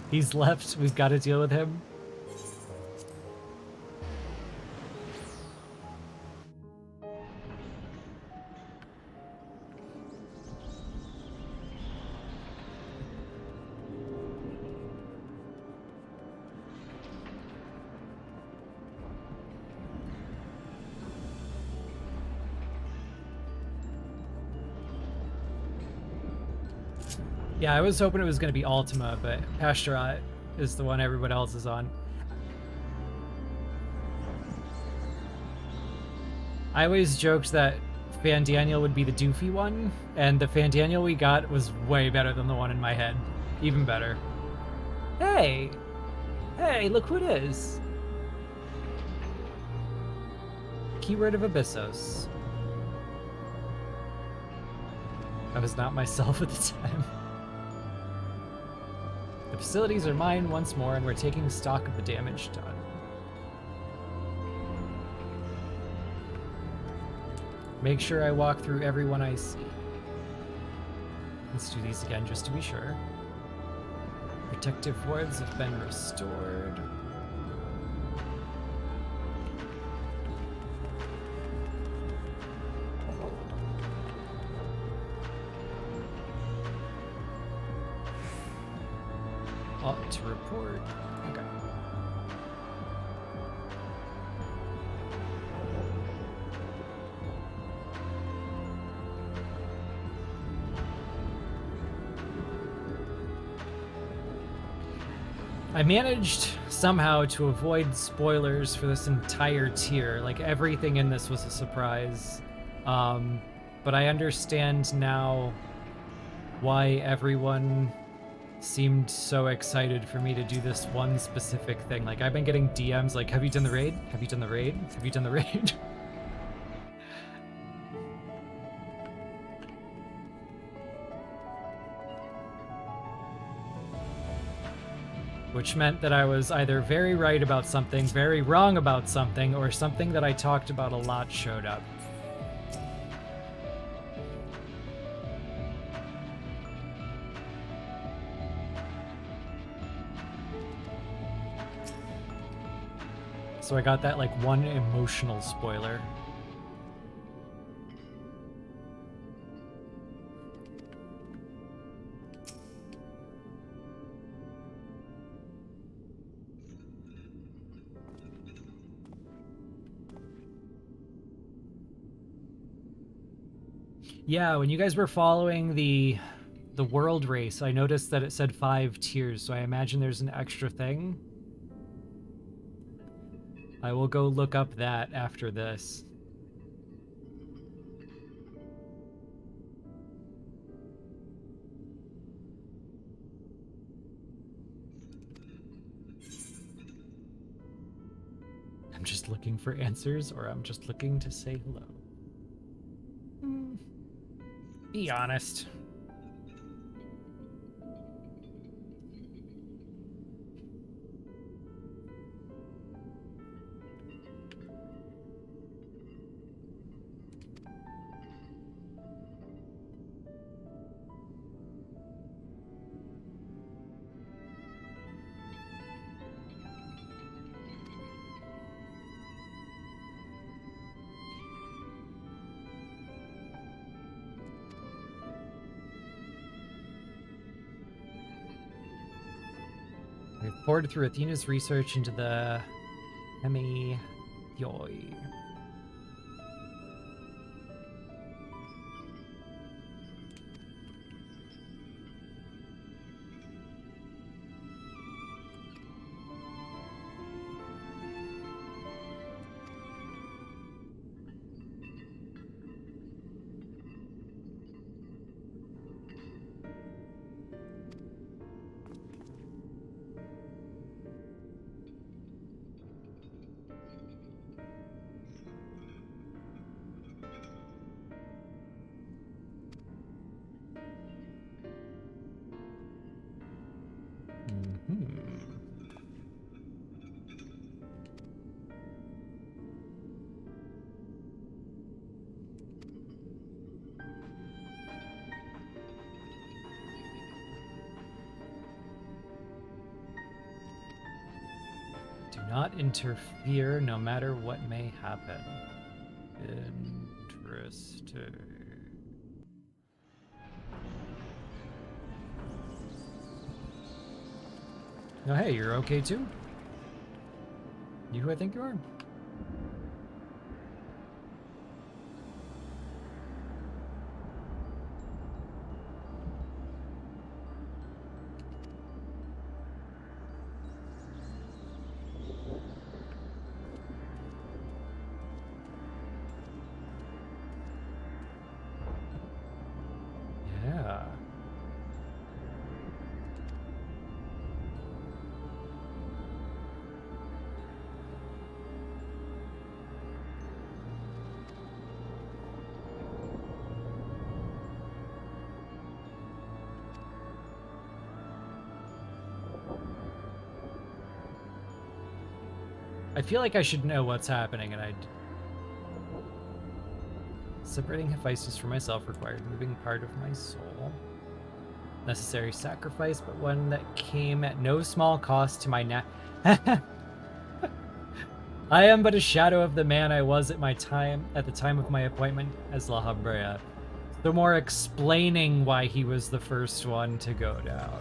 He's left, we've got to deal with him. Yeah, I was hoping it was going to be Ultima, but Pasturat is the one everyone else is on. I always joked that Fandaniel would be the doofy one, and the Fandaniel we got was way better than the one in my head. Even better. Hey! Hey, look who it is! Keyword of Abyssos. I was not myself at the time. The facilities are mine once more, and we're taking stock of the damage done. Make sure I walk through everyone I see. Let's do these again just to be sure. Protective wards have been restored. Ought to report. Okay. I managed somehow to avoid spoilers for this entire tier. Like, everything in this was a surprise. But I understand now why everyone seemed so excited for me to do this one specific thing. Like, I've been getting DMs like, have you done the raid? Have you done the raid? Have you done the raid? Which meant that I was either very right about something, very wrong about something, or something that I talked about a lot showed up. So I got that, like, one emotional spoiler. Yeah, when you guys were following the world race, I noticed that it said 5 tiers, so I imagine there's an extra thing. I will go look up that after this. I'm just looking for answers, or I'm just looking to say hello. Be honest. We've poured through Athena's research into the Hemioi. Do not interfere, no matter what may happen. Interesting. Oh, hey, you're okay too? You who I think you are? I feel like I should know what's happening, and I'd... Separating Hephaestus from myself required moving part of my soul. Necessary sacrifice, but one that came at no small cost to my I am but a shadow of the man I was at the time of my appointment as La Habrea. The more explaining why he was the first one to go down.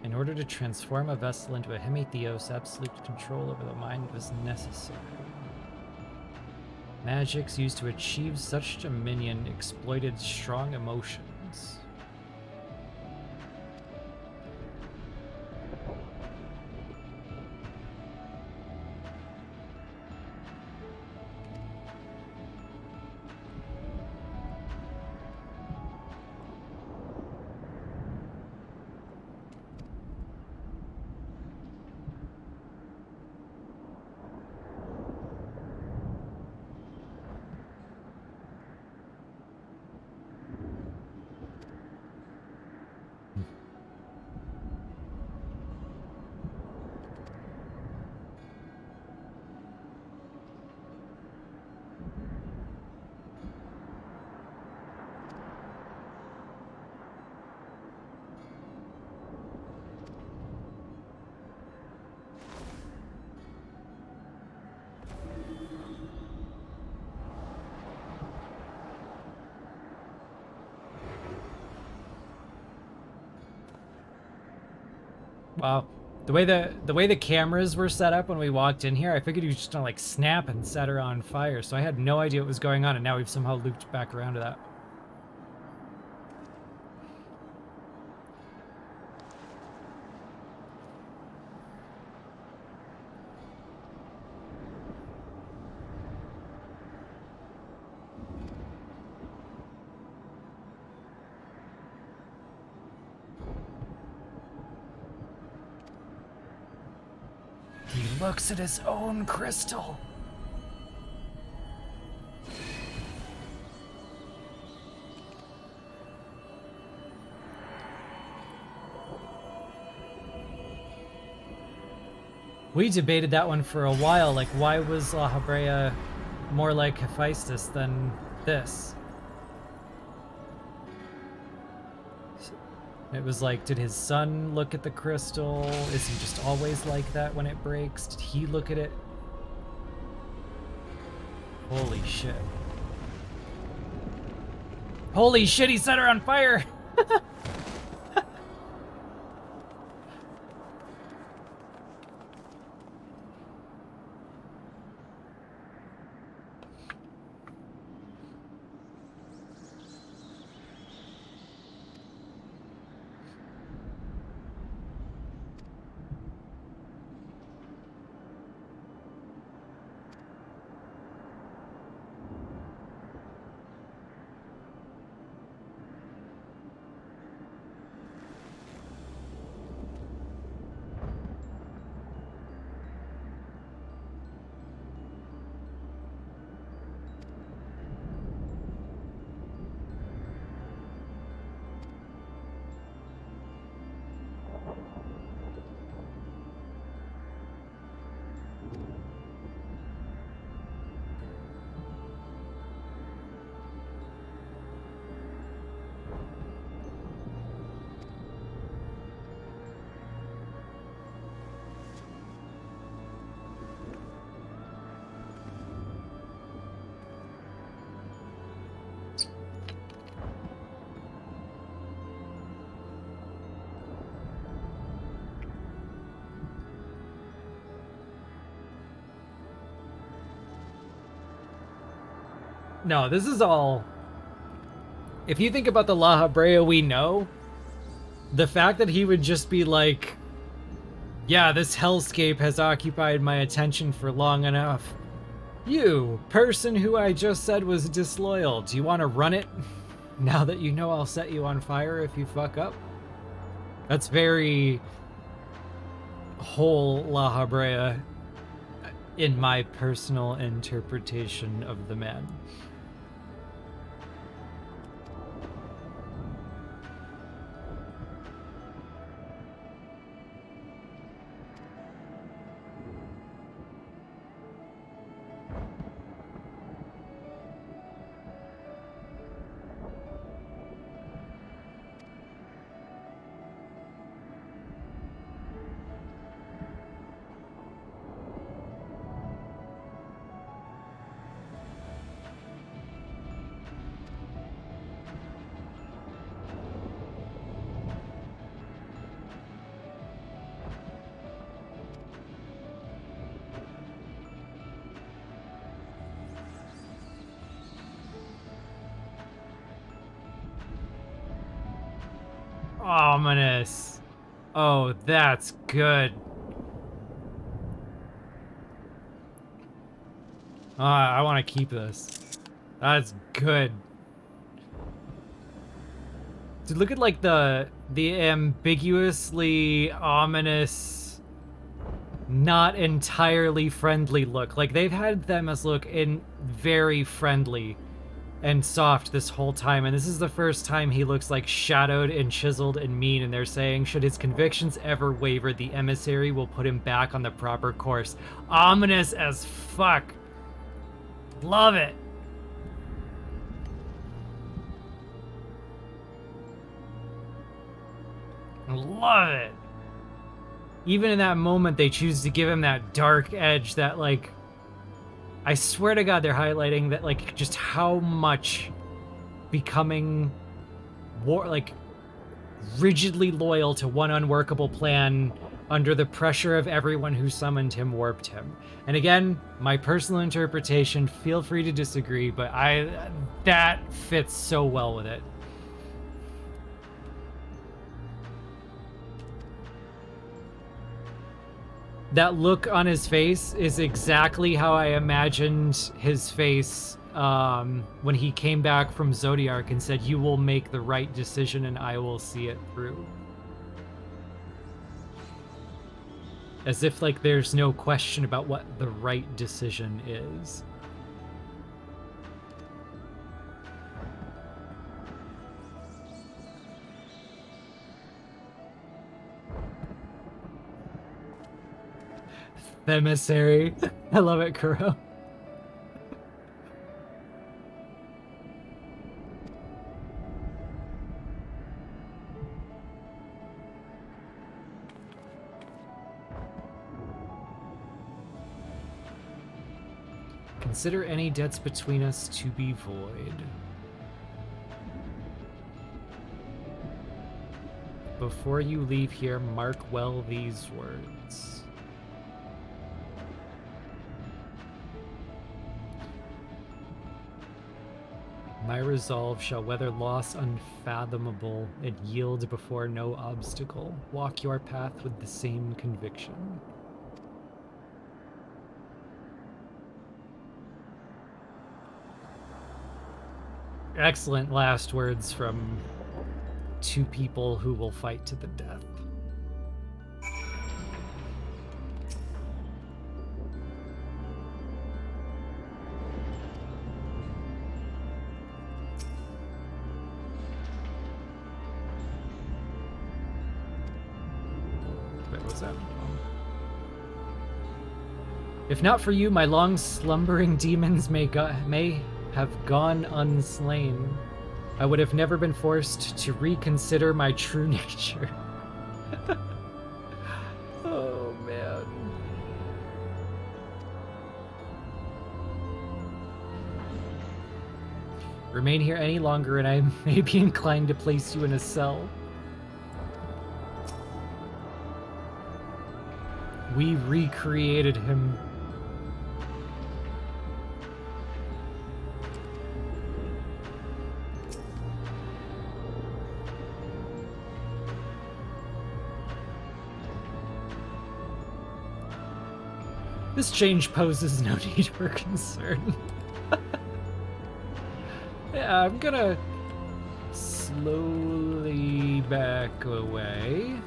In order to transform a vessel into a hemitheos, absolute control over the mind was necessary. Magics used to achieve such dominion exploited strong emotions. Wow. The way the cameras were set up when we walked in here, I figured he was just gonna like snap and set her on fire, so I had no idea what was going on, and now we've somehow looped back around to that. He looks at his own crystal. We debated that one for a while, like why was La Habrea more like Hephaestus than this? It was like, did his son look at the crystal? Is he just always like that when it breaks? Did he look at it? Holy shit. Holy shit, he set her on fire! No, this is all... If you think about the La Habrea we know, the fact that he would just be like, yeah, this hellscape has occupied my attention for long enough. You, person who I just said was disloyal, do you want to run it? Now that you know I'll set you on fire if you fuck up? That's very whole La Habrea in my personal interpretation of the man. Ominous. Oh, that's good. I want to keep this. That's good. Dude, look at like the ambiguously ominous, not entirely friendly look. Like they've had them as look in very friendly and soft this whole time, and this is the first time he looks like shadowed and chiseled and mean, and they're saying, should his convictions ever waver, the emissary will put him back on the proper course. Ominous as fuck. Love it. Love it. Even in that moment, they choose to give him that dark edge that, like, I swear to God, they're highlighting that, like, just how much becoming rigidly loyal to one unworkable plan under the pressure of everyone who summoned him warped him. And again, my personal interpretation, feel free to disagree, but that fits so well with it. That look on his face is exactly how I imagined his face when he came back from Zodiark and said, you will make the right decision and I will see it through. As if, like, there's no question about what the right decision is. Emissary. I love it, Kuro. Consider any debts between us to be void. Before you leave here, mark well these words. My resolve shall weather loss unfathomable and yield before no obstacle. Walk your path with the same conviction. Excellent last words from two people who will fight to the death. If not for you, my long slumbering demons may have gone unslain. I would have never been forced to reconsider my true nature. Oh, man. Remain here any longer and I may be inclined to place you in a cell. We recreated him. This change poses no need for concern. Yeah, I'm gonna slowly back away.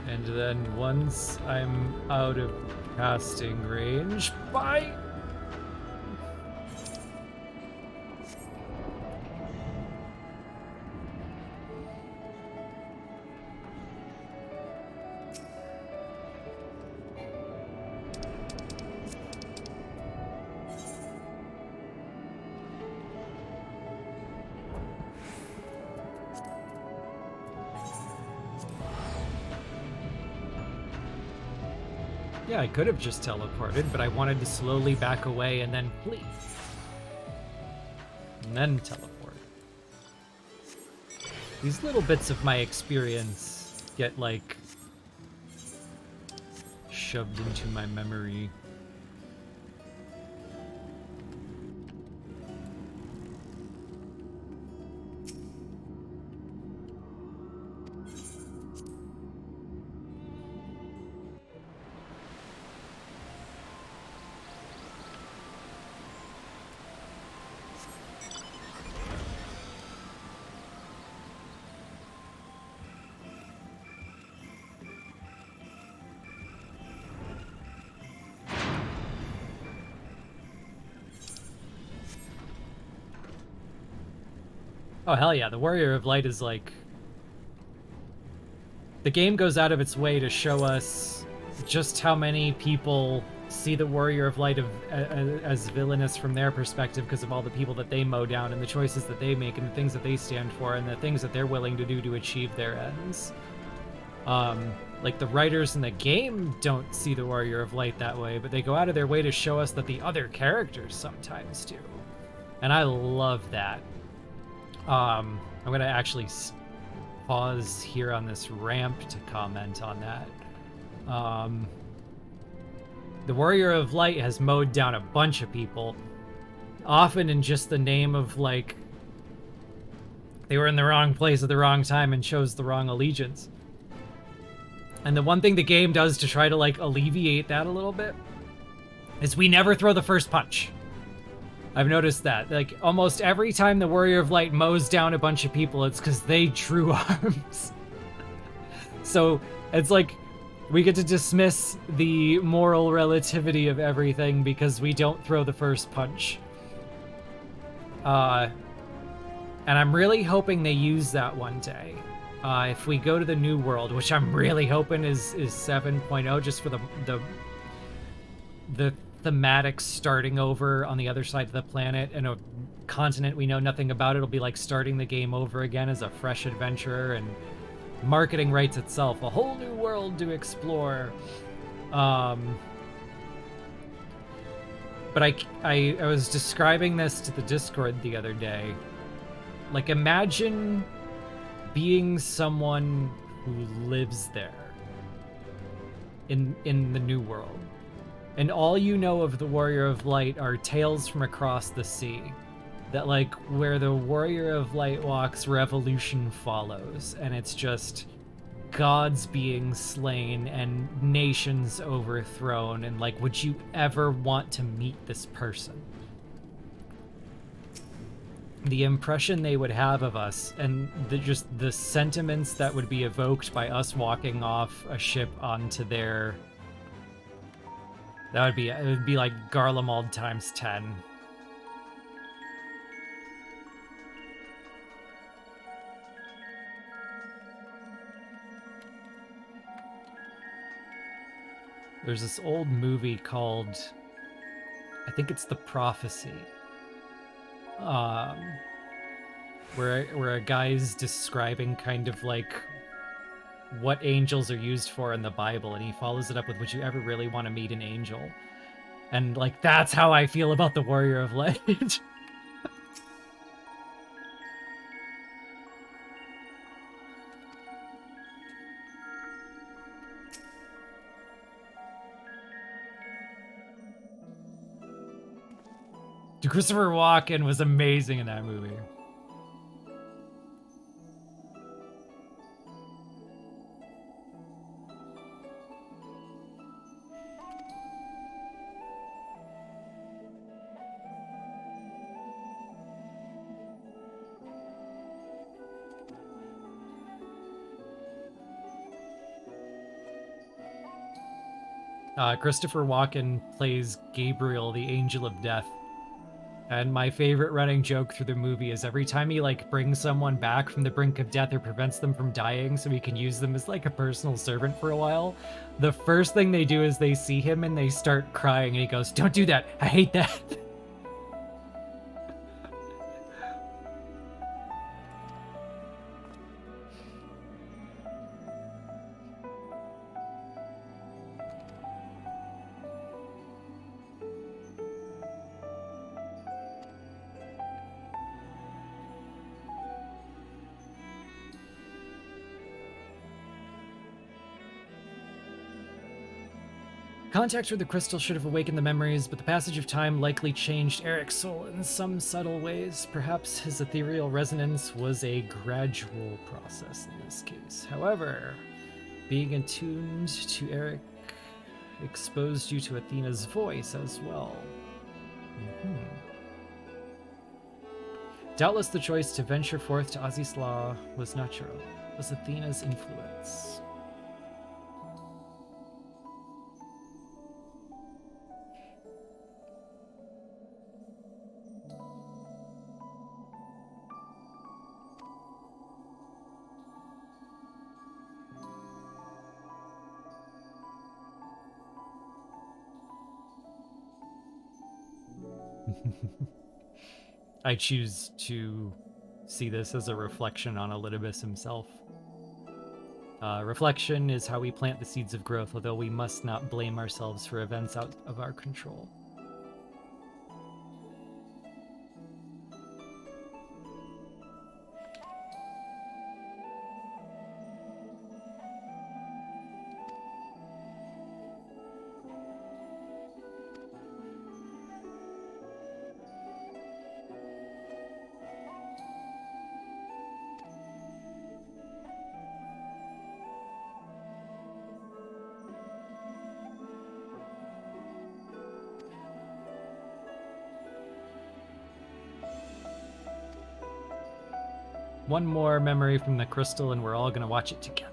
And then once I'm out of casting range, bye! Yeah, I could have just teleported, but I wanted to slowly back away and then flee. And then teleport. These little bits of my experience get, like, shoved into my memory. Oh, hell yeah. The Warrior of Light is like... The game goes out of its way to show us just how many people see the Warrior of Light as villainous from their perspective because of all the people that they mow down and the choices that they make and the things that they stand for and the things that they're willing to do to achieve their ends. Like, the writers in the game don't see the Warrior of Light that way, but they go out of their way to show us that the other characters sometimes do. And I love that. I'm gonna actually pause here on this ramp to comment on that. The Warrior of Light has mowed down a bunch of people, often in just the name of, like, they were in the wrong place at the wrong time and chose the wrong allegiance. And the one thing the game does to try to, like, alleviate that a little bit is we never throw the first punch. I've noticed that. Like, almost every time the Warrior of Light mows down a bunch of people, it's because they drew arms. So, it's like, we get to dismiss the moral relativity of everything because we don't throw the first punch. And I'm really hoping they use that one day. If we go to the New World, which I'm really hoping is 7.0, just for the thematic starting over on the other side of the planet in a continent we know nothing about. It'll be like starting the game over again as a fresh adventurer, and marketing writes itself, a whole new world to explore. But I was describing this to the Discord the other day. Like, imagine being someone who lives there in the New World. And all you know of the Warrior of Light are tales from across the sea. That, like, where the Warrior of Light walks, revolution follows. And it's just gods being slain and nations overthrown. And, like, would you ever want to meet this person? The impression they would have of us, and just the sentiments that would be evoked by us walking off a ship onto their... it would be like Garlemald times 10. There's this old movie called, I think it's The Prophecy, where a guy's describing kind of like what angels are used for in the Bible, and he follows it up with, would you ever really want to meet an angel? And, like, that's how I feel about the Warrior of Light. Dude, Christopher Walken was amazing in that movie. Christopher Walken plays Gabriel, the Angel of Death. And my favorite running joke through the movie is every time he like brings someone back from the brink of death or prevents them from dying so he can use them as like a personal servant for a while, the first thing they do is they see him and they start crying and he goes, "Don't do that. I hate that." Contact with the crystal should have awakened the memories, but the passage of time likely changed Eric's soul in some subtle ways. Perhaps his ethereal resonance was a gradual process in this case. However, being attuned to Eric exposed you to Athena's voice as well. Doubtless the choice to venture forth to Azizla was natural. It was Athena's influence. I choose to see this as a reflection on Elidibus himself. Reflection is how we plant the seeds of growth, although we must not blame ourselves for events out of our control. One more memory from the crystal and we're all gonna watch it together.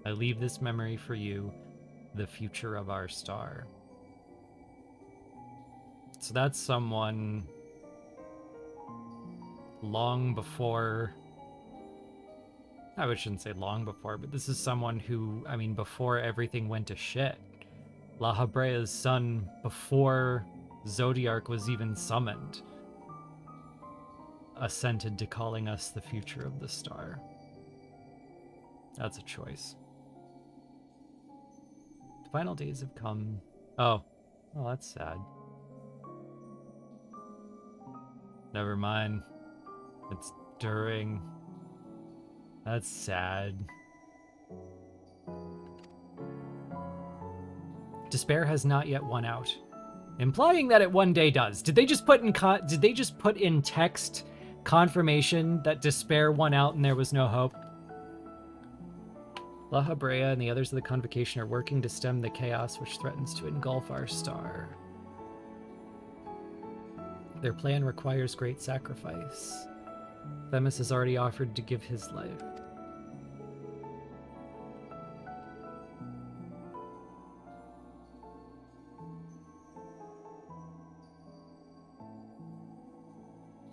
I leave this memory for you, the future of our star. So that's someone long before, I shouldn't say long before, but this is someone who, I mean, before everything went to shit. La Habrea's son, before Zodiark was even summoned, assented to calling us the future of the star. That's a choice. The final days have come. Oh, well, that's sad. Never mind. It's during. That's sad. Despair has not yet won out, implying that it one day does. Did they just put in text confirmation that despair won out and there was no hope? La Habrea and the others of the Convocation are working to stem the chaos which threatens to engulf our star. Their plan requires great sacrifice. Themis has already offered to give his life.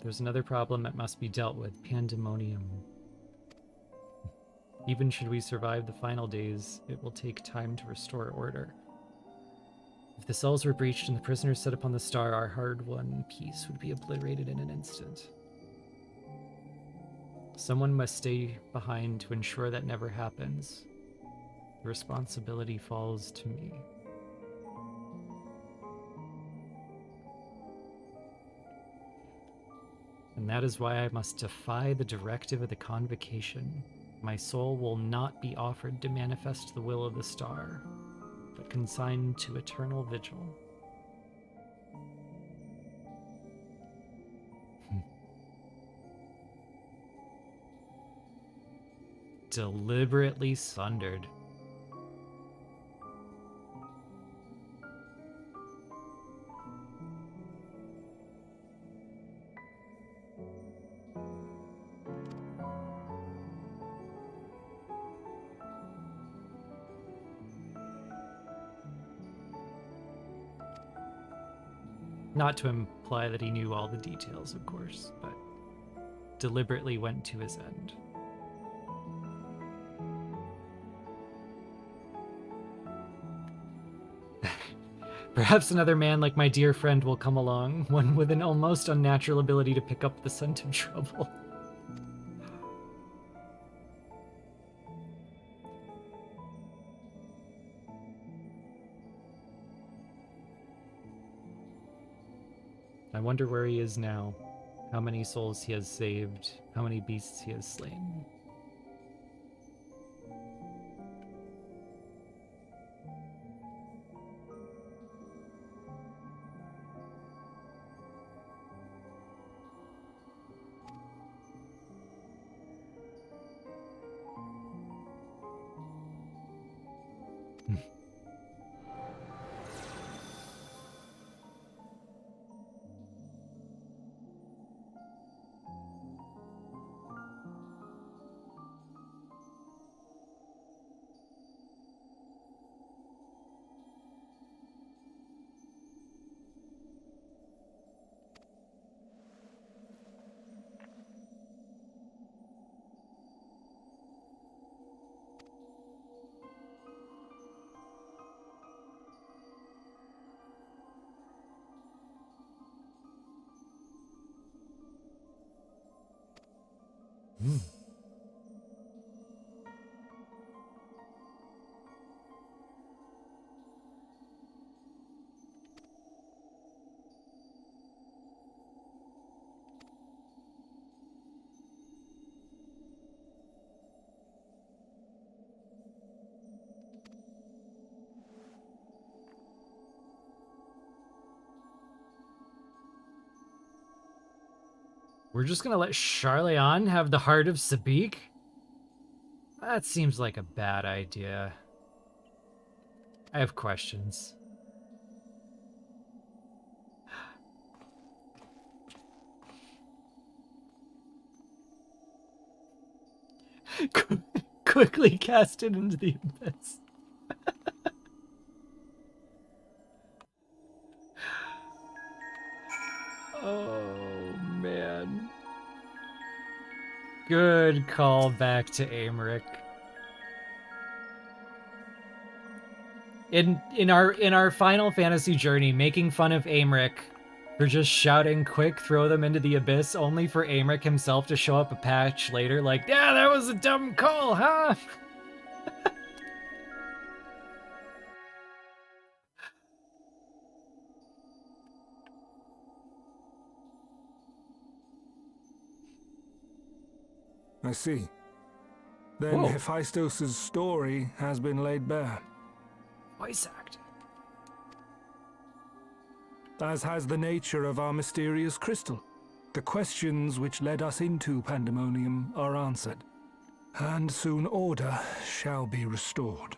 There's another problem that must be dealt with: Pandemonium. Even should we survive the final days, it will take time to restore order. If the cells were breached and the prisoners set upon the star, our hard-won peace would be obliterated in an instant. Someone must stay behind to ensure that never happens. The responsibility falls to me. And that is why I must defy the directive of the Convocation My soul will not be offered to manifest the will of the star, but consigned to eternal vigil. Deliberately sundered. Not to imply that he knew all the details, of course, but deliberately went to his end. Perhaps another man like my dear friend will come along, one with an almost unnatural ability to pick up the scent of trouble. I wonder where he is now, how many souls he has saved, how many beasts he has slain. We're just gonna let Charleon have the heart of Sabik? That seems like a bad idea. I have questions. Quickly cast it into the abyss. Oh, man. Good call back to Aymeric. In our Final Fantasy journey, making fun of Aymeric for just shouting quick, throw them into the abyss, only for Aymeric himself to show up a patch later like, yeah, that was a dumb call, huh? I see. Then Whoa. Hephaestus' story has been laid bare. Voice acting. As has the nature of our mysterious crystal. The questions which led us into Pandemonium are answered, and soon order shall be restored.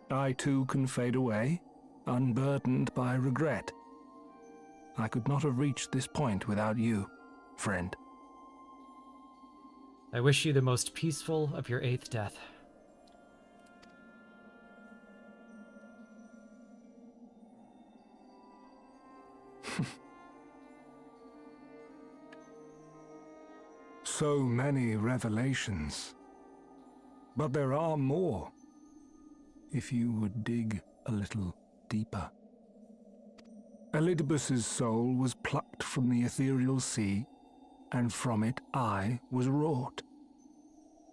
I too can fade away, unburdened by regret. I could not have reached this point without you, friend. I wish you the most peaceful of your 8th death. So many revelations. But there are more, if you would dig a little deeper. Elidibus's soul was plucked from the ethereal sea, and from it I was wrought.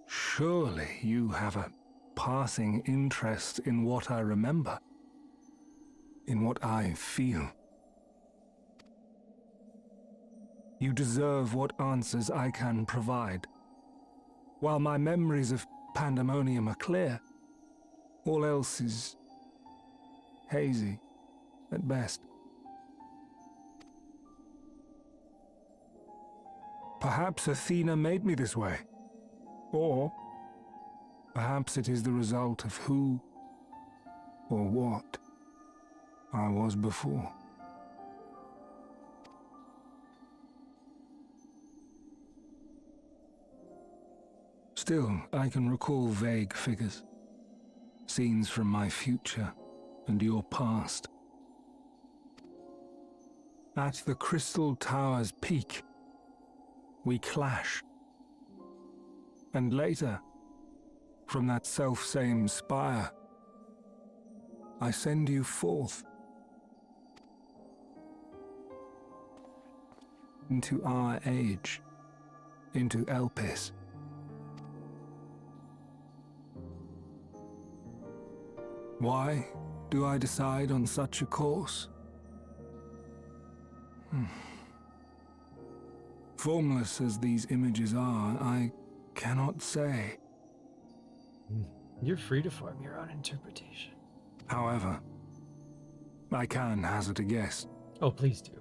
Surely you have a passing interest in what I remember, in what I feel. You deserve what answers I can provide. While my memories of Pandemonium are clear, all else is hazy at best. Perhaps Athena made me this way. Or perhaps it is the result of who or what I was before. Still, I can recall vague figures, scenes from my future and your past. At the Crystal Tower's peak, we clash. And later, from that self-same spire, I send you forth into our age, into Elpis. Why do I decide on such a course? Formless as these images are, I cannot say. You're free to form your own interpretation. However, I can hazard a guess. Oh, please do.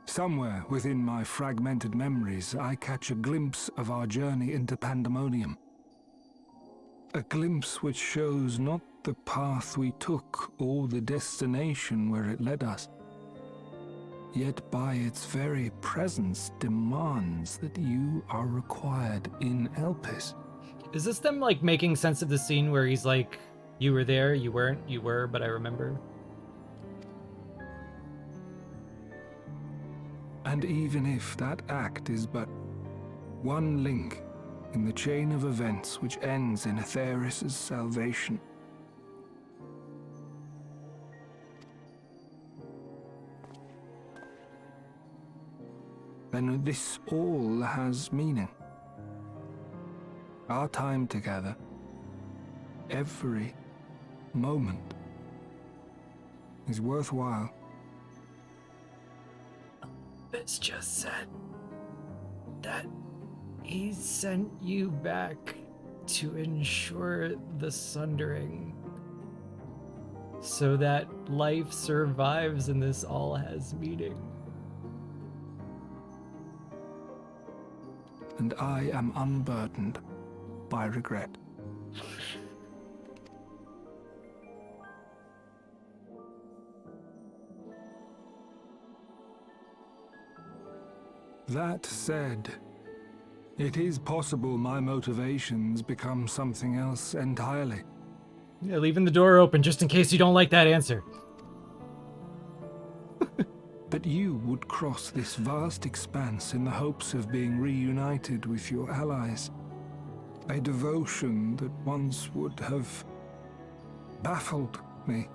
Somewhere within my fragmented memories, I catch a glimpse of our journey into Pandemonium. A glimpse which shows not the path we took or the destination where it led us, yet by its very presence demands that you are required in Elpis. Is this them, like, making sense of the scene where he's like, you were there, you weren't, you were, but I remember? And even if that act is but one link in the chain of events which ends in Atheris' salvation, then this all has meaning. Our time together, every moment, is worthwhile. It's just said that he sent you back to ensure the sundering, so that life survives and this all has meaning. And I am unburdened by regret. That said, it is possible my motivations become something else entirely. Yeah, leaving the door open just in case you don't like that answer. That you would cross this vast expanse in the hopes of being reunited with your allies. A devotion that once would have baffled me.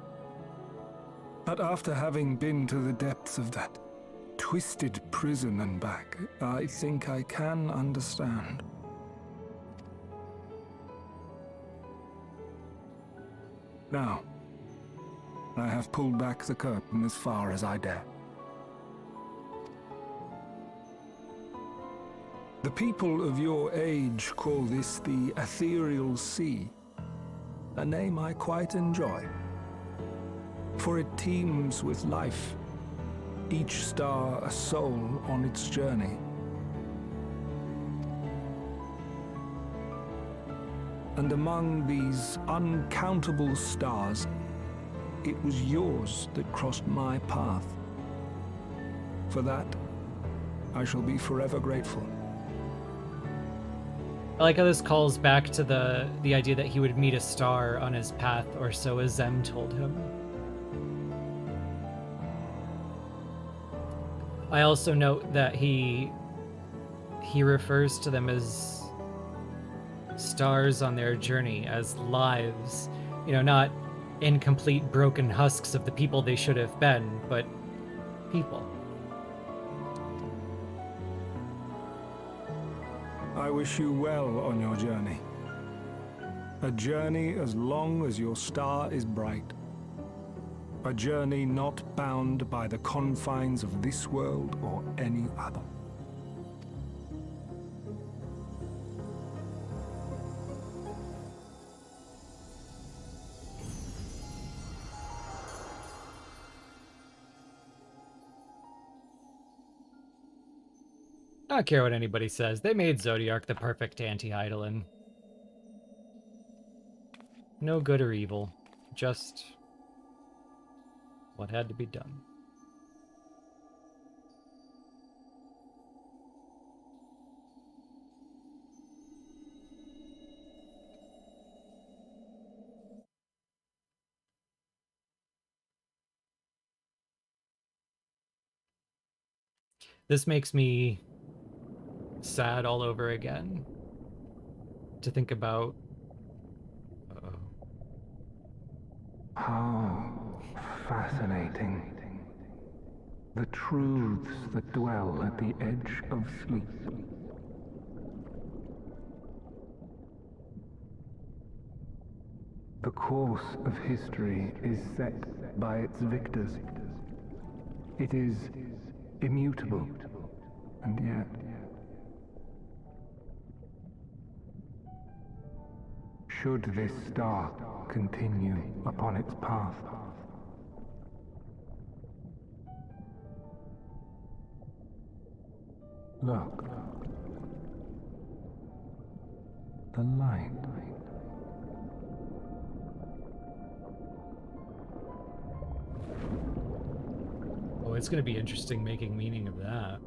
But after having been to the depths of that twisted prison and back, I think I can understand. Now, I have pulled back the curtain as far as I dare. The people of your age call this the Ethereal Sea, a name I quite enjoy, for it teems with life, each star a soul on its journey. And among these uncountable stars, it was yours that crossed my path. For that, I shall be forever grateful. I like how this calls back to the idea that he would meet a star on his path, or so Azem told him. I also note that he refers to them as stars on their journey, as lives. You know, not incomplete broken husks of the people they should have been, but people. I wish you well on your journey. A journey as long as your star is bright. A journey not bound by the confines of this world or any other. I don't care what anybody says. They made Zodiark the perfect anti-Eidolon. No good or evil. Just what had to be done. This makes me sad all over again to think about. Uh-oh. How fascinating. The truths that dwell at the edge of sleep. The course of history is set by its victors. It is immutable, and yet should this star continue upon its path, look, the light. Oh, it's going to be interesting making meaning of that.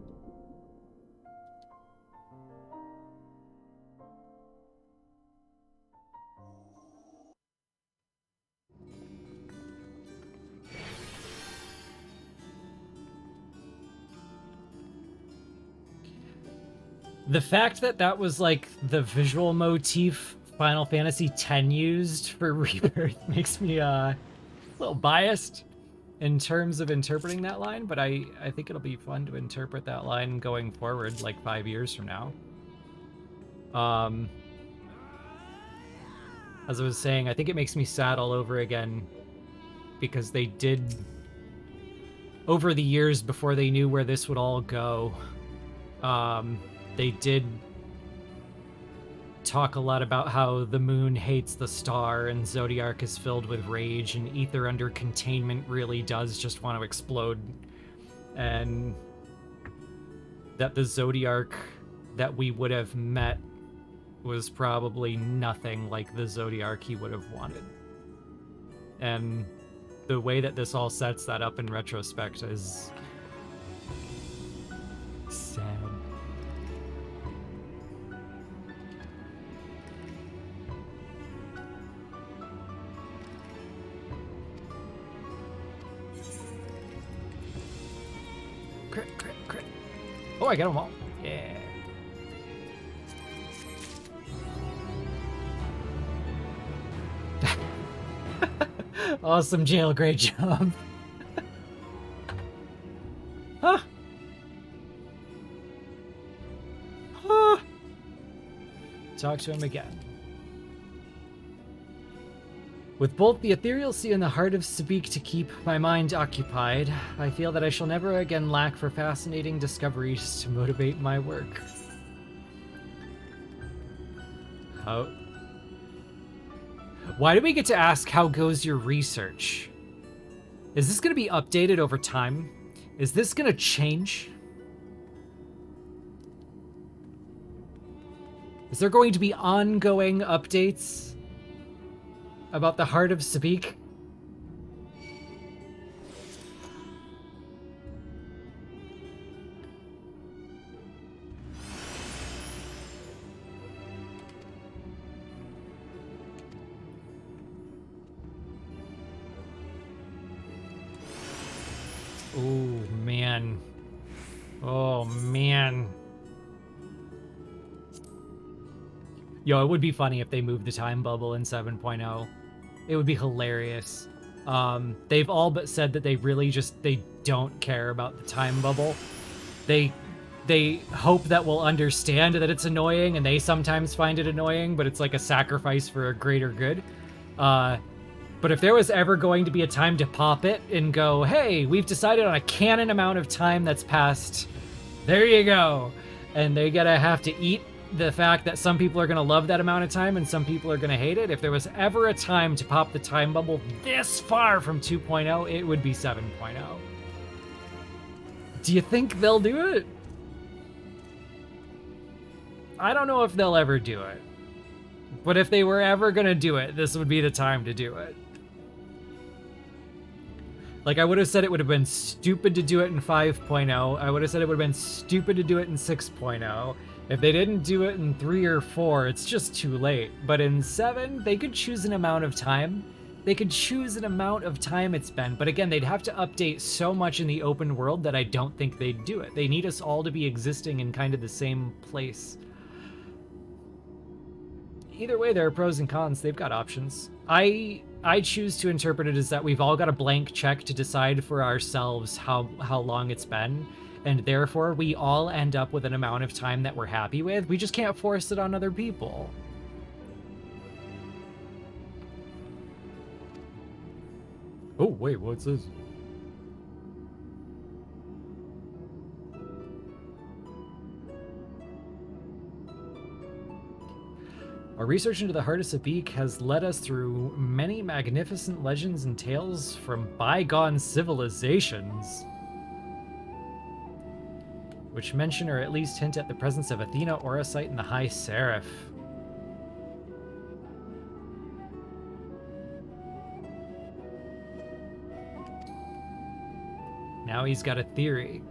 The fact that that was like the visual motif Final Fantasy X used for Rebirth makes me a little biased in terms of interpreting that line, but I think it'll be fun to interpret that line going forward, like 5 years from now. As I was saying, I think it makes me sad all over again because they did, over the years before they knew where this would all go, they did talk a lot about how the moon hates the star and Zodiark is filled with rage and ether under containment really does just want to explode, and that the Zodiark that we would have met was probably nothing like the Zodiark he would have wanted. And the way that this all sets that up in retrospect is sad. Crit. Oh, I got them all. Yeah. Awesome, Jail. Great job. Huh? Huh? Talk to him again. With both the ethereal sea and the heart of Sabik to keep my mind occupied, I feel that I shall never again lack for fascinating discoveries to motivate my work. How? Why do we get to ask how goes your research? Is this going to be updated over time? Is this going to change? Is there going to be ongoing updates about the heart of Sabik? Oh, man. Oh, man. Yo, it would be funny if they moved the time bubble in 7.0. It would be hilarious. They've all but said that they really just, they don't care about the time bubble. They hope that we'll understand that it's annoying, and they sometimes find it annoying, but it's like a sacrifice for a greater good. But if there was ever going to be a time to pop it and go, hey, we've decided on a canon amount of time that's passed, there you go. And they're gonna have to eat the fact that some people are gonna love that amount of time and some people are gonna hate it. If there was ever a time to pop the time bubble this far from 2.0, it would be 7.0. Do you think they'll do it? I don't know if they'll ever do it. But if they were ever gonna do it, this would be the time to do it. Like, I would have said it would have been stupid to do it in 5.0. I would have said it would have been stupid to do it in 6.0. If they didn't do it in 3 or 4, it's just too late. But in 7, they could choose an amount of time. They could choose an amount of time it's been. But again, they'd have to update so much in the open world that I don't think they'd do it. They need us all to be existing in kind of the same place. Either way, there are pros and cons. They've got options. I choose to interpret it as that we've all got a blank check to decide for ourselves how long it's been, and therefore we all end up with an amount of time that we're happy with. We just can't force it on other people. Oh, wait, what's this? Our research into the heart of Sabik has led us through many magnificent legends and tales from bygone civilizations, which mention or at least hint at the presence of Athena, Orosite, and the High Seraph. Now he's got a theory.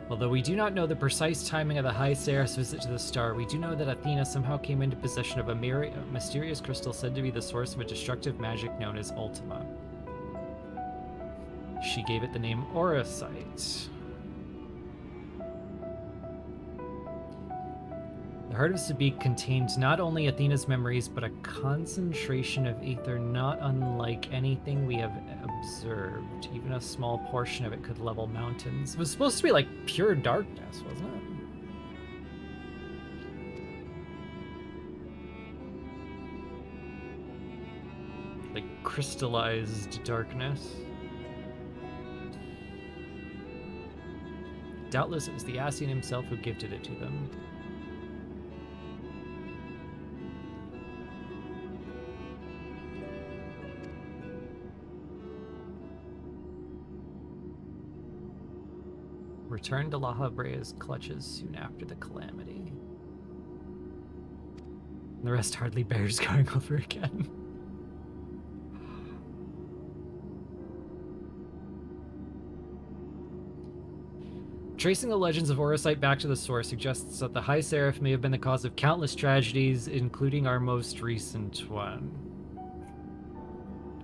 Although we do not know the precise timing of the High Seraph's visit to the star, we do know that Athena somehow came into possession of a mysterious crystal said to be the source of a destructive magic known as Ultima. She gave it the name Orosite. The heart of Sabik contained not only Athena's memories, but a concentration of ether not unlike anything we have observed. Even a small portion of it could level mountains. It was supposed to be like pure darkness, wasn't it? Like crystallized darkness. Doubtless it was the Ascian himself who gifted it to them. Returned to La Habrea's clutches soon after the calamity. The rest hardly bears going over again. Tracing the legends of Orosite back to the source suggests that the High Seraph may have been the cause of countless tragedies, including our most recent one.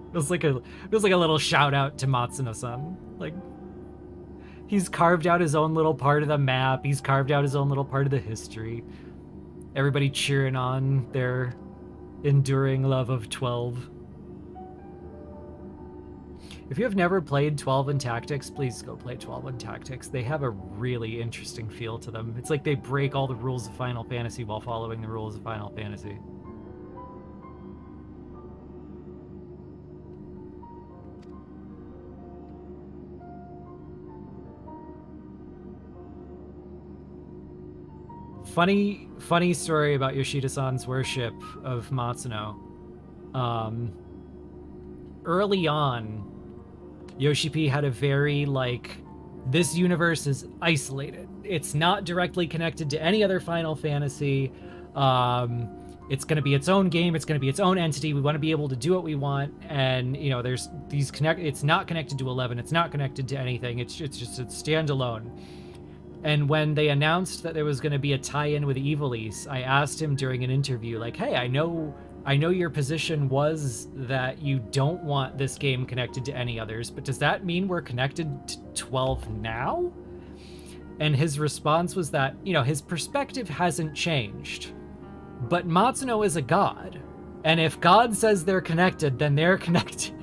It was like a little shout out to Matsuno-san. Like, he's carved out his own little part of the map. He's carved out his own little part of the history. Everybody cheering on their enduring love of 12. If you have never played 12 and Tactics, please go play 12 and Tactics. They have a really interesting feel to them. It's like they break all the rules of Final Fantasy while following the rules of Final Fantasy. Funny story about Yoshida-san's worship of Matsuno. Early on, Yoshi P had a very, like, this universe is isolated. It's not directly connected to any other Final Fantasy. It's going to be its own game. It's going to be its own entity. We want to be able to do what we want. And, you know, there's these it's not connected to 11. It's not connected to anything. It's standalone. And when they announced that there was going to be a tie-in with Ivalice, I asked him during an interview, like, hey, I know your position was that you don't want this game connected to any others, but does that mean we're connected to 12 now? And his response was that, you know, his perspective hasn't changed, but Matsuno is a god. And if God says they're connected, then they're connected.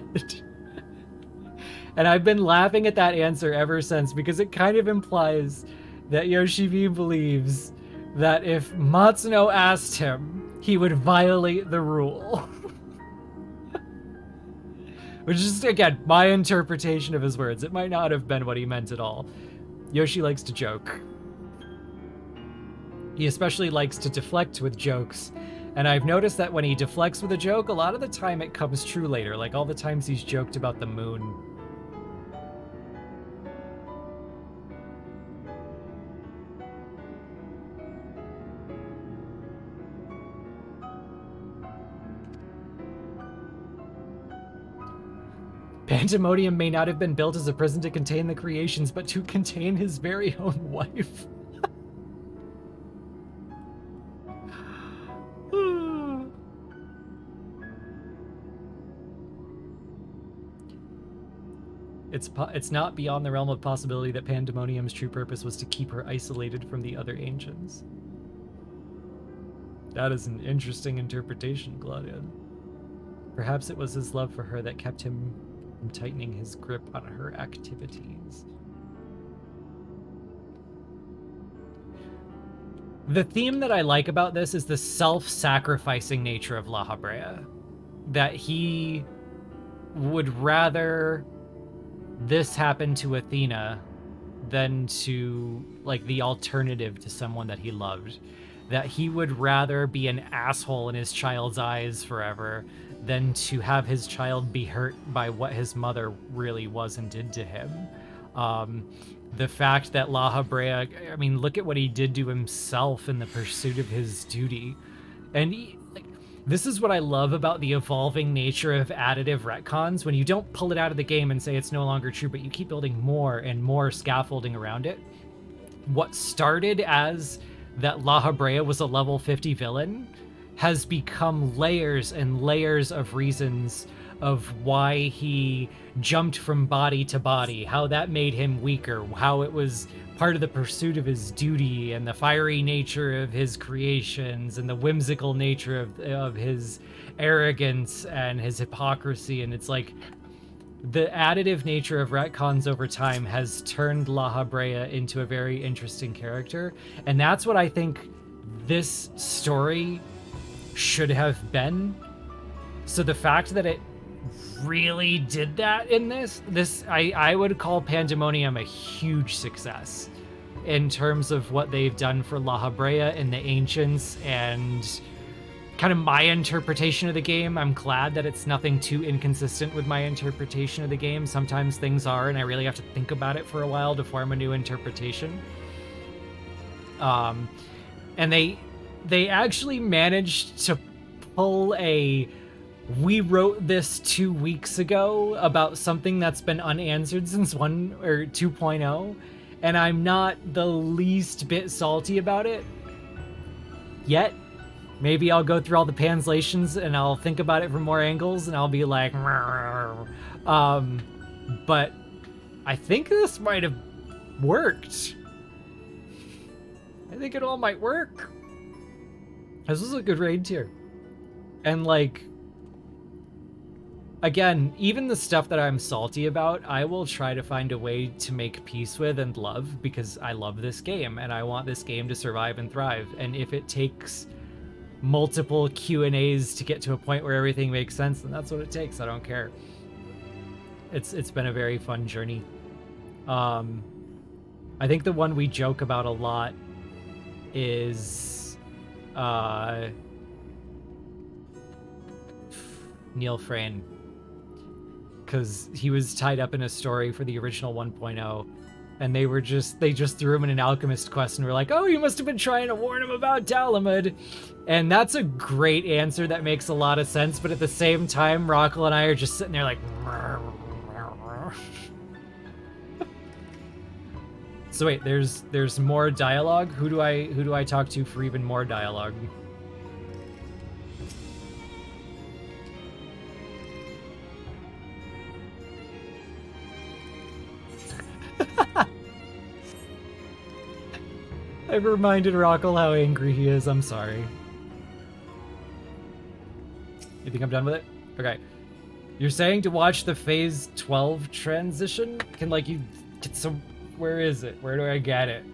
And I've been laughing at that answer ever since, because it kind of implies that Yoshi-V believes that if Matsuno asked him, he would violate the rule. Which is, again, my interpretation of his words. It might not have been what he meant at all. Yoshi likes to joke. He especially likes to deflect with jokes. And I've noticed that when he deflects with a joke, a lot of the time it comes true later. Like all the times he's joked about the moon. Pandemonium may not have been built as a prison to contain the creations, but to contain his very own wife. It's not beyond the realm of possibility that Pandemonium's true purpose was to keep her isolated from the other ancients. That is an interesting interpretation, Claudian. Perhaps it was his love for her that kept him from tightening his grip on her activities. The theme that I like about this is the self-sacrificing nature of La Habrea. That he would rather this happen to Athena than to, like, the alternative to someone that he loved. That he would rather be an asshole in his child's eyes forever than to have his child be hurt by what his mother really was and did to him. The fact that La Habrea, I mean, look at what he did to himself in the pursuit of his duty. And this is what I love about the evolving nature of additive retcons, when you don't pull it out of the game and say it's no longer true, but you keep building more and more scaffolding around it. What started as that La Habrea was a level 50 villain has become layers and layers of reasons of why he jumped from body to body, how that made him weaker, how it was part of the pursuit of his duty, and the fiery nature of his creations, and the whimsical nature of his arrogance and his hypocrisy. And it's like, the additive nature of retcons over time has turned La Habrea into a very interesting character. And that's what I think this story should have been. So the fact that it really did that in this I would call Pandemonium a huge success in terms of what they've done for La Habrea and the Ancients, and kind of my interpretation of the game. I'm glad that it's nothing too inconsistent with my interpretation of the game. Sometimes things are, and I really have to think about it for a while to form a new interpretation. And they actually managed to pull a, we wrote this 2 weeks ago about something that's been unanswered since 1 or 2.0, and I'm not the least bit salty about it yet. Maybe I'll go through all the translations and I'll think about it from more angles and I'll be like, but I think this might have worked. I think it all might work. This was a good raid tier. And like, again, even the stuff that I'm salty about, I will try to find a way to make peace with and love, because I love this game and I want this game to survive and thrive. And if it takes multiple Q&As to get to a point where everything makes sense, then that's what it takes. I don't care. It's been a very fun journey. I think the one we joke about a lot is Neil Frayne, because he was tied up in a story for the original 1.0, and they just threw him in an alchemist quest and were like, oh, you must have been trying to warn him about Talamud. And that's a great answer that makes a lot of sense, but at the same time, Rockel and I are just sitting there like, so wait, there's more dialogue. Who do I talk to for even more dialogue? I've reminded Rockel how angry he is. I'm sorry. You think I'm done with it? Okay. You're saying to watch the phase 12 transition? Can, like, you get some... Where is it? Where do I get it?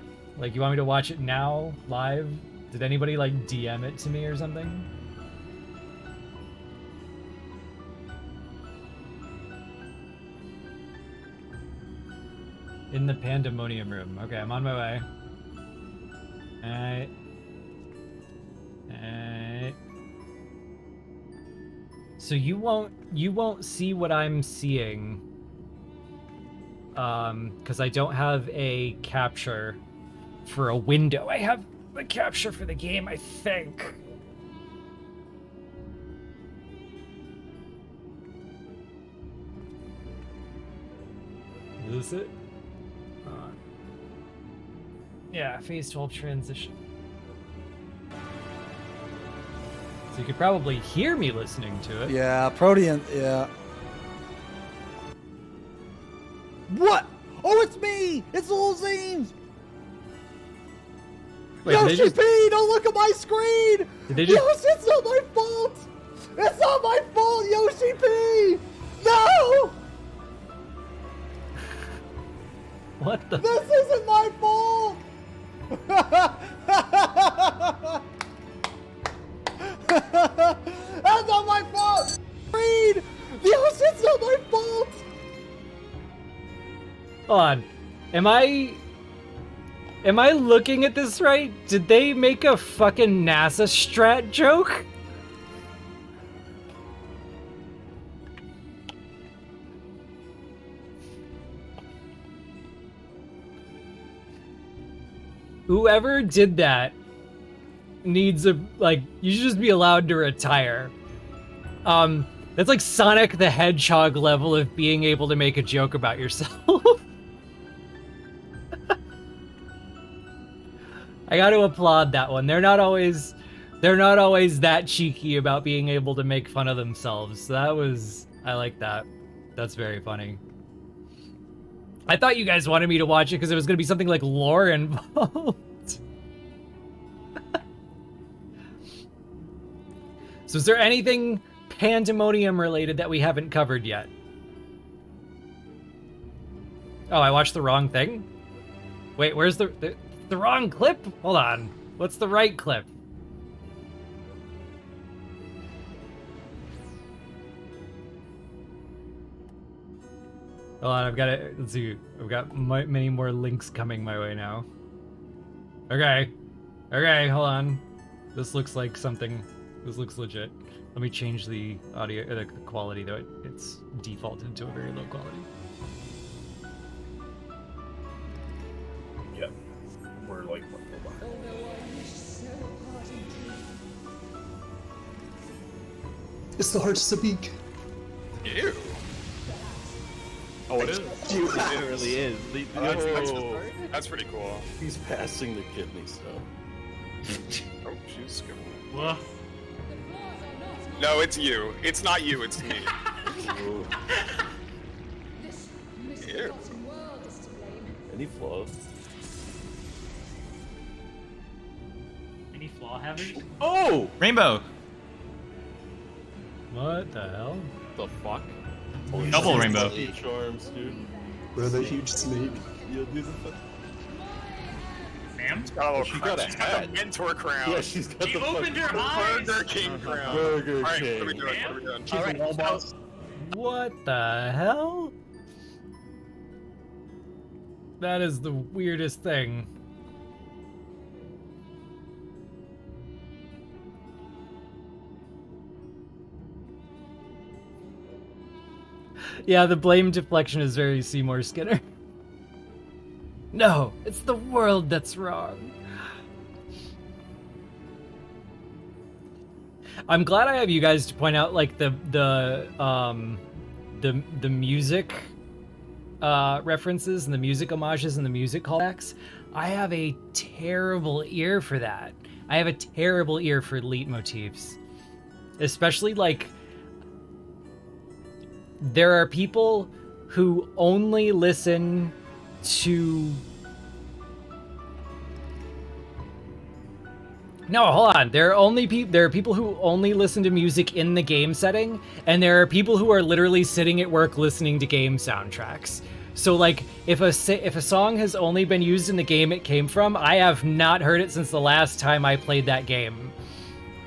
Like, you want me to watch it now, live? Did anybody, like, DM it to me or something? In the Pandemonium room. Okay, I'm on my way. Alright. Alright. So you won't see what I'm seeing. Because I don't have a capture for a window. I have a capture for the game, I think. Is this it? Yeah, phase 12 transition. So you could probably hear me listening to it. Yeah, Protean, yeah. What? Oh, it's me! It's Little Zines! Wait, Yoshi did they P! Don't look at my screen! Did they just- Yoshi, it's not my fault! It's not my fault, Yoshi P! No! What the? This isn't my fault! That's not my fault! Read! Yoshi, it's not my fault! Hold on. Am I looking at this right? Did they make a fucking NASA strat joke? Whoever did that needs a, like, you should just be allowed to retire. That's like Sonic the Hedgehog level of being able to make a joke about yourself. I got to applaud that one. They're not always that cheeky about being able to make fun of themselves. So I like that. That's very funny. I thought you guys wanted me to watch it because it was going to be something like lore involved. So is there anything Pandemonium related that we haven't covered yet? Oh, I watched the wrong thing? Wait, where's the wrong clip? Hold on. What's the right clip? Hold on, I've got it. Let's see. I've got many more links coming my way now. Okay. Okay, hold on. This looks like something. This looks legit. Let me change the audio, the quality, though it's defaulted to a very low quality. Yep. We're like, It's the heart Sabik. Ew. Oh, it is? It really is. That's pretty cool. He's passing the kidney stuff. Oh, she's skipping. What? No, it's you. It's not you, it's me. Ew. Any flaws? Any flaw having? Oh! Rainbow! What the hell? The fuck? Double rainbow. Charms, dude. With a huge snake. You'll do the fuck. Ma'am? Got a little She crown. got a She's got hat. the mentor crown. Yeah, she's got She the opened fucking her eyes! Burger King crown. Burger Alright, King. what are we doing? What are we doing? All right, wall boss. What the hell? That is the weirdest thing. Yeah, the blame deflection is very Seymour Skinner. No, it's the world that's wrong. I'm glad I have you guys to point out like the music references and the music homages and the music callbacks. I have a terrible ear for that. I have a terrible ear for leitmotifs, especially like there are people who only listen to. No, hold on. There are people who only listen to music in the game setting, and there are people who are literally sitting at work listening to game soundtracks. So like, if a song has only been used in the game it came from, I have not heard it since the last time I played that game.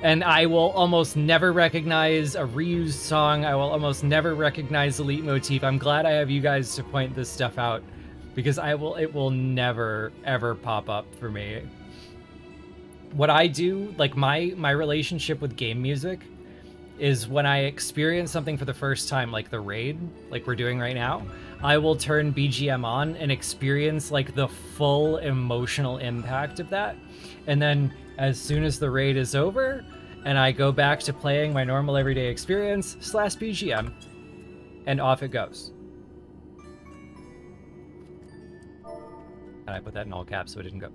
And I will almost never recognize a reused song. I will almost never recognize the leitmotif. I'm glad I have you guys to point this stuff out, because it will never ever pop up for me. What I do, like my relationship with game music, is when I experience something for the first time, like the raid, like we're doing right now, I will turn BGM on and experience like the full emotional impact of that. And then as soon as the raid is over and I go back to playing my normal everyday experience, slash BGM, and off it goes. And I put that in all caps so it didn't go.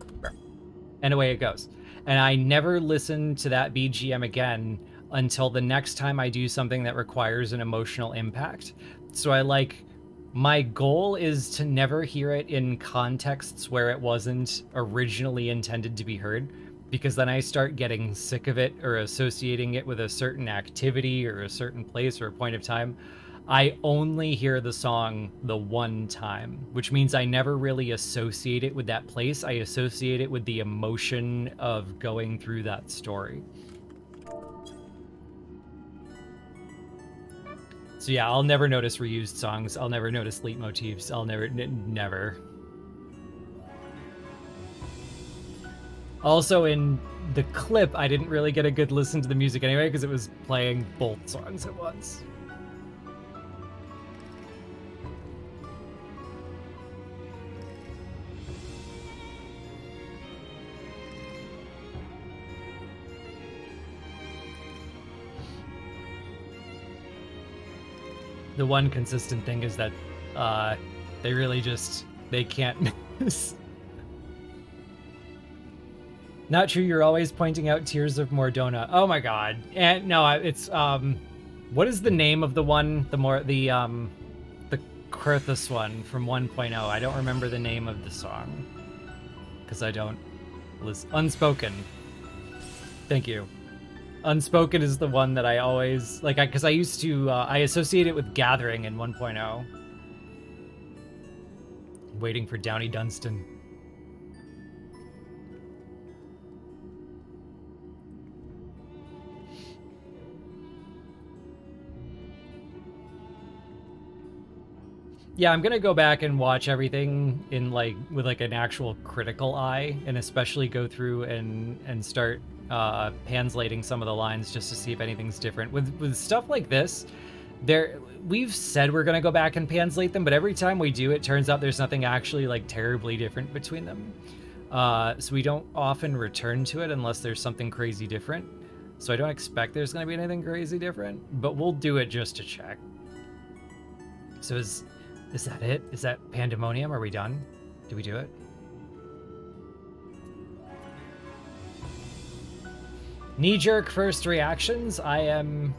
And away it goes. And I never listen to that BGM again until the next time I do something that requires an emotional impact. So my goal is to never hear it in contexts where it wasn't originally intended to be heard, because then I start getting sick of it or associating it with a certain activity or a certain place or a point of time. I only hear the song the one time, which means I never really associate it with that place. I associate it with the emotion of going through that story. So yeah, I'll never notice reused songs. I'll never notice leitmotifs. I'll never. Also, in the clip, I didn't really get a good listen to the music anyway, because it was playing both songs at once. The one consistent thing is that they can't miss. Not true, you're always pointing out Tears of Mordona. Oh my god. And no, it's what is the name of the one, the Kurthus one from 1.0? I don't remember the name of the song, because I don't listen. Unspoken. Thank you. Unspoken is the one that I always like, because I used to I associate it with Gathering in 1.0. Waiting for Downey Dunstan. Yeah, I'm gonna go back and watch everything in with an actual critical eye, and especially go through and start panslating some of the lines just to see if anything's different. With stuff like this, we've said we're gonna go back and panslate them, but every time we do, it turns out there's nothing actually terribly different between them. So we don't often return to it unless there's something crazy different. So I don't expect there's gonna be anything crazy different, but we'll do it just to check. So is that it? Is that Pandemonium? Are we done? Did we do it? Knee-jerk first reactions. I'm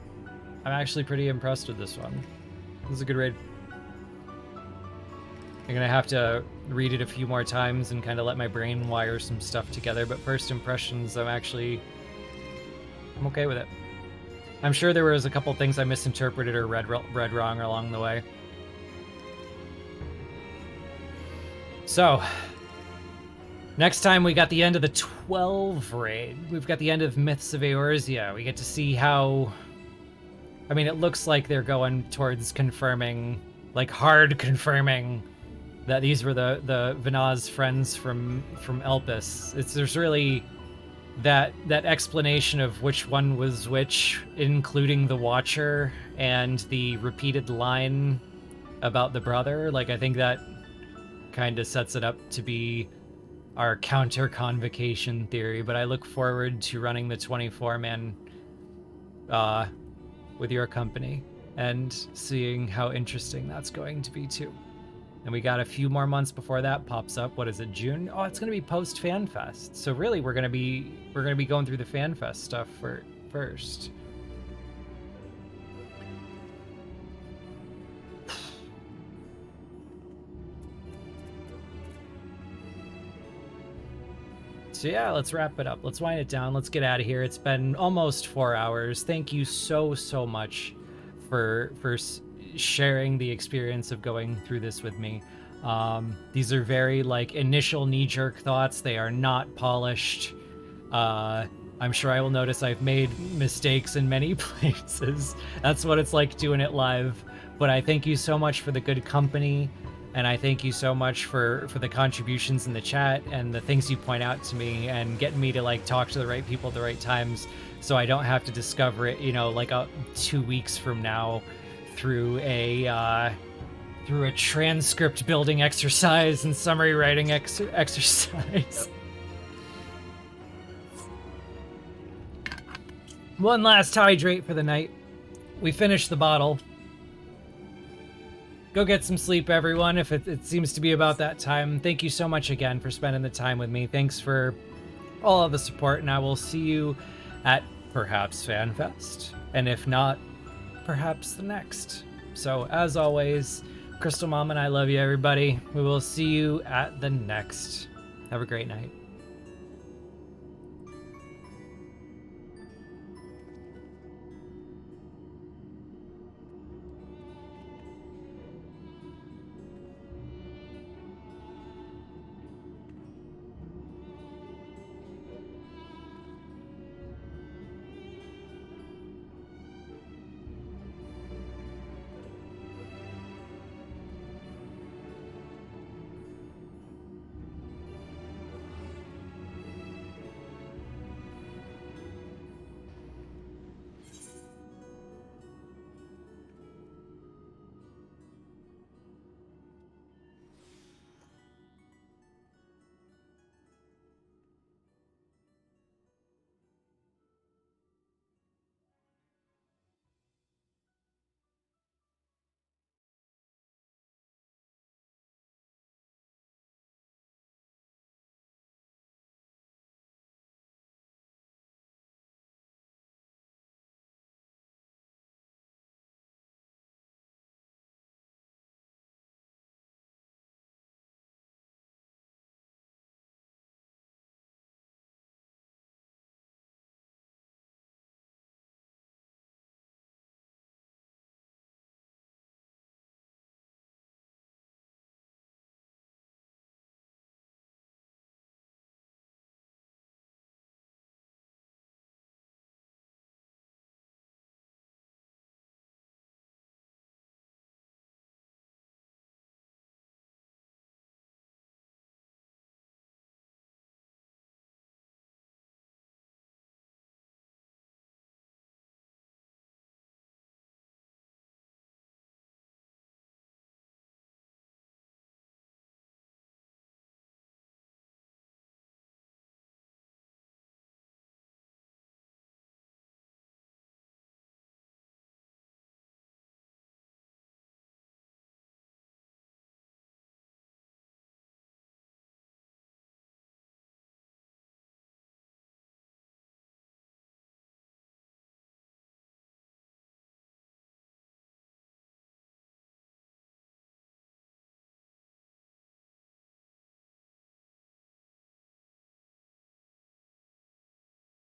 actually pretty impressed with this one. This is a good raid. I'm gonna have to read it a few more times and kind of let my brain wire some stuff together, but first impressions, I'm okay with it. I'm sure there was a couple things I misinterpreted or read wrong along the way. So, next time we got the end of the 12 raid. We've got the end of Myths of Eorzea. We get to see how... I mean, it looks like they're going towards confirming, hard confirming, that these were the Vinaz friends from Elpis. There's really that explanation of which one was which, including the Watcher and the repeated line about the brother. I think that kind of sets it up to be our counter-convocation theory, but I look forward to running the 24-man with your company and seeing how interesting that's going to be too. And we got a few more months before that pops up. What is it, June? Oh, it's going to be post FanFest. So really, we're going to be going through the FanFest stuff first. So yeah, let's wrap it up. Let's wind it down. Let's get out of here. It's been almost 4 hours. Thank you so much for sharing the experience of going through this with me. These are very like initial knee-jerk thoughts. They are not polished. I'm sure I will notice I've made mistakes in many places. That's what it's like doing it live. But I thank you so much for the good company, and I thank you so much for the contributions in the chat and the things you point out to me and getting me to like talk to the right people at the right times, so I don't have to discover it, you know, like 2 weeks from now through a transcript building exercise and summary writing exercise. One last hydrate for the night. We finished the bottle. Go get some sleep, everyone, if it seems to be about that time. Thank you so much again for spending the time with me. Thanks for all of the support, and I will see you at perhaps FanFest. And if not, perhaps the next. So, as always, Crystal Mom and I love you, everybody. We will see you at the next. Have a great night.